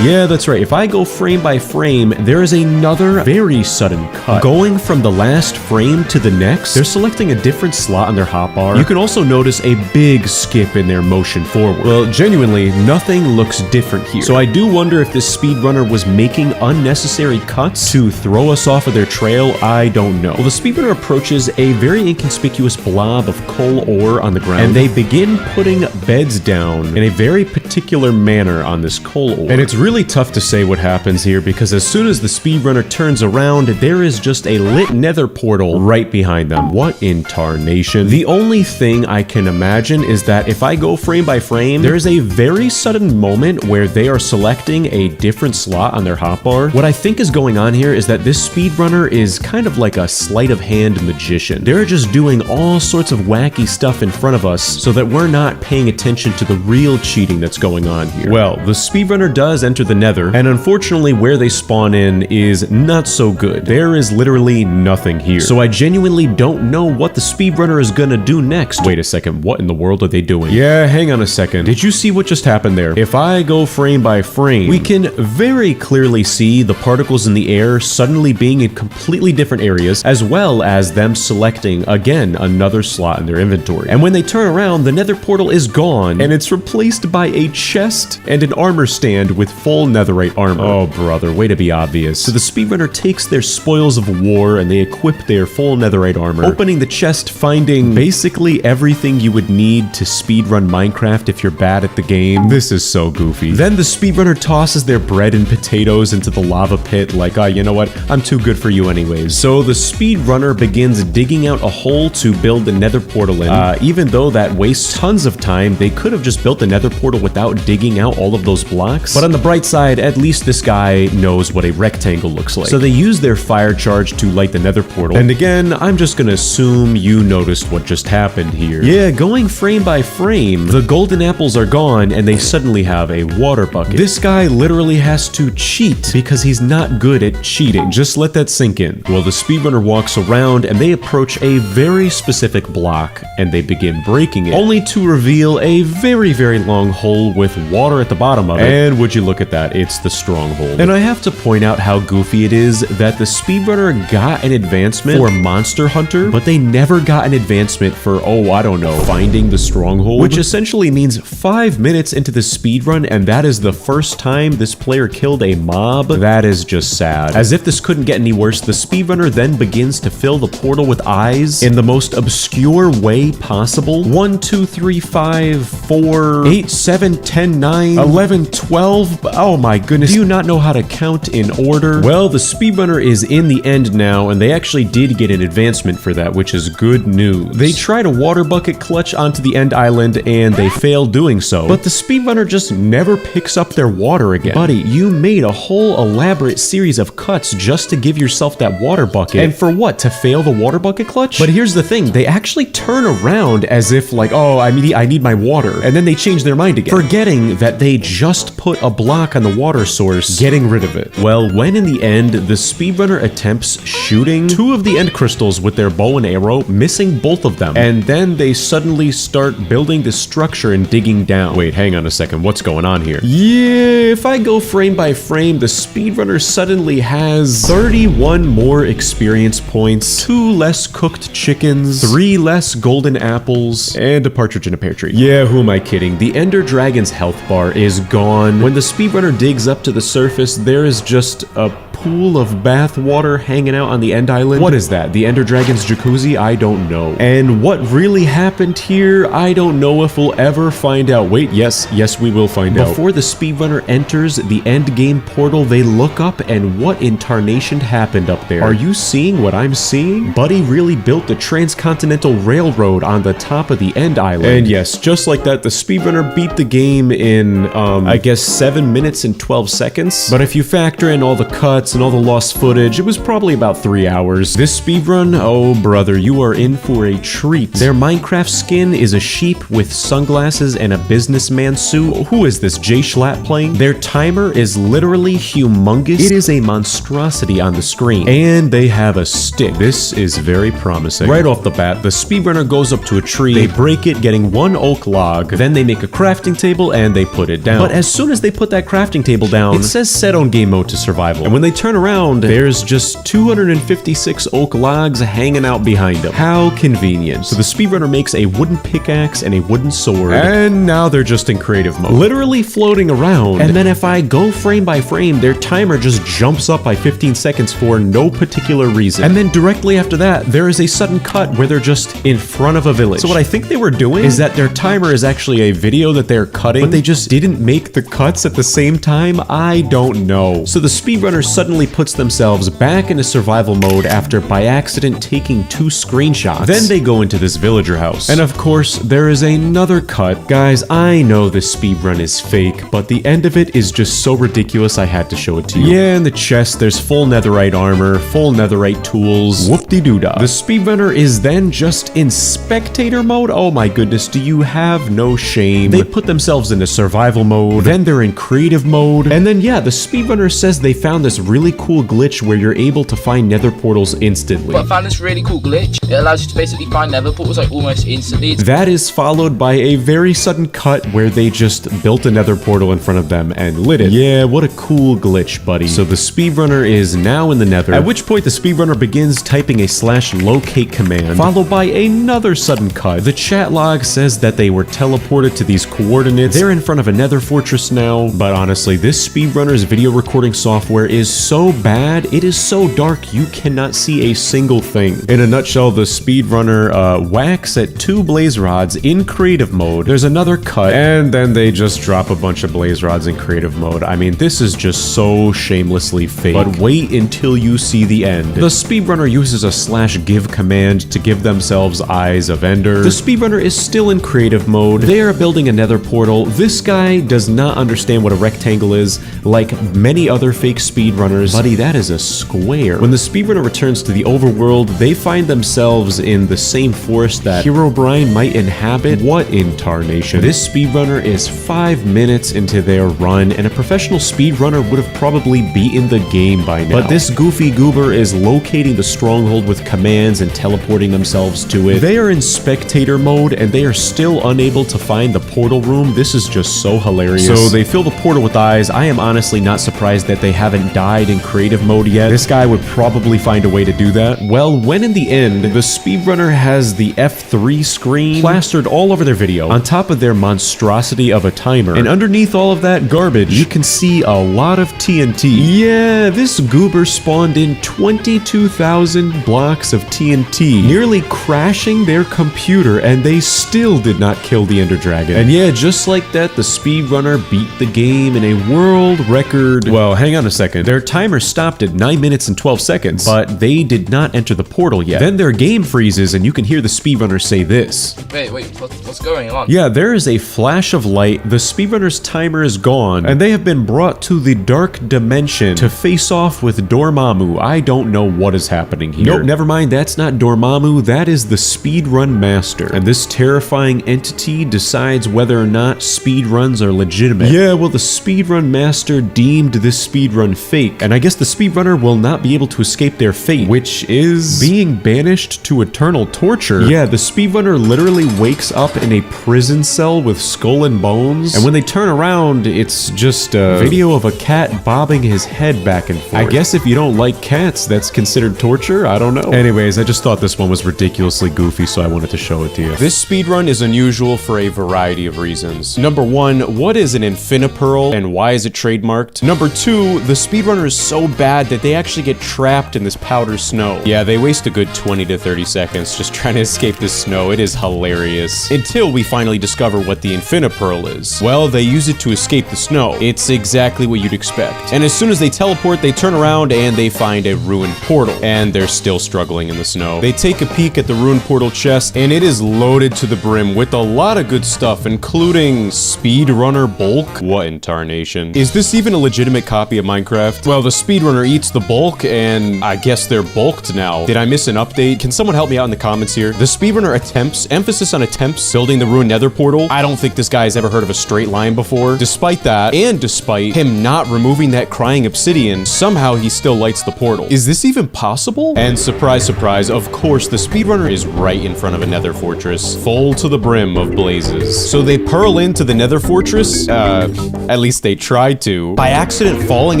Yeah, that's right. If I go frame by frame, there is another very sudden cut. Going from the last frame to the next, they're selecting a different slot on their hotbar. You can also notice a big skip in their motion forward. Well, genuinely, nothing looks different here. So I do wonder if this speedrunner was making unnecessary cuts to throw us off of their trail. I don't know. Well, the speedrunner approaches a very inconspicuous blob of coal ore on the ground, and they begin putting beds down in a very particular manner on this coal ore. And it's really tough to say what happens here because as soon as the speedrunner turns around, there is just a lit nether portal right behind them. What in tarnation? The only thing I can imagine is that if I go frame by frame, there is a very sudden moment where they are selecting a different slot on their hotbar. What I think is going on here is that this speedrunner is kind of like a sleight of hand magician. They're just doing all sorts of wacky stuff in front of us so that we're not paying attention to the real cheating that's going on here. Well, the speedrunner does enter the nether, and unfortunately where they spawn in is not so good. There is literally nothing here. So I genuinely don't know what the speedrunner is gonna do next. Wait a second, what in the world are they doing? Yeah, hang on a second. Did you see what just happened there? If I go frame by frame, we can very clearly see the particles in the air suddenly being in completely different areas, as well as them selecting, again, another slot in their inventory. And when they turn around, the nether portal is gone, and it's replaced by a chest and an armor stand with full netherite armor. Oh brother, way to be obvious. So the speedrunner takes their spoils of war and they equip their full netherite armor, opening the chest, finding basically everything you would need to speedrun Minecraft if you're bad at the game. This is so goofy. Then the speedrunner tosses their bread and potatoes into the lava pit like, you know what, I'm too good for you anyways. So the speedrunner begins digging out a hole to build the nether portal in. Even though that wastes tons of time, they could have just built the nether portal without digging out all of those blocks. But on the bright side, at least this guy knows what a rectangle looks like. So they use their fire charge to light the nether portal. And again, I'm just gonna assume you noticed what just happened here. Yeah, going frame by frame, the golden apples are gone and they suddenly have a water bucket. This guy literally has to cheat because he's not good at cheating. Just let that sink in. Well, the speedrunner walks around and they approach a very specific block and they begin breaking it, only to reveal a very, very long hole with water at the bottom of it. And would you look at that? It's the stronghold. And I have to point out how goofy it is that the speedrunner got an advancement for Monster Hunter, but they never got an advancement for, I don't know, finding the stronghold, which essentially means 5 minutes into the speedrun, and that is the first time this player killed a mob. That is just sad. As if this couldn't get any worse, the speedrunner then begins to fill the portal with eyes in the most obscure way possible. 1, 2, 3, 5, 4, 8, 7, 10, 9, 11, 12. Oh my goodness. Do you not know how to count in order? Well, the speedrunner is in the end now, and they actually did get an advancement for that, which is good news. They tried a water bucket clutch onto the end island, and they failed doing so. But the speedrunner just never picks up their water again. Buddy, you made a whole elaborate series of cuts just to give yourself that water bucket. And for what? To fail the water bucket clutch? But here's the thing. They actually turn around as if like, I need my water. And then they change their mind again, forgetting that they just put a block on the water source, getting rid of it. Well, when in the end, the speedrunner attempts shooting 2 of the end crystals with their bow and arrow, missing both of them. And then they suddenly start building this structure and digging down. Wait, hang on a second. What's going on here? Yeah, if I go frame by frame, the speedrunner suddenly has 31 more experience points, 2 less cooked chickens, 3 less golden apples, and a partridge in a pear tree. Yeah, who am I kidding? The Ender Dragon's health bar is gone. When the speedrunner digs up to the surface, there is just a pool of bath water hanging out on the end island. What is that? The Ender Dragon's jacuzzi? I don't know. And what really happened here, I don't know if we'll ever find out. Wait, yes, we will find out. Before the speedrunner enters the end game portal, they look up, and what in tarnation happened up there? Are you seeing what I'm seeing? Buddy really built the transcontinental railroad on the top of the end island. And yes, just like that, the speedrunner beat the game in, I guess 7 minutes and 12 seconds. But if you factor in all the cuts and all the lost footage, it was probably about 3 hours. This speedrun, oh brother, you are in for a treat. Their Minecraft skin is a sheep with sunglasses and a businessman suit. Who is this, Jay Schlatt playing? Their timer is literally humongous. It is a monstrosity on the screen. And they have a stick. This is very promising. Right off the bat, the speedrunner goes up to a tree, they break it, getting 1 oak log, then they make a crafting table and they put it down. But as soon as they put that crafting table down, it says set on game mode to survival. And when they turn around, there's just 256 oak logs hanging out behind them. How convenient. So the speedrunner makes a wooden pickaxe and a wooden sword, and now they're just in creative mode, literally floating around. And then if I go frame by frame, their timer just jumps up by 15 seconds for no particular reason. And then directly after that, there is a sudden cut where they're just in front of a village. So what I think they were doing is that their timer is actually a video that they're cutting, but they just didn't make the cuts at the same time. I don't know. So the speedrunner suddenly puts themselves back into survival mode after by accident taking 2 screenshots. Then they go into this villager house. And of course, there is another cut. Guys, I know this speedrun is fake, but the end of it is just so ridiculous I had to show it to you. Yeah, in the chest, there's full netherite armor, full netherite tools, whoop-de-doo-dah. The speedrunner is then just in spectator mode. Oh my goodness, do you have no shame? They put themselves into survival mode, then they're in creative mode, and then yeah, the speedrunner says they found this really cool glitch where you're able to find nether portals instantly. But I found this really cool glitch. It allows you to basically find nether portals like almost instantly. That is followed by a very sudden cut where they just built a nether portal in front of them and lit it. Yeah, what a cool glitch, buddy. So the speedrunner is now in the nether, at which point the speedrunner begins typing a /locate command, followed by another sudden cut. The chat log says that they were teleported to these coordinates. They're in front of a nether fortress now, but honestly, this speedrunner's video recording software is so bad, it is so dark you cannot see a single thing. In a nutshell, the speedrunner whacks at 2 blaze rods in creative mode. There's another cut, and then they just drop a bunch of blaze rods in creative mode. I mean, this is just so shamelessly fake. But wait until you see the end. The speedrunner uses a /give command to give themselves Eyes of Ender. The speedrunner is still in creative mode. They are building a nether portal. This guy does not understand what a rectangle is, like many other fake speedrunners. Buddy, that is a square. When the speedrunner returns to the overworld, they find themselves in the same forest that Herobrine might inhabit. What in tarnation? This speedrunner is 5 minutes into their run, and a professional speedrunner would have probably beaten the game by now. But this goofy goober is locating the stronghold with commands and teleporting themselves to it. They are in spectator mode, and they are still unable to find the portal room. This is just so hilarious. So they fill the portal with eyes. I am honestly not surprised that they haven't died in creative mode yet. This guy would probably find a way to do that. Well, when in the end, the speedrunner has the F3 screen plastered all over their video, on top of their monstrosity of a timer. And underneath all of that garbage, you can see a lot of TNT. Yeah, this goober spawned in 22,000 blocks of TNT, nearly crashing their computer, and they still did not kill the Ender Dragon. And yeah, just like that, the speedrunner beat the game in a world record. Well, hang on a second. Their timer stopped at 9 minutes and 12 seconds, but they did not enter the portal yet. Then their game freezes, and you can hear the speedrunner say this. Wait, what's going on? Yeah, there is a flash of light. The speedrunner's timer is gone, and they have been brought to the dark dimension to face off with Dormammu. I don't know what is happening here. Nope, never mind. That's not Dormammu. That is the speedrun master. And this terrifying entity decides whether or not speedruns are legitimate. Yeah, well, the speedrun master deemed this speedrun fake, and I guess the speedrunner will not be able to escape their fate, which is being banished to eternal torture. Yeah, the speedrunner literally wakes up in a prison cell with skull and bones, and when they turn around, it's just a video of a cat bobbing his head back and forth. I guess if you don't like cats, that's considered torture? I don't know. Anyways, I just thought this one was ridiculously goofy, so I wanted to show it to you. This speedrun is unusual for a variety of reasons. Number one, what is an infinipearl and why is it trademarked? Number two, the speedrunner's so bad that they actually get trapped in this powder snow. Yeah, they waste a good 20 to 30 seconds just trying to escape this snow. It is hilarious. Until we finally discover what the Infinipearl is. Well, they use it to escape the snow. It's exactly what you'd expect. And as soon as they teleport, they turn around and they find a ruined portal. And they're still struggling in the snow. They take a peek at the ruined portal chest, and it is loaded to the brim with a lot of good stuff, including Speedrunner bulk. What in tarnation? Is this even a legitimate copy of Minecraft? Well, the speedrunner eats the bulk, and I guess they're bulked now. Did I miss an update? Can someone help me out in the comments here? The speedrunner attempts, emphasis on attempts, building the ruined nether portal. I don't think this guy's ever heard of a straight line before. Despite that, and despite him not removing that crying obsidian, somehow he still lights the portal. Is this even possible? And surprise, surprise, of course, the speedrunner is right in front of a nether fortress, full to the brim of blazes. So they pearl into the nether fortress, at least they tried to, by accident falling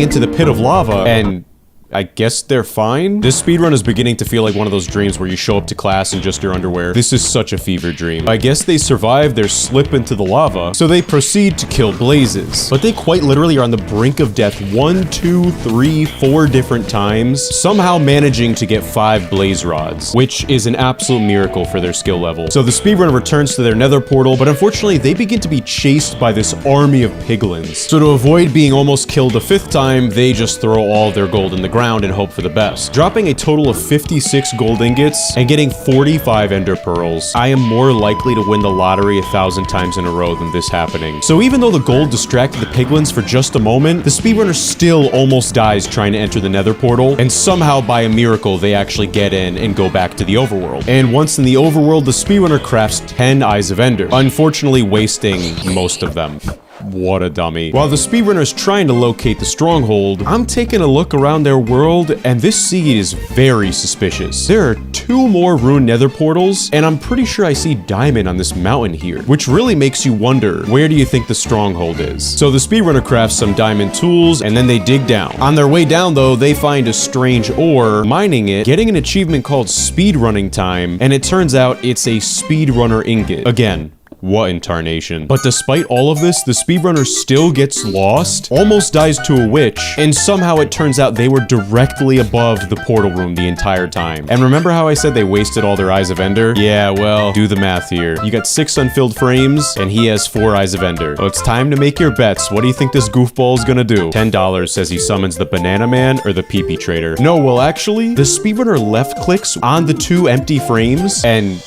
into the pit of lava, and I guess they're fine? This speedrun is beginning to feel like one of those dreams where you show up to class in just your underwear. This is such a fever dream. I guess they survive their slip into the lava, so they proceed to kill blazes. But they quite literally are on the brink of death 1, 2, 3, 4 different times, somehow managing to get 5 blaze rods, which is an absolute miracle for their skill level. So the speedrunner returns to their nether portal, but unfortunately they begin to be chased by this army of piglins. So to avoid being almost killed a 5th time, they just throw all their gold in the ground and hope for the best. Dropping a total of 56 gold ingots and getting 45 ender pearls, I am more likely to win the lottery 1,000 times in a row than this happening. So even though the gold distracted the piglins for just a moment, the speedrunner still almost dies trying to enter the nether portal, and somehow by a miracle they actually get in and go back to the overworld. And once in the overworld, the speedrunner crafts 10 eyes of ender, unfortunately wasting most of them. What a dummy. While the speedrunner is trying to locate the stronghold, I'm taking a look around their world, and this seed is very suspicious. There are 2 more ruined nether portals, and I'm pretty sure I see diamond on this mountain here, which really makes you wonder, where do you think the stronghold is? So the speedrunner crafts some diamond tools, and then they dig down. On their way down, though, they find a strange ore, mining it, getting an achievement called speedrunning time, and it turns out it's a speedrunner ingot. Again, what in tarnation? But despite all of this, the speedrunner still gets lost, almost dies to a witch, and somehow it turns out they were directly above the portal room the entire time. And remember how I said they wasted all their eyes of ender? Yeah, well, do the math here. You got 6 unfilled frames, and he has 4 eyes of ender. Well, it's time to make your bets. What do you think this goofball is gonna do? $10 says he summons the banana man or the pee-pee trader. No, well, actually, the speedrunner left clicks on the 2 empty frames, and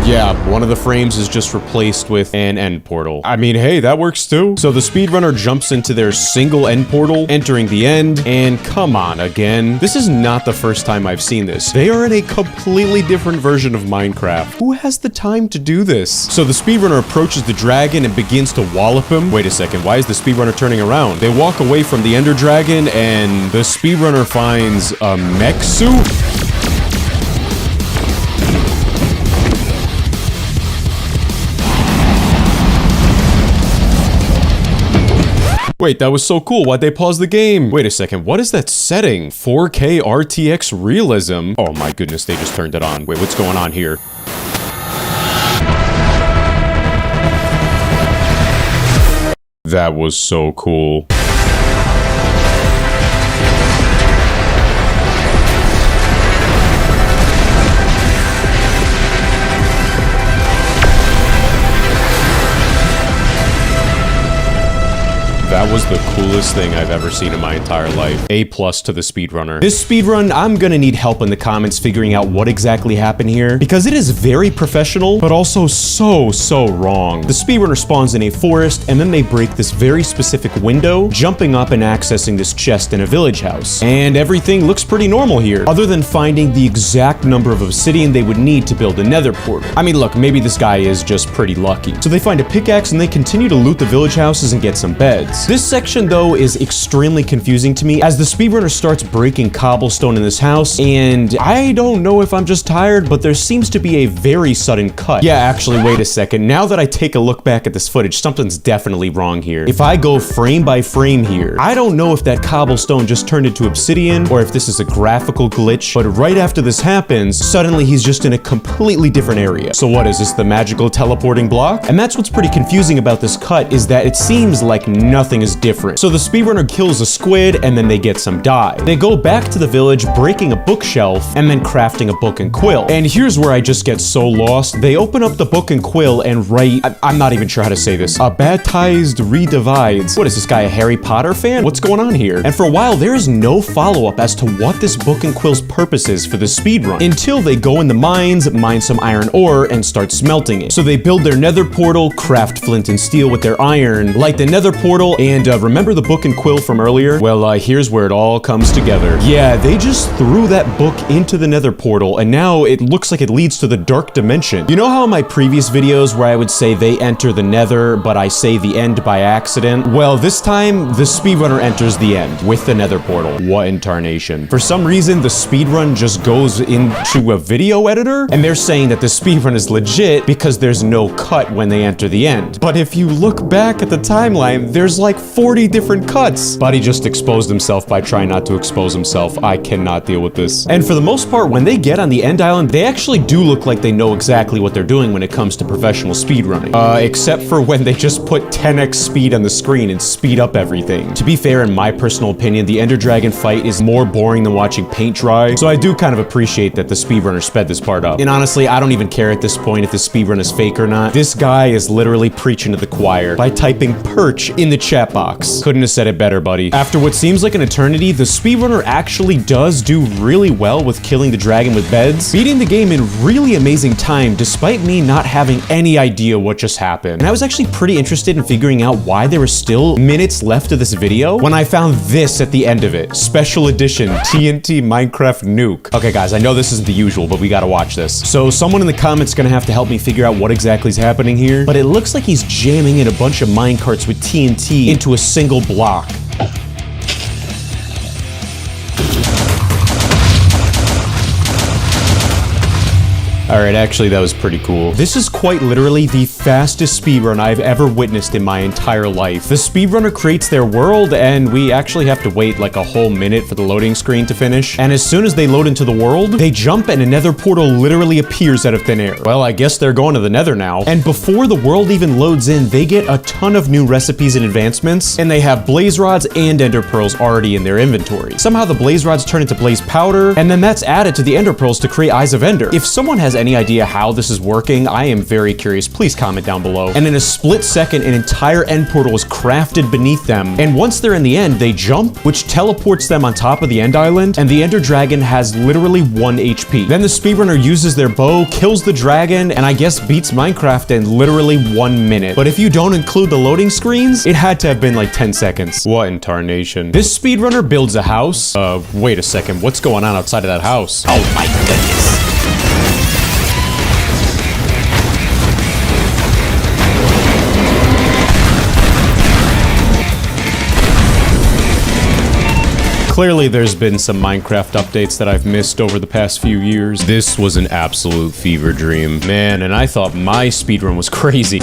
yeah, one of the frames is just replaced with an end portal. I mean, hey, that works too. So the speedrunner jumps into their single end portal, entering the end, and come on again. This is not the first time I've seen this. They are in a completely different version of Minecraft. Who has the time to do this? So the speedrunner approaches the dragon and begins to wallop him. Wait a second, why is the speedrunner turning around? They walk away from the ender dragon, and the speedrunner finds a mech suit. Wait, that was so cool. Why'd they pause the game? Wait a second, what is that setting? 4K RTX realism? Oh my goodness, they just turned it on. Wait, what's going on here? That was so cool. That was the coolest thing I've ever seen in my entire life. A+ to the speedrunner. This speedrun, I'm gonna need help in the comments figuring out what exactly happened here, because it is very professional, but also so wrong. The speedrunner spawns in a forest, and then they break this very specific window, jumping up and accessing this chest in a village house. And everything looks pretty normal here, other than finding the exact number of obsidian they would need to build a nether portal. I mean, look, maybe this guy is just pretty lucky. So they find a pickaxe, and they continue to loot the village houses and get some beds. This section, though, is extremely confusing to me as the speedrunner starts breaking cobblestone in this house, and I don't know if I'm just tired, but there seems to be a very sudden cut. Yeah, actually, wait a second. Now that I take a look back at this footage, something's definitely wrong here. If I go frame by frame here, I don't know if that cobblestone just turned into obsidian or if this is a graphical glitch, but right after this happens, suddenly he's just in a completely different area. So what, is this the magical teleporting block? And that's what's pretty confusing about this cut, is that it seems like nothing nothing is different. So the speedrunner kills a squid and then they get some dye. They go back to the village, breaking a bookshelf and then crafting a book and quill. And here's where I just get so lost. They open up the book and quill and write, I'm not even sure how to say this, a baptized redivides. What is this guy, a Harry Potter fan? What's going on here? And for a while, there is no follow-up as to what this book and quill's purpose is for the speedrun, until they go in the mines, mine some iron ore, and start smelting it. So they build their nether portal, craft flint and steel with their iron, light the nether portal, and remember the book and quill from earlier? Well, here's where it all comes together. Yeah, they just threw that book into the nether portal, and now it looks like it leads to the dark dimension. You know how in my previous videos where I would say they enter the nether, but I say the end by accident? Well, this time, the speedrunner enters the end with the nether portal. What in tarnation? For some reason, the speedrun just goes into a video editor, and they're saying that the speedrun is legit because there's no cut when they enter the end. But if you look back at the timeline, there's like 40 different cuts. Buddy just exposed himself by trying not to expose himself. I cannot deal with this. And for the most part, when they get on the end island, they actually do look like they know exactly what they're doing when it comes to professional speedrunning. Except for when they just put 10x speed on the screen and speed up everything. To be fair, in my personal opinion, the Ender Dragon fight is more boring than watching paint dry, so I do kind of appreciate that the speedrunner sped this part up. And honestly, I don't even care at this point if the speedrun is fake or not. This guy is literally preaching to the choir by typing perch in the chat box. Couldn't have said it better, buddy. After what seems like an eternity, the speedrunner actually does do really well with killing the dragon with beds, beating the game in really amazing time despite me not having any idea what just happened. And I was actually pretty interested in figuring out why there were still minutes left of this video when I found this at the end of it. Special edition TNT Minecraft Nuke. Okay guys, I know this isn't the usual, but we gotta watch this. So someone in the comments gonna have to help me figure out what exactly is happening here, but it looks like he's jamming in a bunch of minecarts with TNT into a single block. Alright, actually that was pretty cool. This is quite literally the fastest speedrun I've ever witnessed in my entire life. The speedrunner creates their world, and we actually have to wait like a whole minute for the loading screen to finish. And as soon as they load into the world, they jump and a nether portal literally appears out of thin air. Well, I guess they're going to the nether now. And before the world even loads in, they get a ton of new recipes and advancements, and they have blaze rods and ender pearls already in their inventory. Somehow the blaze rods turn into blaze powder, and then that's added to the ender pearls to create eyes of ender. If someone has any idea how this is working, I am very curious. Please comment down below. And in a split second, an entire end portal is crafted beneath them. And once they're in the end, they jump, which teleports them on top of the end island, and the ender dragon has literally 1 HP. Then the speedrunner uses their bow, kills the dragon, and I guess beats Minecraft in literally 1 minute. But if you don't include the loading screens, it had to have been like 10 seconds. What in tarnation? This speedrunner builds a house. Wait a second. What's going on outside of that house? Oh my goodness. Clearly, there's been some Minecraft updates that I've missed over the past few years. This was an absolute fever dream. Man, and I thought my speedrun was crazy.